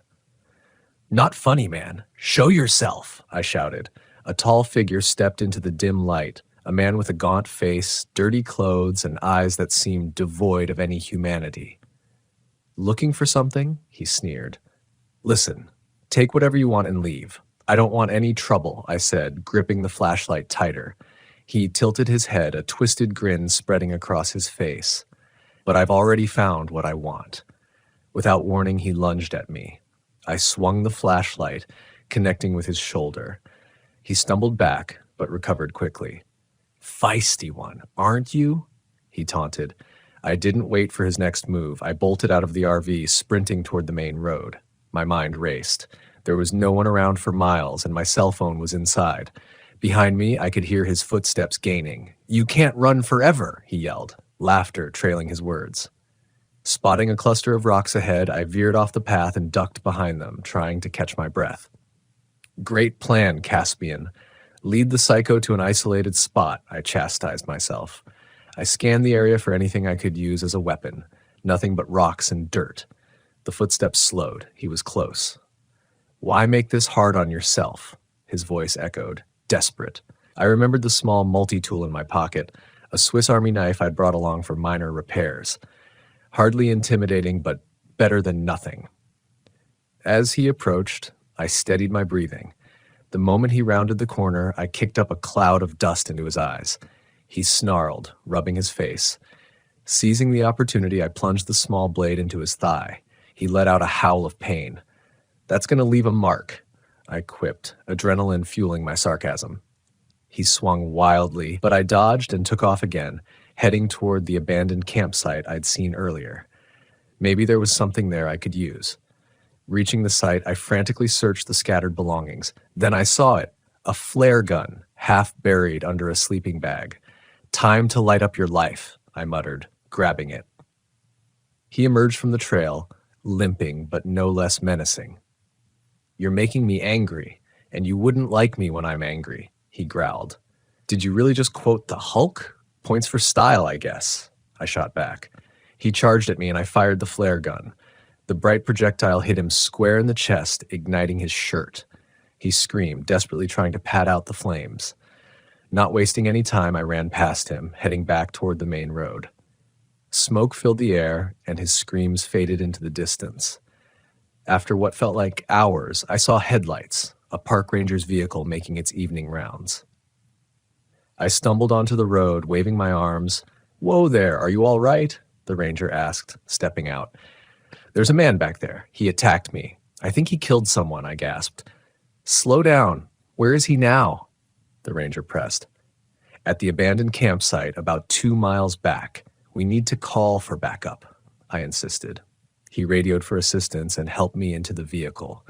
S1: "Not funny, man. Show yourself," I shouted. A tall figure stepped into the dim light, a man with a gaunt face, dirty clothes, and eyes that seemed devoid of any humanity. "Looking for something?" he sneered. "Listen, take whatever you want and leave. I don't want any trouble," I said, gripping the flashlight tighter. He tilted his head, a twisted grin spreading across his face. "But I've already found what I want." Without warning, he lunged at me. I swung the flashlight, connecting with his shoulder. He stumbled back, but recovered quickly. "Feisty one, aren't you?" he taunted. I didn't wait for his next move. I bolted out of the RV, sprinting toward the main road. My mind raced. There was no one around for miles, and my cell phone was inside. Behind me, I could hear his footsteps gaining. "You can't run forever," he yelled, laughter trailing his words. Spotting a cluster of rocks ahead, I veered off the path and ducked behind them, trying to catch my breath. "Great plan, Caspian. Lead the psycho to an isolated spot," I chastised myself. I scanned the area for anything I could use as a weapon. Nothing but rocks and dirt. The footsteps slowed. He was close. "Why make this hard on yourself?" His voice echoed, desperate. I remembered the small multi-tool in my pocket, a Swiss Army knife I'd brought along for minor repairs. Hardly intimidating, but better than nothing. As he approached, I steadied my breathing. The moment he rounded the corner, I kicked up a cloud of dust into his eyes. He snarled, rubbing his face. Seizing the opportunity, I plunged the small blade into his thigh. He let out a howl of pain. "That's going to leave a mark," I quipped, adrenaline fueling my sarcasm. He swung wildly, but I dodged and took off again, heading toward the abandoned campsite I'd seen earlier. Maybe there was something there I could use. Reaching the site, I frantically searched the scattered belongings. Then I saw it, a flare gun, half buried under a sleeping bag. "Time to light up your life," I muttered, grabbing it. He emerged from the trail, limping but no less menacing. "You're making me angry, and you wouldn't like me when I'm angry," he growled. "Did you really just quote the Hulk? Points for style, I guess," I shot back. He charged at me and I fired the flare gun. The bright projectile hit him square in the chest, igniting his shirt. He screamed, desperately trying to pat out the flames. Not wasting any time, I ran past him, heading back toward the main road. Smoke filled the air, and his screams faded into the distance. After what felt like hours, I saw headlights, a park ranger's vehicle making its evening rounds. I stumbled onto the road, waving my arms. "Whoa there, are you all right?" the ranger asked, stepping out. "There's a man back there. He attacked me. I think he killed someone," I gasped. "Slow down. Where is he now?" the ranger pressed. "At the abandoned campsite, about 2 miles back. We need to call for backup," I insisted. He radioed for assistance and helped me into the vehicle.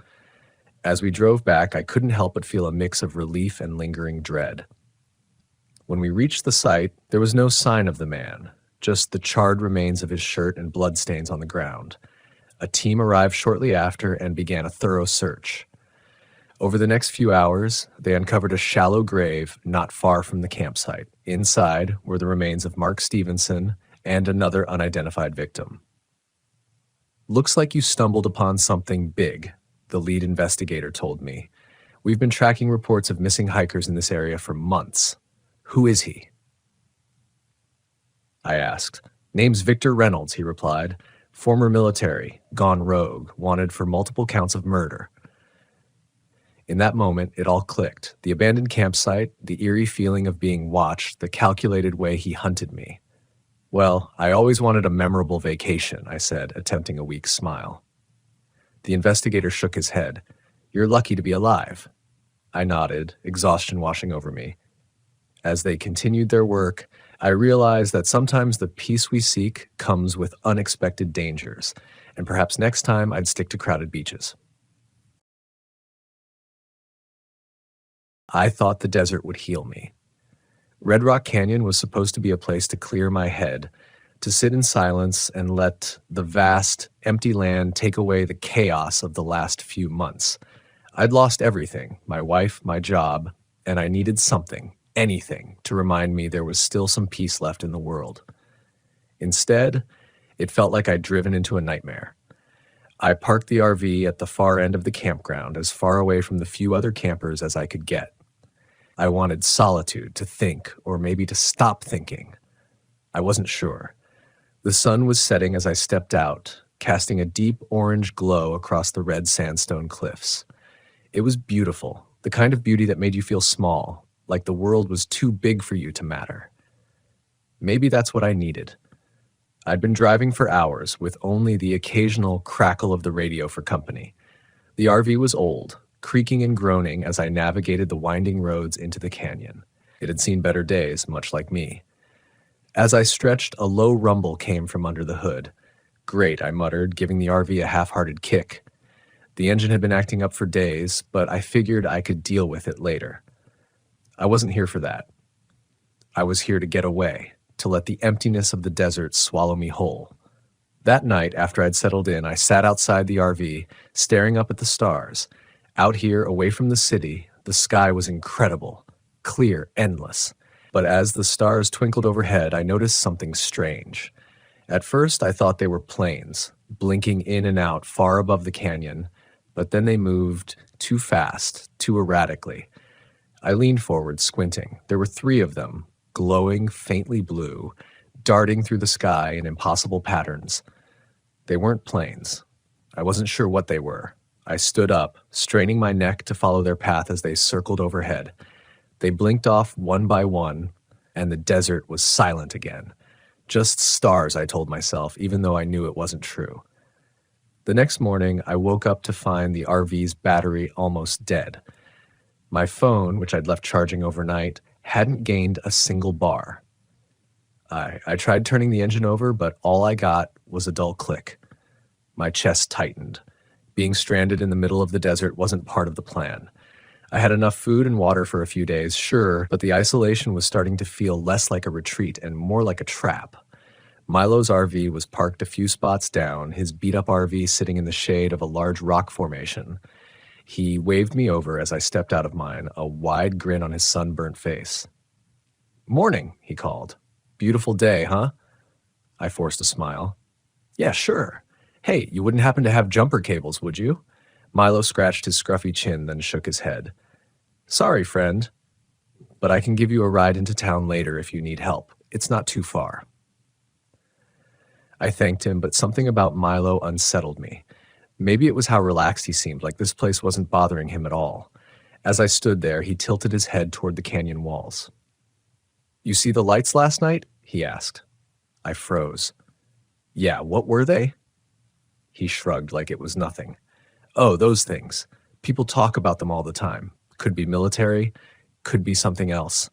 S1: As we drove back, I couldn't help but feel a mix of relief and lingering dread. When we reached the site, there was no sign of the man, just the charred remains of his shirt and bloodstains on the ground. A team arrived shortly after and began a thorough search. Over the next few hours, they uncovered a shallow grave not far from the campsite. Inside were the remains of Mark Stevenson and another unidentified victim. "Looks like you stumbled upon something big," the lead investigator told me. "We've been tracking reports of missing hikers in this area for months. Who is he?" I asked. "Name's Victor Reynolds," he replied. "Former military, gone rogue, wanted for multiple counts of murder." In that moment, it all clicked. The abandoned campsite, the eerie feeling of being watched, the calculated way he hunted me. "Well, I always wanted a memorable vacation," I said, attempting a weak smile. The investigator shook his head. "You're lucky to be alive." I nodded, exhaustion washing over me. As they continued their work, I realized that sometimes the peace we seek comes with unexpected dangers, and perhaps next time I'd stick to crowded beaches. I thought the desert would heal me. Red Rock Canyon was supposed to be a place to clear my head, to sit in silence and let the vast, empty land take away the chaos of the last few months. I'd lost everything, my wife, my job, and I needed something, anything, to remind me there was still some peace left in the world. Instead, it felt like I'd driven into a nightmare. I parked the RV at the far end of the campground, as far away from the few other campers as I could get. I wanted solitude, to think, or maybe to stop thinking. I wasn't sure. The sun was setting as I stepped out, casting a deep orange glow across the red sandstone cliffs. It was beautiful, the kind of beauty that made you feel small, like the world was too big for you to matter. Maybe that's what I needed. I'd been driving for hours with only the occasional crackle of the radio for company. The RV was old, creaking and groaning as I navigated the winding roads into the canyon. It had seen better days, much like me. As I stretched, a low rumble came from under the hood. Great, I muttered, giving the RV a half-hearted kick. The engine had been acting up for days, but I figured I could deal with it later. I wasn't here for that. I was here to get away, to let the emptiness of the desert swallow me whole. That night, after I'd settled in, I sat outside the RV, staring up at the stars. Out here, away from the city, the sky was incredible, clear, endless. But as the stars twinkled overhead, I noticed something strange. At first, I thought they were planes, blinking in and out far above the canyon, but then they moved too fast, too erratically. I leaned forward, squinting. There were 3 of them, glowing faintly blue, darting through the sky in impossible patterns. They weren't planes. I wasn't sure what they were. I stood up, straining my neck to follow their path as they circled overhead. They blinked off one by one, and the desert was silent again. Just stars, I told myself, even though I knew it wasn't true. The next morning, I woke up to find the RV's battery almost dead. My phone, which I'd left charging overnight, hadn't gained a single bar. I tried turning the engine over, but all I got was a dull click. My chest tightened. Being stranded in the middle of the desert wasn't part of the plan. I had enough food and water for a few days, sure, but the isolation was starting to feel less like a retreat and more like a trap. Milo's RV was parked a few spots down, his beat-up RV sitting in the shade of a large rock formation. He waved me over as I stepped out of mine, a wide grin on his sunburnt face. "Morning," he called. "Beautiful day, huh?" I forced a smile. "Yeah, sure. Hey, you wouldn't happen to have jumper cables, would you?" Milo scratched his scruffy chin, then shook his head. "Sorry, friend, but I can give you a ride into town later if you need help. It's not too far." I thanked him, but something about Milo unsettled me. Maybe it was how relaxed he seemed, like this place wasn't bothering him at all. As I stood there, he tilted his head toward the canyon walls. "You see the lights last night?" he asked. I froze. "Yeah, what were they?" He shrugged like it was nothing. "Oh, those things. People talk about them all the time. Could be military, could be something else.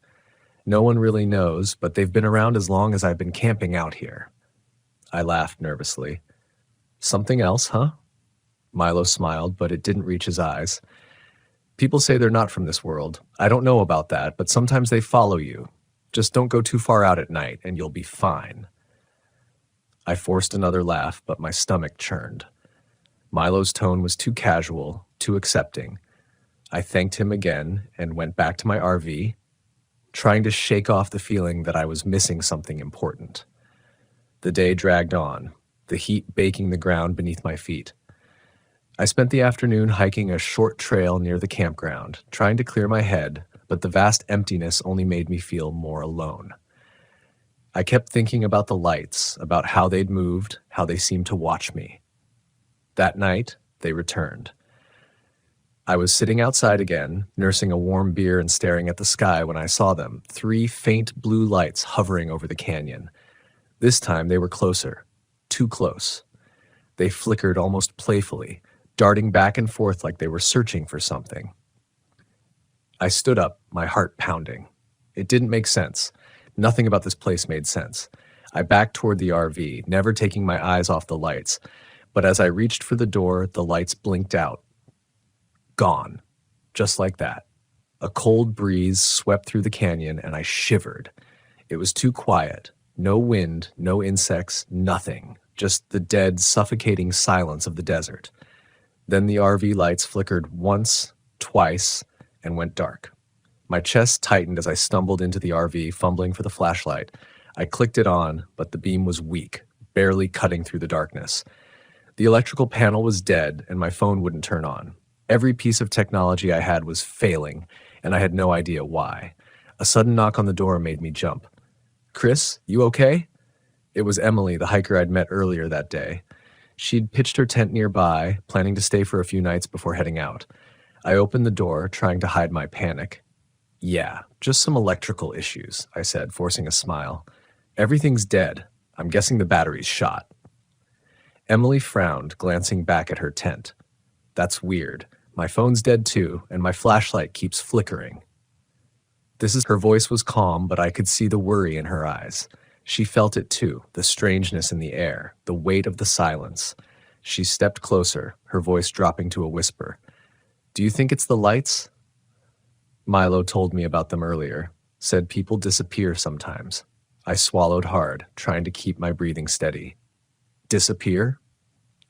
S1: No one really knows, but they've been around as long as I've been camping out here." I laughed nervously. "Something else, huh?" Milo smiled, but it didn't reach his eyes. "People say they're not from this world. I don't know about that, but sometimes they follow you. Just don't go too far out at night, and you'll be fine." I forced another laugh, but my stomach churned. Milo's tone was too casual, too accepting. I thanked him again and went back to my RV, trying to shake off the feeling that I was missing something important. The day dragged on, the heat baking the ground beneath my feet. I spent the afternoon hiking a short trail near the campground, trying to clear my head, but the vast emptiness only made me feel more alone. I kept thinking about the lights, about how they'd moved, how they seemed to watch me. That night, they returned. I was sitting outside again, nursing a warm beer and staring at the sky when I saw them, 3 faint blue lights hovering over the canyon. This time they were closer, too close. They flickered almost playfully, darting back and forth like they were searching for something. I stood up, my heart pounding. It didn't make sense. Nothing about this place made sense. I backed toward the RV, never taking my eyes off the lights. But as I reached for the door, the lights blinked out. Gone. Just like that. A cold breeze swept through the canyon, and I shivered. It was too quiet. No wind, no insects, nothing. Just the dead, suffocating silence of the desert. Then the RV lights flickered once, twice, and went dark. My chest tightened as I stumbled into the RV, fumbling for the flashlight. I clicked it on, but the beam was weak, barely cutting through the darkness. The electrical panel was dead, and my phone wouldn't turn on. Every piece of technology I had was failing, and I had no idea why. A sudden knock on the door made me jump. "Chris, you okay?" It was Emily, the hiker I'd met earlier that day. She'd pitched her tent nearby, planning to stay for a few nights before heading out. I opened the door, trying to hide my panic. "Yeah, just some electrical issues," I said, forcing a smile. "Everything's dead. I'm guessing the battery's shot." Emily frowned, glancing back at her tent. "That's weird. My phone's dead too, and my flashlight keeps flickering. Her voice was calm, but I could see the worry in her eyes. She felt it too, the strangeness in the air, the weight of the silence. She stepped closer, her voice dropping to a whisper. Do you think it's the lights? Milo told me about them earlier, said people disappear sometimes. I swallowed hard, trying to keep my breathing steady. Disappear?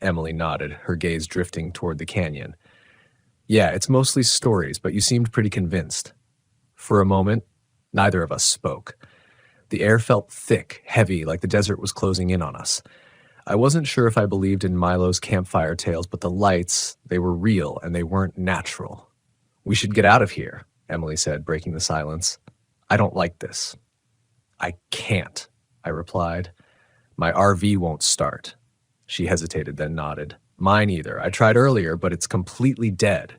S1: Emily nodded, her gaze drifting toward the canyon. Yeah, it's mostly stories, but you seemed pretty convinced. For a moment, neither of us spoke. The air felt thick, heavy, like the desert was closing in on us. I wasn't sure if I believed in Milo's campfire tales, but the lights, they were real and they weren't natural. We should get out of here, Emily said, breaking the silence. I don't like this. I can't, I replied. My RV won't start. She hesitated, then nodded. Mine either. I tried earlier, but it's completely dead.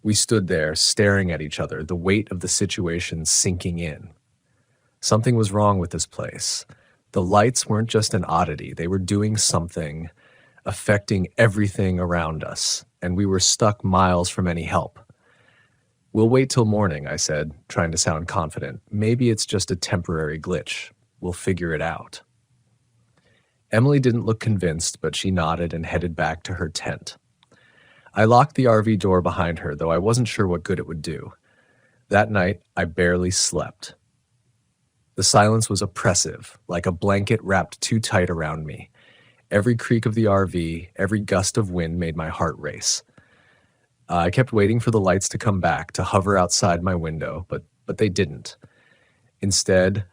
S1: We stood there, staring at each other, the weight of the situation sinking in. Something was wrong with this place. The lights weren't just an oddity. They were doing something, affecting everything around us, and we were stuck miles from any help. We'll wait till morning, I said, trying to sound confident. Maybe it's just a temporary glitch. We'll figure it out. Emily didn't look convinced, but she nodded and headed back to her tent. I locked the RV door behind her, though I wasn't sure what good it would do. That night, I barely slept. The silence was oppressive, like a blanket wrapped too tight around me. Every creak of the RV, every gust of wind made my heart race. I kept waiting for the lights to come back, to hover outside my window, but they didn't. Instead,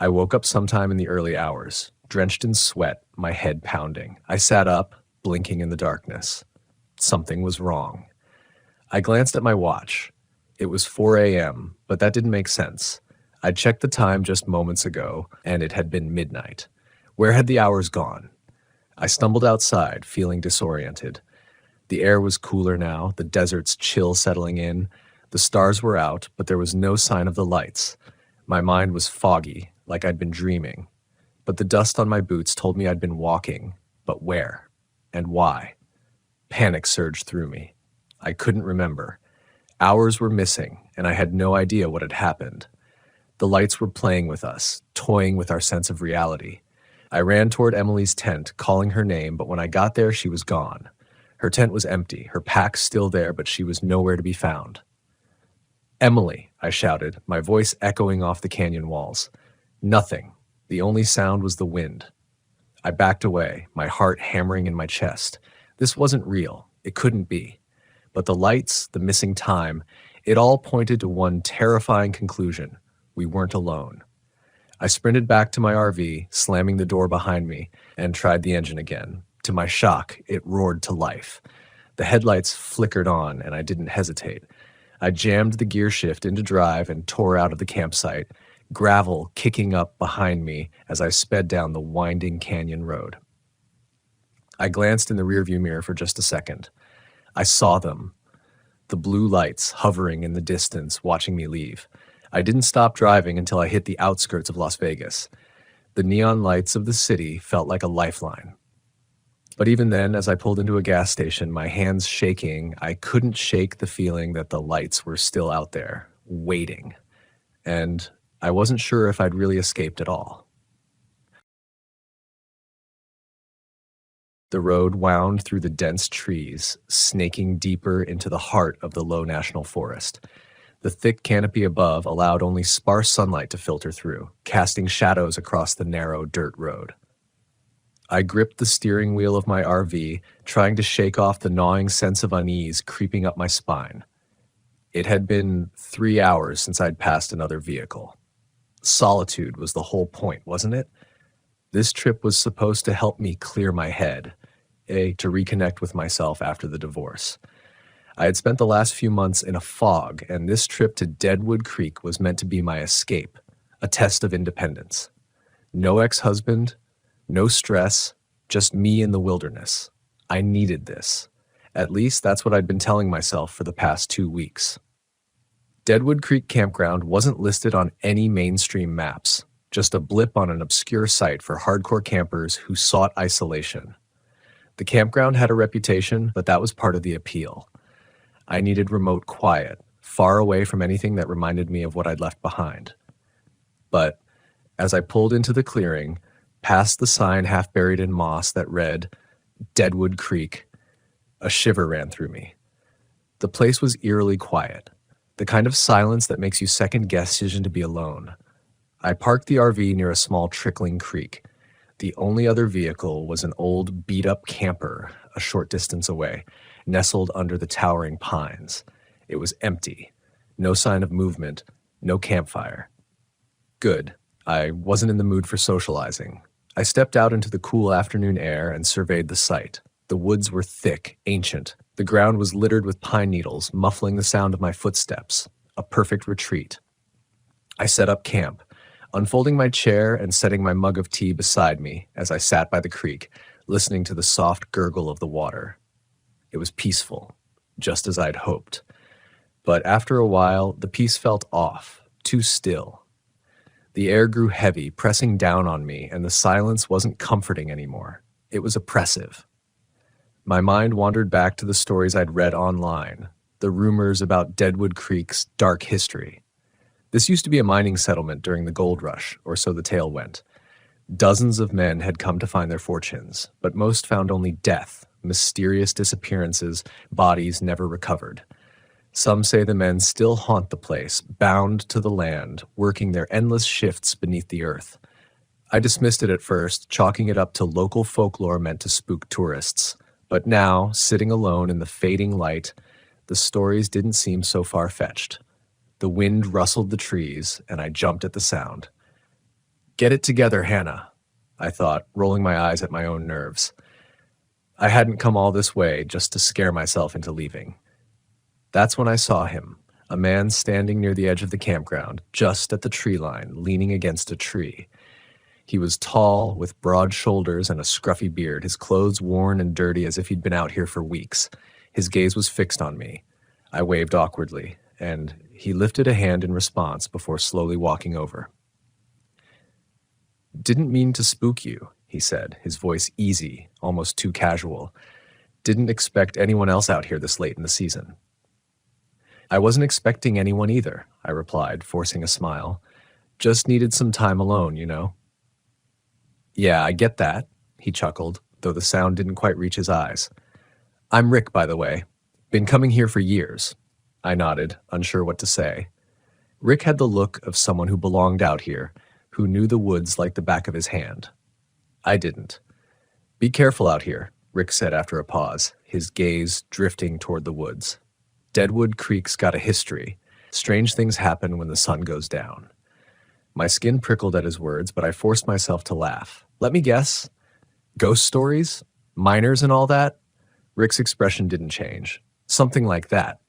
S1: I woke up sometime in the early hours, drenched in sweat, my head pounding. I sat up, blinking in the darkness. Something was wrong. I glanced at my watch. It was 4 a.m., but that didn't make sense. I'd checked the time just moments ago, and it had been midnight. Where had the hours gone? I stumbled outside, feeling disoriented. The air was cooler now, the desert's chill settling in. The stars were out, but there was no sign of the lights. My mind was foggy, like I'd been dreaming. But the dust on my boots told me I'd been walking. But where? And why? Panic surged through me. I couldn't remember. Hours were missing, and I had no idea what had happened. The lights were playing with us, toying with our sense of reality. I ran toward Emily's tent, calling her name, but when I got there, she was gone. Her tent was empty, her pack still there, but she was nowhere to be found. Emily, I shouted, my voice echoing off the canyon walls. Nothing. The only sound was the wind. I backed away, my heart hammering in my chest. This wasn't real. It couldn't be. But the lights, the missing time, it all pointed to one terrifying conclusion. We weren't alone. I sprinted back to my RV, slamming the door behind me, and tried the engine again. To my shock, it roared to life. The headlights flickered on, and I didn't hesitate. I jammed the gear shift into drive and tore out of the campsite, gravel kicking up behind me as I sped down the winding canyon road. I glanced in the rearview mirror for just a second. I saw them, the blue lights hovering in the distance, watching me leave. I didn't stop driving until I hit the outskirts of Las Vegas. The neon lights of the city felt like a lifeline. But even then, as I pulled into a gas station, my hands shaking, I couldn't shake the feeling that the lights were still out there, waiting. And I wasn't sure if I'd really escaped at all. The road wound through the dense trees, snaking deeper into the heart of the Low National Forest. The thick canopy above allowed only sparse sunlight to filter through, casting shadows across the narrow dirt road. I gripped the steering wheel of my RV, trying to shake off the gnawing sense of unease creeping up my spine. It had been 3 hours since I'd passed another vehicle. Solitude was the whole point, wasn't it? This trip was supposed to help me clear my head, to reconnect with myself after the divorce. I had spent the last few months in a fog, and this trip to Deadwood Creek was meant to be my escape, a test of independence. No ex-husband, no stress, just me in the wilderness. I needed this. At least that's what I'd been telling myself for the past 2 weeks. Deadwood Creek Campground wasn't listed on any mainstream maps, just a blip on an obscure site for hardcore campers who sought isolation. The campground had a reputation, but that was part of the appeal. I needed remote quiet, far away from anything that reminded me of what I'd left behind. But as I pulled into the clearing, past the sign half buried in moss that read, Deadwood Creek, a shiver ran through me. The place was eerily quiet, the kind of silence that makes you second-guess decision to be alone. I parked the RV near a small trickling creek. The only other vehicle was an old, beat-up camper a short distance away, nestled under the towering pines. It was empty. No sign of movement, no campfire. Good. I wasn't in the mood for socializing. I stepped out into the cool afternoon air and surveyed the site. The woods were thick, ancient. The ground was littered with pine needles, muffling the sound of my footsteps. A perfect retreat. I set up camp, unfolding my chair and setting my mug of tea beside me as I sat by the creek, listening to the soft gurgle of the water. It was peaceful, just as I'd hoped. But after a while, the peace felt off, too still. The air grew heavy, pressing down on me, and the silence wasn't comforting anymore. It was oppressive. My mind wandered back to the stories I'd read online, the rumors about Deadwood Creek's dark history. This used to be a mining settlement during the gold rush, or so the tale went. Dozens of men had come to find their fortunes, but most found only death, mysterious disappearances, bodies never recovered. Some say the men still haunt the place, bound to the land, working their endless shifts beneath the earth. I dismissed it at first, chalking it up to local folklore meant to spook tourists. But now, sitting alone in the fading light, the stories didn't seem so far-fetched. The wind rustled the trees, and I jumped at the sound. Get it together, Hannah, I thought, rolling my eyes at my own nerves. I hadn't come all this way just to scare myself into leaving. That's when I saw him, a man standing near the edge of the campground, just at the tree line, leaning against a tree. He was tall, with broad shoulders and a scruffy beard, his clothes worn and dirty as if he'd been out here for weeks. His gaze was fixed on me. I waved awkwardly, and he lifted a hand in response before slowly walking over. Didn't mean to spook you, he said, his voice easy, almost too casual. Didn't expect anyone else out here this late in the season. I wasn't expecting anyone either, I replied, forcing a smile. Just needed some time alone, you know. Yeah, I get that, he chuckled, though the sound didn't quite reach his eyes. I'm Rick, by the way. Been coming here for years. I nodded, unsure what to say. Rick had the look of someone who belonged out here, who knew the woods like the back of his hand. I didn't. Be careful out here, Rick said after a pause, his gaze drifting toward the woods. Deadwood Creek's got a history. Strange things happen when the sun goes down. My skin prickled at his words, but I forced myself to laugh. Let me guess. Ghost stories? Miners and all that? Rick's expression didn't change. Something like that.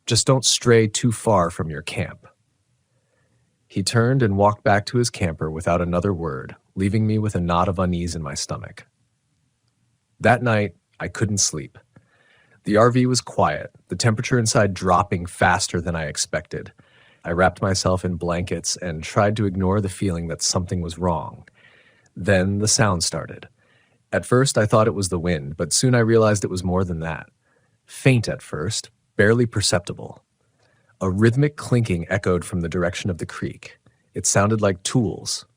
S1: Just don't stray too far from your camp. He turned and walked back to his camper without another word, leaving me with a knot of unease in my stomach. That night, I couldn't sleep. The RV was quiet, the temperature inside dropping faster than I expected. I wrapped myself in blankets and tried to ignore the feeling that something was wrong. Then the sound started. At first, I thought it was the wind, but soon I realized it was more than that. Faint at first, barely perceptible. A rhythmic clinking echoed from the direction of the creek. It sounded like tools.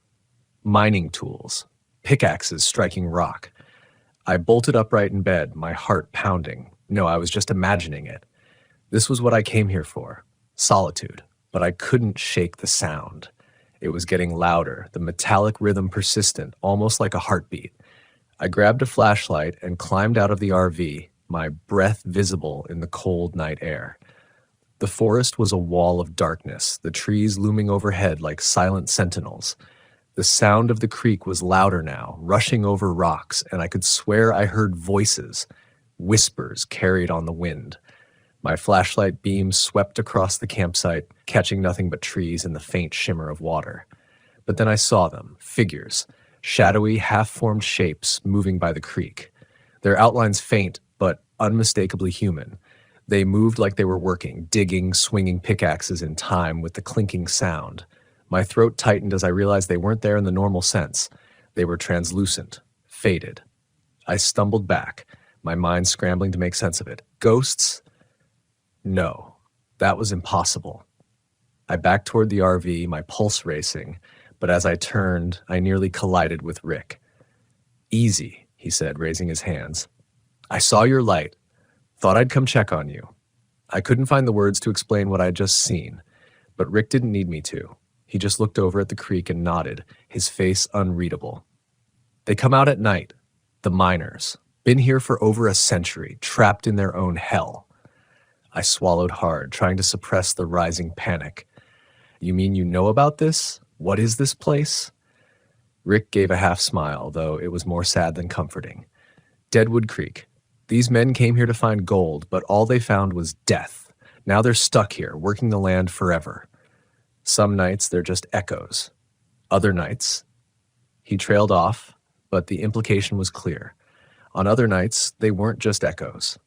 S1: Mining tools. Pickaxes striking rock. I bolted upright in bed, my heart pounding. No, I was just imagining it. This was what I came here for. Solitude. But I couldn't shake the sound. It was getting louder, the metallic rhythm persistent, almost like a heartbeat. I grabbed a flashlight and climbed out of the RV, my breath visible in the cold night air. The forest was a wall of darkness, the trees looming overhead like silent sentinels. The sound of the creek was louder now, rushing over rocks, and I could swear I heard voices, whispers carried on the wind. My flashlight beam swept across the campsite, catching nothing but trees and the faint shimmer of water. But then I saw them, figures, shadowy, half-formed shapes moving by the creek. Their outlines faint, but unmistakably human. They moved like they were working, digging, swinging pickaxes in time with the clinking sound. My throat tightened as I realized they weren't there in the normal sense. They were translucent, faded. I stumbled back, my mind scrambling to make sense of it. Ghosts? No, that was impossible. I backed toward the RV, my pulse racing, but as I turned, I nearly collided with Rick. Easy, he said, raising his hands. I saw your light. Thought I'd come check on you. I couldn't find the words to explain what I'd just seen, but Rick didn't need me to. He just looked over at the creek and nodded, his face unreadable. They come out at night. The miners. Been here for over a century, trapped in their own hell. I swallowed hard, trying to suppress the rising panic. You mean you know about this? What is this place? Rick gave a half smile, though it was more sad than comforting. Deadwood Creek. These men came here to find gold, but all they found was death. Now they're stuck here, working the land forever. Some nights they're just echoes. Other nights... He trailed off, but the implication was clear. On other nights, they weren't just echoes.